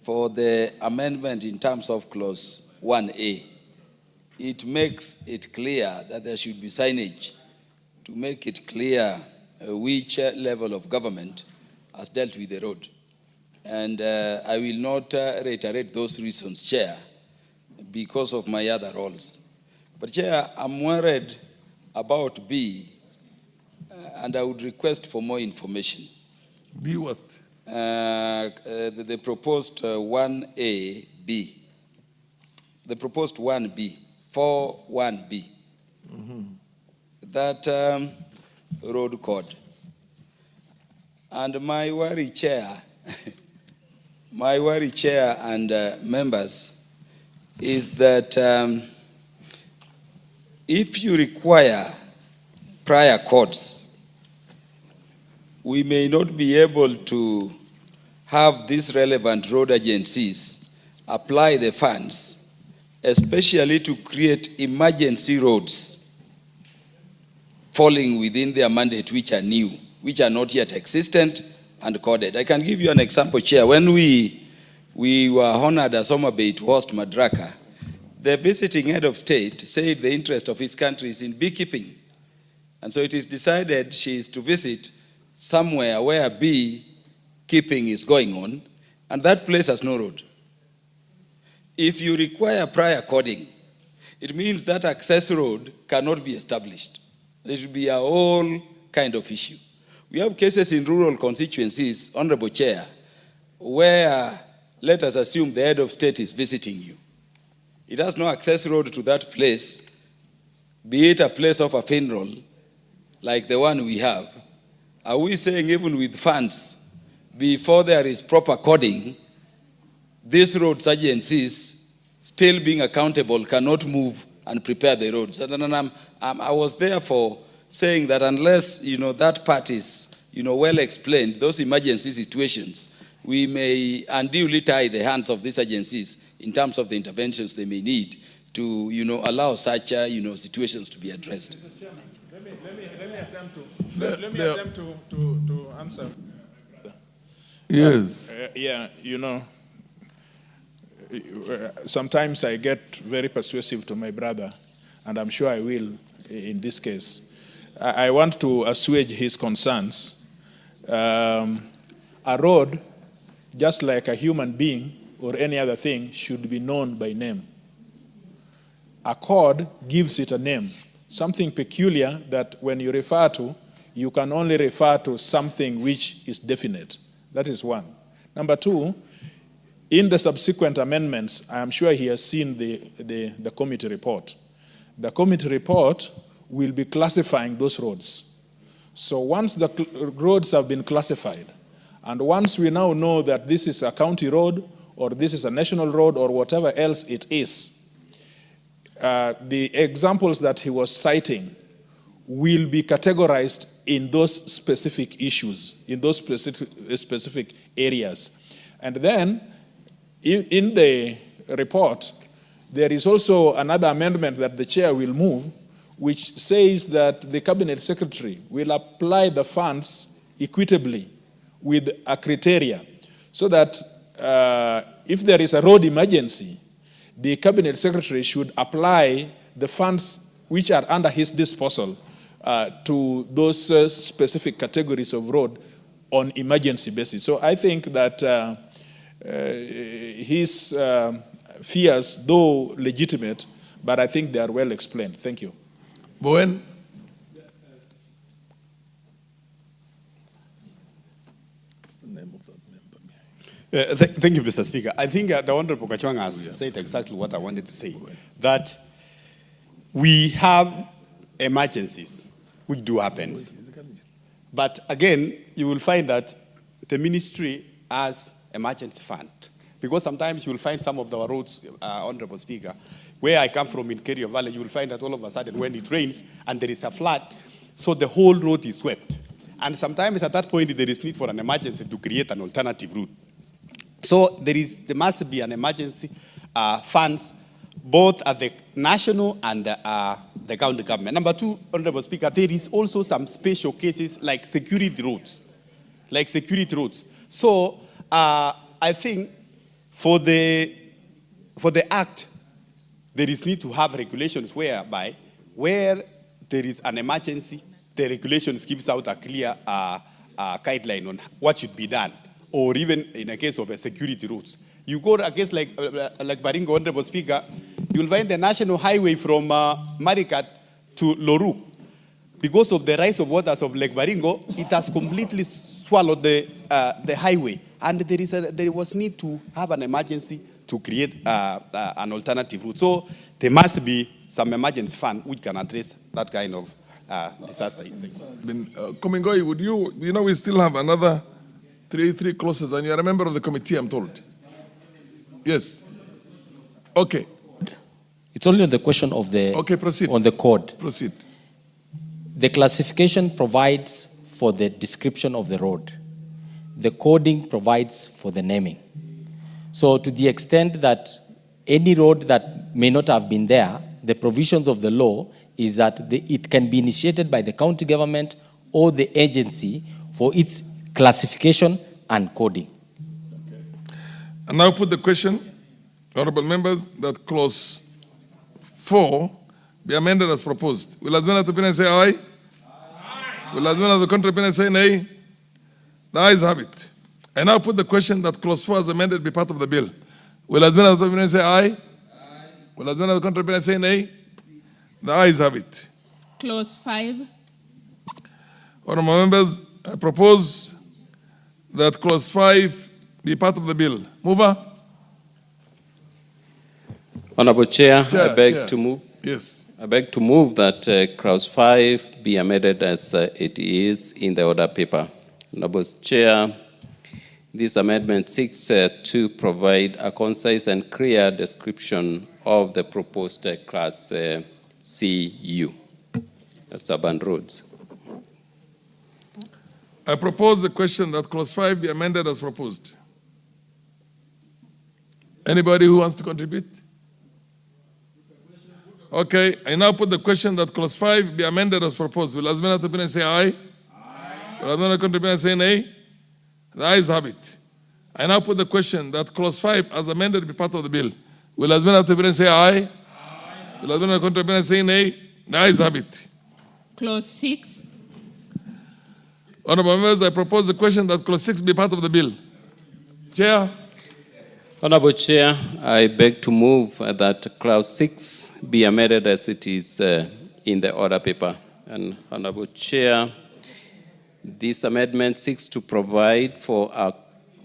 for the amendment in terms of clause 1A. It makes it clear that there should be signage to make it clear which level of government has dealt with the road. And I will not reiterate those reasons, Chair, because of my other roles. But Chair, I'm worried about B, and I would request for more information. B what? The proposed 1A-B. The proposed 1B, 4-1B. Mm-hmm. That road code. And my worry, Chair, and members, is that if you require prior codes, we may not be able to have these relevant road agencies apply the funds, especially to create emergency roads falling within their mandate, which are new, which are not yet existent and coded. I can give you an example, Chair. When we were honored as Homa Bay to host Madaraka, the visiting head of state said the interest of his country is in beekeeping. And so it is decided she is to visit somewhere where beekeeping is going on, and that place has no road. If you require prior coding, it means that access road cannot be established. There should be a whole kind of issue. We have cases in rural constituencies, Honorable Chair, where, let us assume the head of state is visiting you. It has no access road to that place, be it a place of a funeral, like the one we have. Are we saying even with funds, before there is proper coding, these roads agencies, still being accountable, cannot move and prepare the roads? And I was therefore saying that unless that part is well explained, those emergency situations, we may unduly tie the hands of these agencies in terms of the interventions they may need to allow such situations to be addressed. Mr. Chairman, let me attempt to answer. Yes. Sometimes I get very persuasive to my brother, and I'm sure I will in this case. I want to assuage his concerns. A road, just like a human being or any other thing, should be known by name. A code gives it a name, something peculiar that when you refer to, you can only refer to something which is definite. That is one. Number two, in the subsequent amendments, I am sure he has seen the committee report. The committee report will be classifying those roads. So once the roads have been classified, and once we now know that this is a county road, or this is a national road, or whatever else it is, the examples that he was citing will be categorized in those specific issues, in those specific areas. And then, in the report, there is also another amendment that the chair will move, which says that the cabinet secretary will apply the funds equitably with a criteria, so that if there is a road emergency, the cabinet secretary should apply the funds which are under his disposal to those specific categories of road on emergency basis. So I think that his fears, though legitimate, but I think they are well explained. Thank you. Bowen? What's the name of that member? Thank you, Mr. Speaker. I think the Honorable Gachagua has said exactly what I wanted to say, that we have emergencies, which do happen. But again, you will find that the ministry has emergency fund. Because sometimes you will find some of our roads, Honorable Speaker, where I come from in Kerio Valley, you will find that all of a sudden when it rains and there is a flood, so the whole road is swept. And sometimes at that point, there is need for an emergency to create an alternative route. So there must be an emergency funds, both at the national and the county government. Number two, Honorable Speaker, there is also some special cases like security roads. So I think for the act, there is need to have regulations whereby where there is an emergency, the regulations gives out a clear guideline on what should be done, or even in a case of a security routes. You go to a case like Baringo, Honorable Speaker, you'll find the national highway from Marikat to Loru. Because of the rise of waters of Lake Baringo, it has completely swallowed the highway. And there was need to have an emergency to create an alternative route. So there must be some emergency fund which can address that kind of disaster. Komingoi, would you know, we still have another three clauses, and you're a member of the committee, I'm told. Yes. Okay. It's only on the question of the proceed. On the code. Proceed. The classification provides for the description of the road. The coding provides for the naming. So to the extent that any road that may not have been there, the provisions of the law is that it can be initiated by the county government or the agency for its classification and coding. Okay. And now put the question, honorable members, that clause 4 be amended as proposed. Will as many of the opinion say aye? Aye. Will as many of the contrary opinion say nay? The ayes have it. I now put the question that clause 4 as amended be part of the bill. Will as many of the opinion say aye? Aye. Will as many of the contrary opinion say nay? The ayes have it. Clause 5. Honorable members, I propose that clause 5 be part of the bill. Mover? Honorable Chair, I beg to move. Yes. I beg to move that clause 5 be amended as it is in the order paper. Honorable Chair, this amendment seeks to provide a concise and clear description of the proposed class CU, that's urban roads. I propose the question that clause 5 be amended as proposed. Anybody who wants to contribute? Okay, I now put the question that clause 5 be amended as proposed. Will as many of the opinion say aye? Aye. Will as many of the opinion say nay? The ayes have it. I now put the question that clause 5 as amended be part of the bill. Will as many of the opinion say aye? Aye. Will as many of the opinion say nay? The ayes have it. Clause 6. Honorable members, I propose the question that clause 6 be part of the bill. Chair. Honorable Chair, I beg to move that clause 6 be amended as it is in the order paper. And Honorable Chair, this amendment seeks to provide for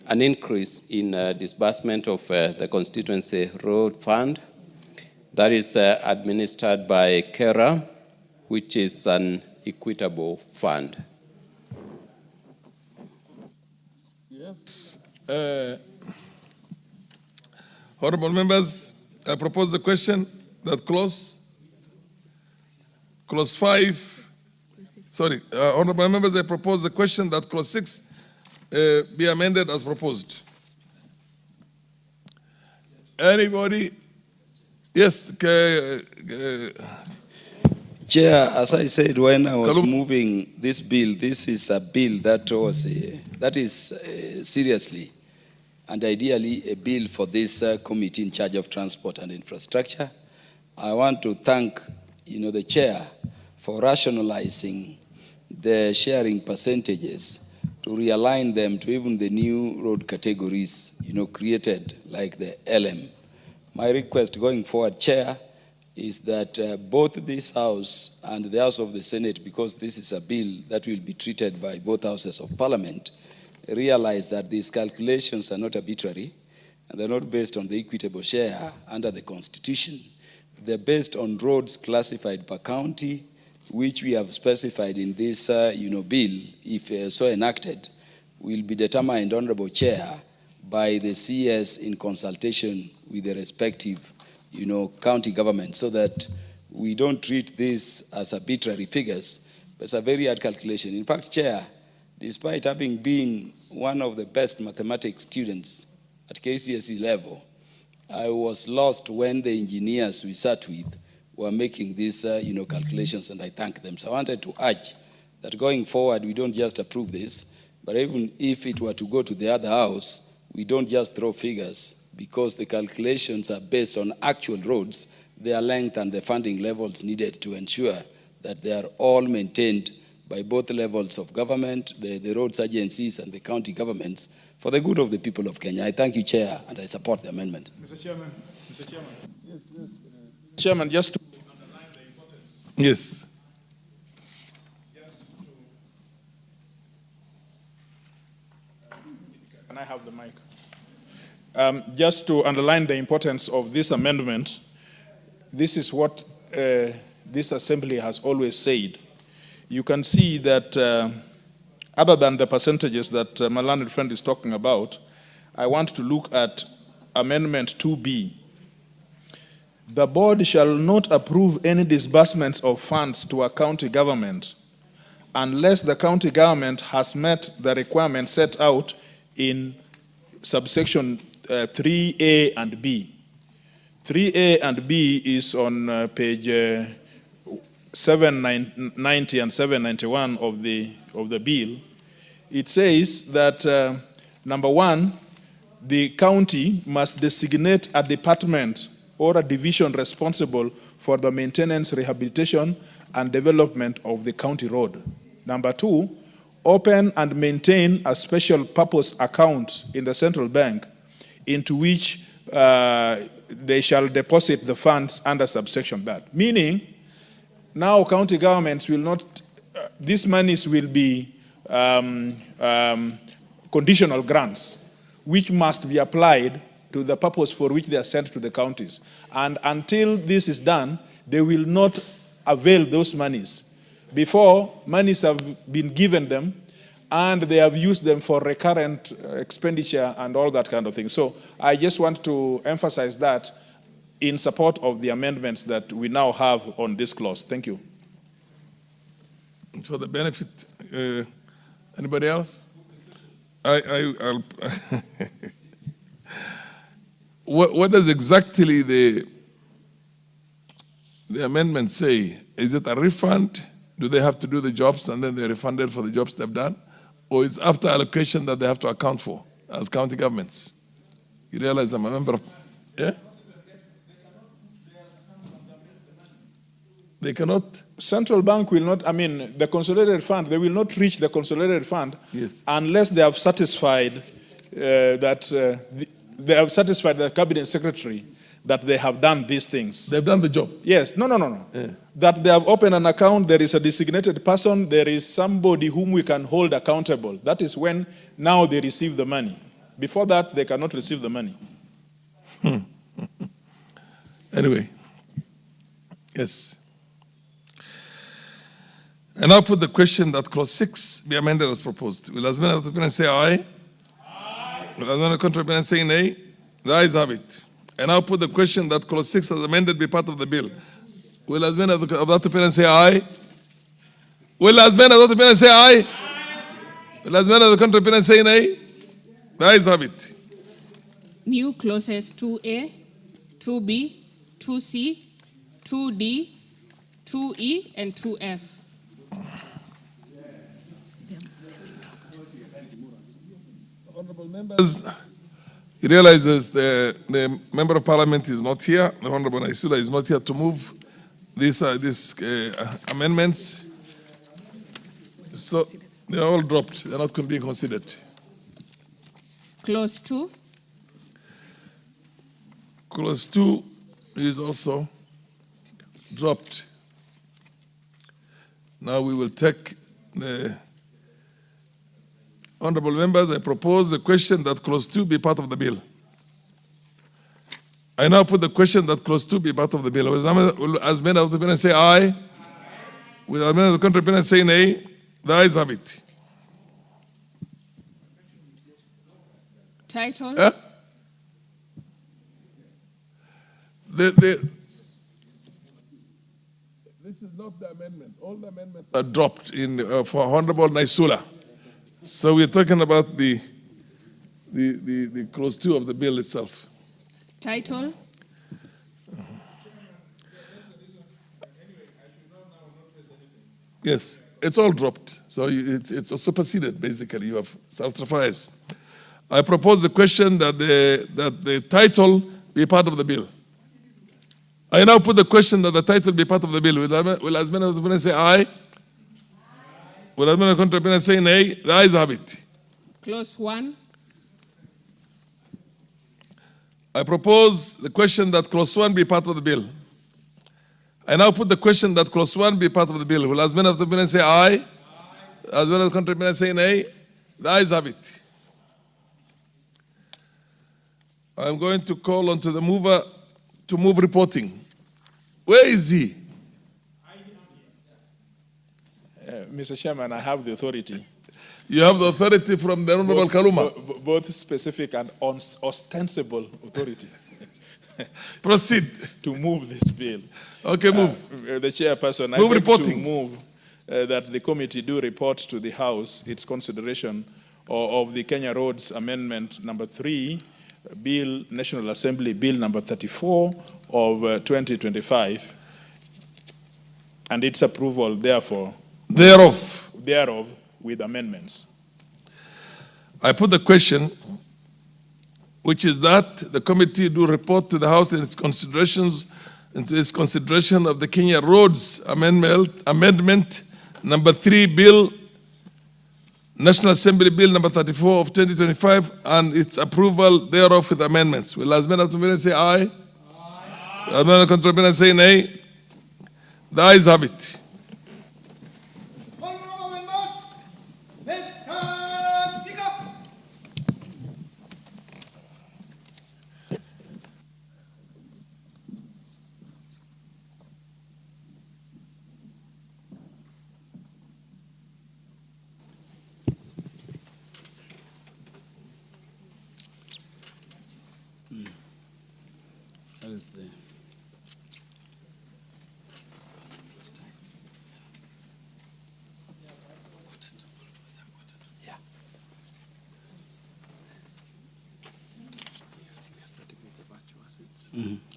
an increase in disbursement of the constituency road fund that is administered by KERA, which is an equitable fund. Yes. Honorable members, I propose the question that clause 5, honorable members, I propose the question that clause 6 be amended as proposed. Anybody? Yes. Chair, as I said when I was moving this bill, this is a bill that is seriously and ideally a bill for this committee in charge of transport and infrastructure. I want to thank the chair for rationalizing the sharing percentages to realign them to even the new road categories created like the LM. My request going forward, Chair, is that both this House and the House of the Senate, because this is a bill that will be treated by both Houses of Parliament, realize that these calculations are not arbitrary and they're not based on the equitable share under the Constitution. They're based on roads classified per county, which we have specified in this bill, if so enacted, will be determined, Honorable Chair, by the CS in consultation with the respective county government, so that we don't treat this as arbitrary figures, but it's a very hard calculation. In fact, Chair, despite having been one of the best mathematics students at KCSE level, I was lost when the engineers we sat with were making these calculations, and I thank them. So I wanted to urge that going forward, we don't just approve this, but even if it were to go to the other house, we don't just throw figures, because the calculations are based on actual roads, their length and the funding levels needed to ensure that they are all maintained by both levels of government, the roads agencies and the county governments, for the good of the people of Kenya. I thank you, Chair, and I support the amendment. Mr. Chairman. Yes. Chairman, just to underline the importance. Yes. Can I have the mic? Just to underline the importance of this amendment, this is what this assembly has always said, you can see that other than the percentages that my learned friend is talking about, I want to look at Amendment 2B. The board shall not approve any disbursements of funds to a county government unless the county government has met the requirements set out in subsection 3A and B. 3A and B is on page 790 and 791 of the bill. It says that, number one, the county must designate a department or a division responsible for the maintenance, rehabilitation, and development of the county road. Number two, open and maintain a special purpose account in the central bank into which they shall deposit the funds under subsection that. Meaning, now county governments will not, these monies will be conditional grants, which must be applied to the purpose for which they are sent to the counties. And until this is done, they will not avail those monies. Before, monies have been given them, and they have used them for recurrent expenditure and all that kind of thing. So I just want to emphasize that in support of the amendments that we now have on this clause. Thank you. For the benefit, anybody else? I'll what does exactly the amendment say? Is it a refund? Do they have to do the jobs and then they're refunded for the jobs they've done? Or is after allocation that they have to account for as county governments? You realize I'm a member of, yeah? They cannot? Central bank will not, I mean, the consolidated fund, they will not reach the consolidated fund unless they have satisfied they have satisfied the cabinet secretary that they have done these things. They've done the job? Yes. No. Yeah. That they have opened an account, there is a designated person, there is somebody whom we can hold accountable. That is when now they receive the money. Before that, they cannot receive the money. Anyway. Yes. And I'll put the question that clause 6 be amended as proposed. Will as many of the opinion say aye? Aye. Will as many of the contrary opinion say nay? The ayes have it. And I'll put the question that clause 6 as amended be part of the bill. Will as many of that opinion say aye? Will as many of that opinion say aye? Aye. Will as many of the contrary opinion say nay? The ayes have it. New clauses 2A, 2B, 2C, 2D, 2E, and 2F. Honorable members, he realizes the member of parliament is not here. The Honorable Naisula is not here to move these amendments. So they are all dropped. They are not being considered. Clause 2. Clause 2 is also dropped. Now we will take the honorable members. I propose the question that clause 2 be part of the bill. I now put the question that clause 2 be part of the bill. Will as many of the opinion say aye? Aye. Will as many of the contrary opinion say nay? The ayes have it. Title? This is not the amendment. All the amendments are dropped in for Honorable Naisula. So we're talking about the clause 2 of the bill itself. Title? Yes, it's all dropped. So it's superseded, basically. You have self-sufficed. I propose the question that the title be part of the bill. I now put the question that the title be part of the bill. Will as many of the opinions say aye? Will as many of the contrary opinions say nay? The ayes have it. Clause 1. I propose the question that clause 1 be part of the bill. I now put the question that clause 1 be part of the bill. Will as many of the opinions say aye? As many of the contrary opinions say nay? The ayes have it. I'm going to call on to the mover to move reporting. Where is he? Mr. Chairman, I have the authority. You have the authority from the Honorable Kaluma? Both specific and ostensible authority. Proceed. To move this bill. Okay, move. The chairperson, Move I reporting. to move that the committee do report to the House its consideration of the Kenya Roads Amendment number 3, Bill, National Assembly Bill number 34 of 2025, and its approval, therefore, thereof, with amendments. I put the question, which is that the committee do report to the House in its considerations, into its consideration of the Kenya Roads Amendment number 3 Bill, National Assembly Bill number 34 of 2025, and its approval thereof with amendments. Will as many of say aye? Aye. As many contrary say nay? The ayes have it. That is the...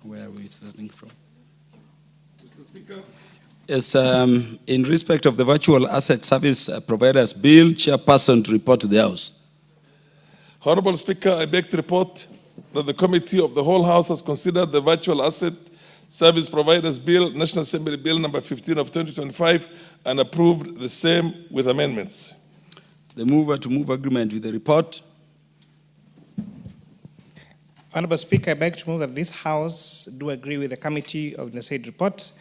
Where are we starting from? Mr. Speaker. Yes, in respect of the Virtual Asset Service Providers Bill, Chairperson to report to the House. Honorable Speaker, I beg to report that the Committee of the whole House has considered the Virtual Asset Service Providers Bill, National Assembly Bill number 15 of 2025, and approved the same with amendments. The mover to move agreement with the report. Honorable Speaker, I beg to move that this House do agree with the committee of the said report,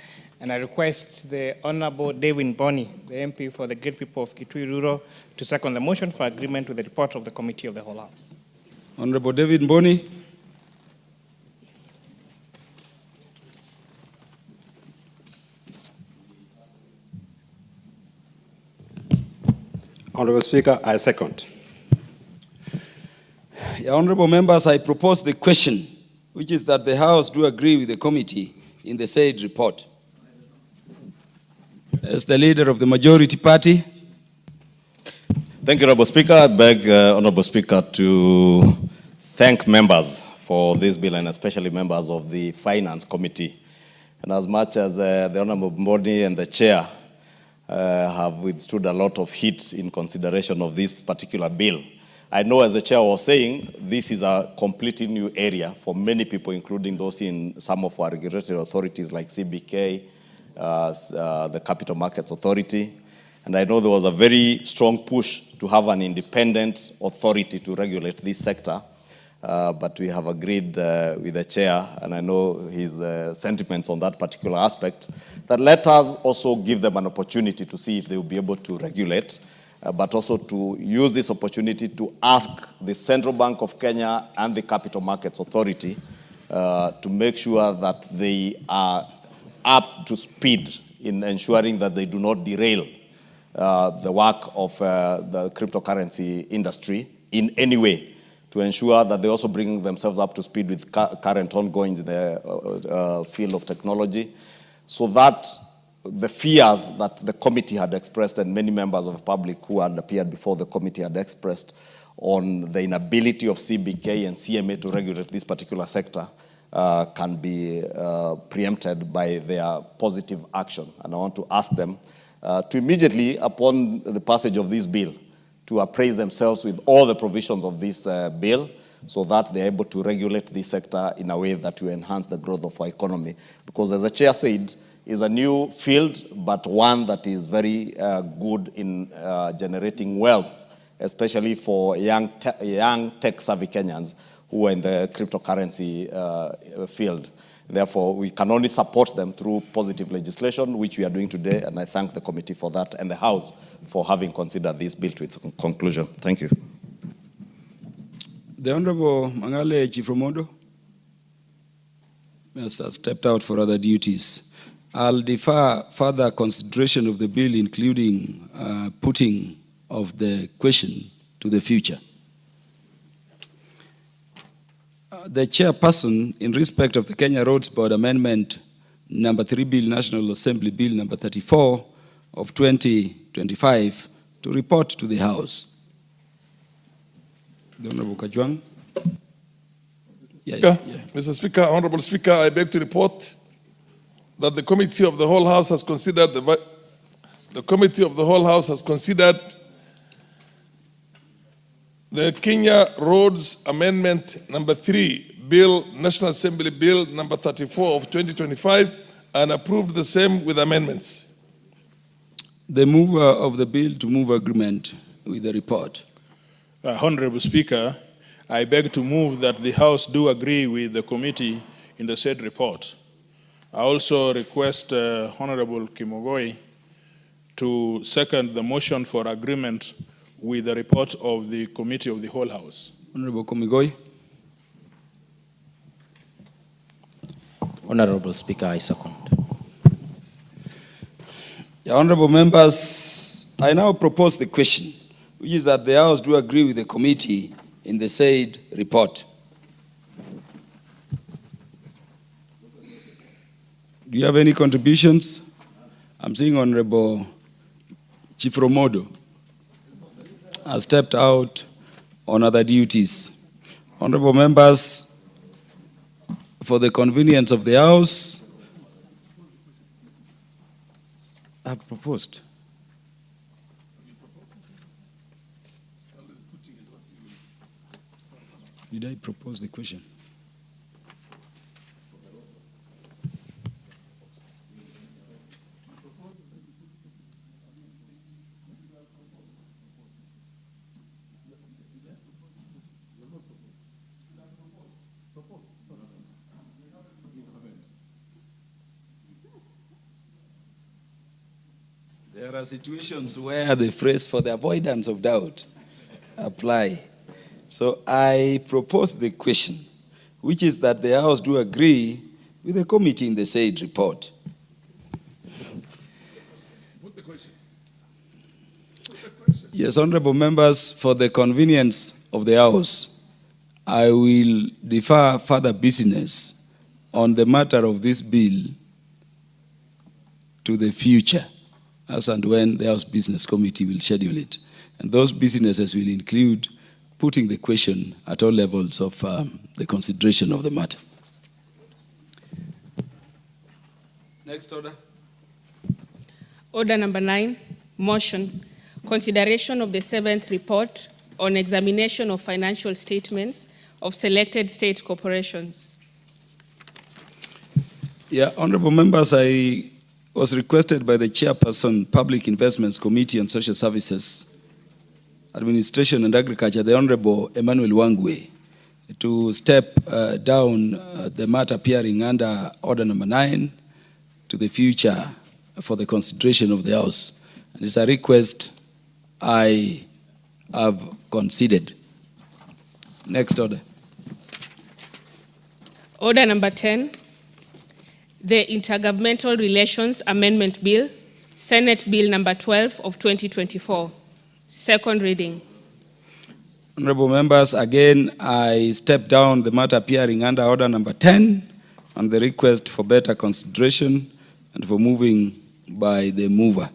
and I request the Honorable David Boni, the MP for the great people of Kitui Rural, to second the motion for agreement with the report of the committee of the whole House. Honorable David Boni. Honorable Speaker, I second. Honorable members, I propose the question, which is that the House do agree with the committee in the said report. As the leader of the majority party. Thank you, Honorable Speaker. I beg Honorable Speaker to thank members for this bill, and especially members of the Finance Committee. And as much as the Honorable Boni and the Chair have withstood a lot of heat in consideration of this particular bill, I know, as the Chair was saying, this is a completely new area for many people, including those in some of our regulatory authorities like CBK, the Capital Markets Authority. And I know there was a very strong push to have an independent authority to regulate this sector. But we have agreed with the Chair, and I know his sentiments on that particular aspect, that let us also give them an opportunity to see if they will be able to regulate, but also to use this opportunity to ask the Central Bank of Kenya and the Capital Markets Authority to make sure that they are up to speed in ensuring that they do not derail the work of the cryptocurrency industry in any way, to ensure that they also bring themselves up to speed with current ongoings in the field of technology, so that the fears that the committee had expressed and many members of the public who had appeared before the committee had expressed on the inability of CBK and CMA to regulate this particular sector can be preempted by their positive action. And I want to ask them to immediately, upon the passage of this bill, to appraise themselves with all the provisions of this bill, so that they're able to regulate this sector in a way that will enhance the growth of our economy. Because, as the Chair said, it's a new field, but one that is very good in generating wealth, especially for young tech-savvy Kenyans who are in the cryptocurrency field. Therefore, we can only support them through positive legislation, which we are doing today, and I thank the committee for that and the House for having considered this bill to its conclusion. Thank you. The Honorable Mangale Chifromondo has stepped out for other duties. I'll defer further consideration of the bill, including putting of the question to the future. The chairperson, in respect of the Kenya Roads Board Amendment number 3 Bill, National Assembly Bill number 34 of 2025, to report to the House. The Honorable Kajwang. Mr. Speaker, Honorable Speaker, I beg to report that the Committee of the Whole House has considered the Kenya Roads Amendment number 3 Bill, National Assembly Bill number 34 of 2025 and approved the same with amendments. The mover of the bill to move agreement with the report. Honorable Speaker, I beg to move that the House do agree with the committee in the said report. I also request Honorable Kimogoi to second the motion for agreement with the report of the Committee of the Whole House. Honorable Kimogoi. Honorable Speaker, I second. Honorable members, I now propose the question, which is that the House do agree with the committee in the said report. Do you have any contributions? I'm seeing Honorable Chief Romodo has stepped out on other duties. Honorable members, for the convenience of the House, I have proposed. Did I propose the question? There are situations where the phrase "for the avoidance of doubt" apply. So I propose the question, which is that the House do agree with the committee in the said report. Put the question. Yes, honorable members, for the convenience of the House, I will defer further business on the matter of this bill to the future, as and when the House Business Committee will schedule it. And those businesses will include putting the question at all levels of the consideration of the matter. Next order. Order number 9, motion. Consideration of the 7th report on examination of financial statements of selected state corporations. Yeah, honorable members, I was requested by the chairperson, Public Investments Committee on Social Services, Administration and Agriculture, the Honorable Emmanuel Wangwe, to step down the matter appearing under Order number 9 to the future for the consideration of the House. And it's a request I have considered. Next order. Order number 10, the Intergovernmental Relations Amendment Bill, Senate Bill number 12 of 2024. Second reading. Honorable members, again, I step down the matter appearing under Order number 10 on the request for better consideration and for moving by the mover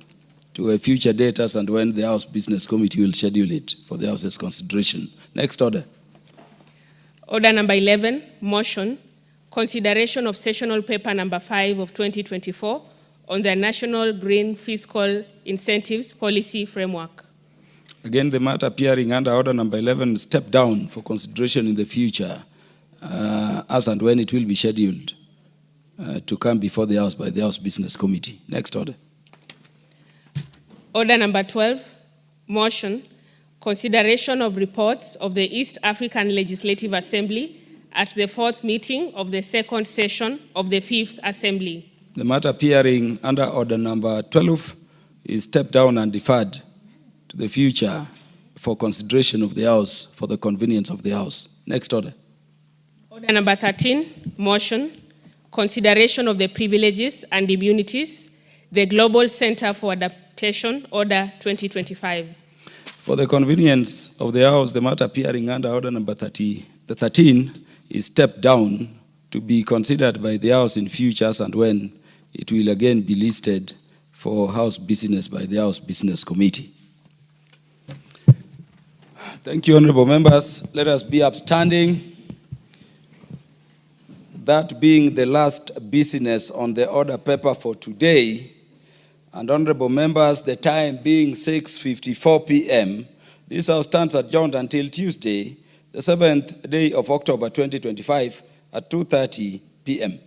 to a future date as and when the House Business Committee will schedule it for the House's consideration. Next order. Order number 11, motion. Consideration of sessional paper number 5 of 2024 on the National Green Fiscal Incentives Policy Framework. Again, the matter appearing under Order number 11 step down for consideration in the future as and when it will be scheduled to come before the House by the House Business Committee. Next order. Order number 12, motion. Consideration of reports of the East African Legislative Assembly at the 4th meeting of the 2nd session of the 5th Assembly. The matter appearing under Order number 12 is stepped down and deferred to the future for consideration of the House for the convenience of the House. Next order. Order number 13, motion. consideration of the privileges and immunities, the Global Center for Adaptation, Order 2025. For the convenience of the House, the matter appearing under Order number 13 is stepped down to be considered by the House in futures and when it will again be listed for House business by the House Business Committee. Thank you, honorable members. Let us be upstanding. That being the last business on the order paper for today, and honorable members, the time being 6:54 p.m., this House stands adjourned until Tuesday, the 7th day of October 2025 at 2:30 p.m.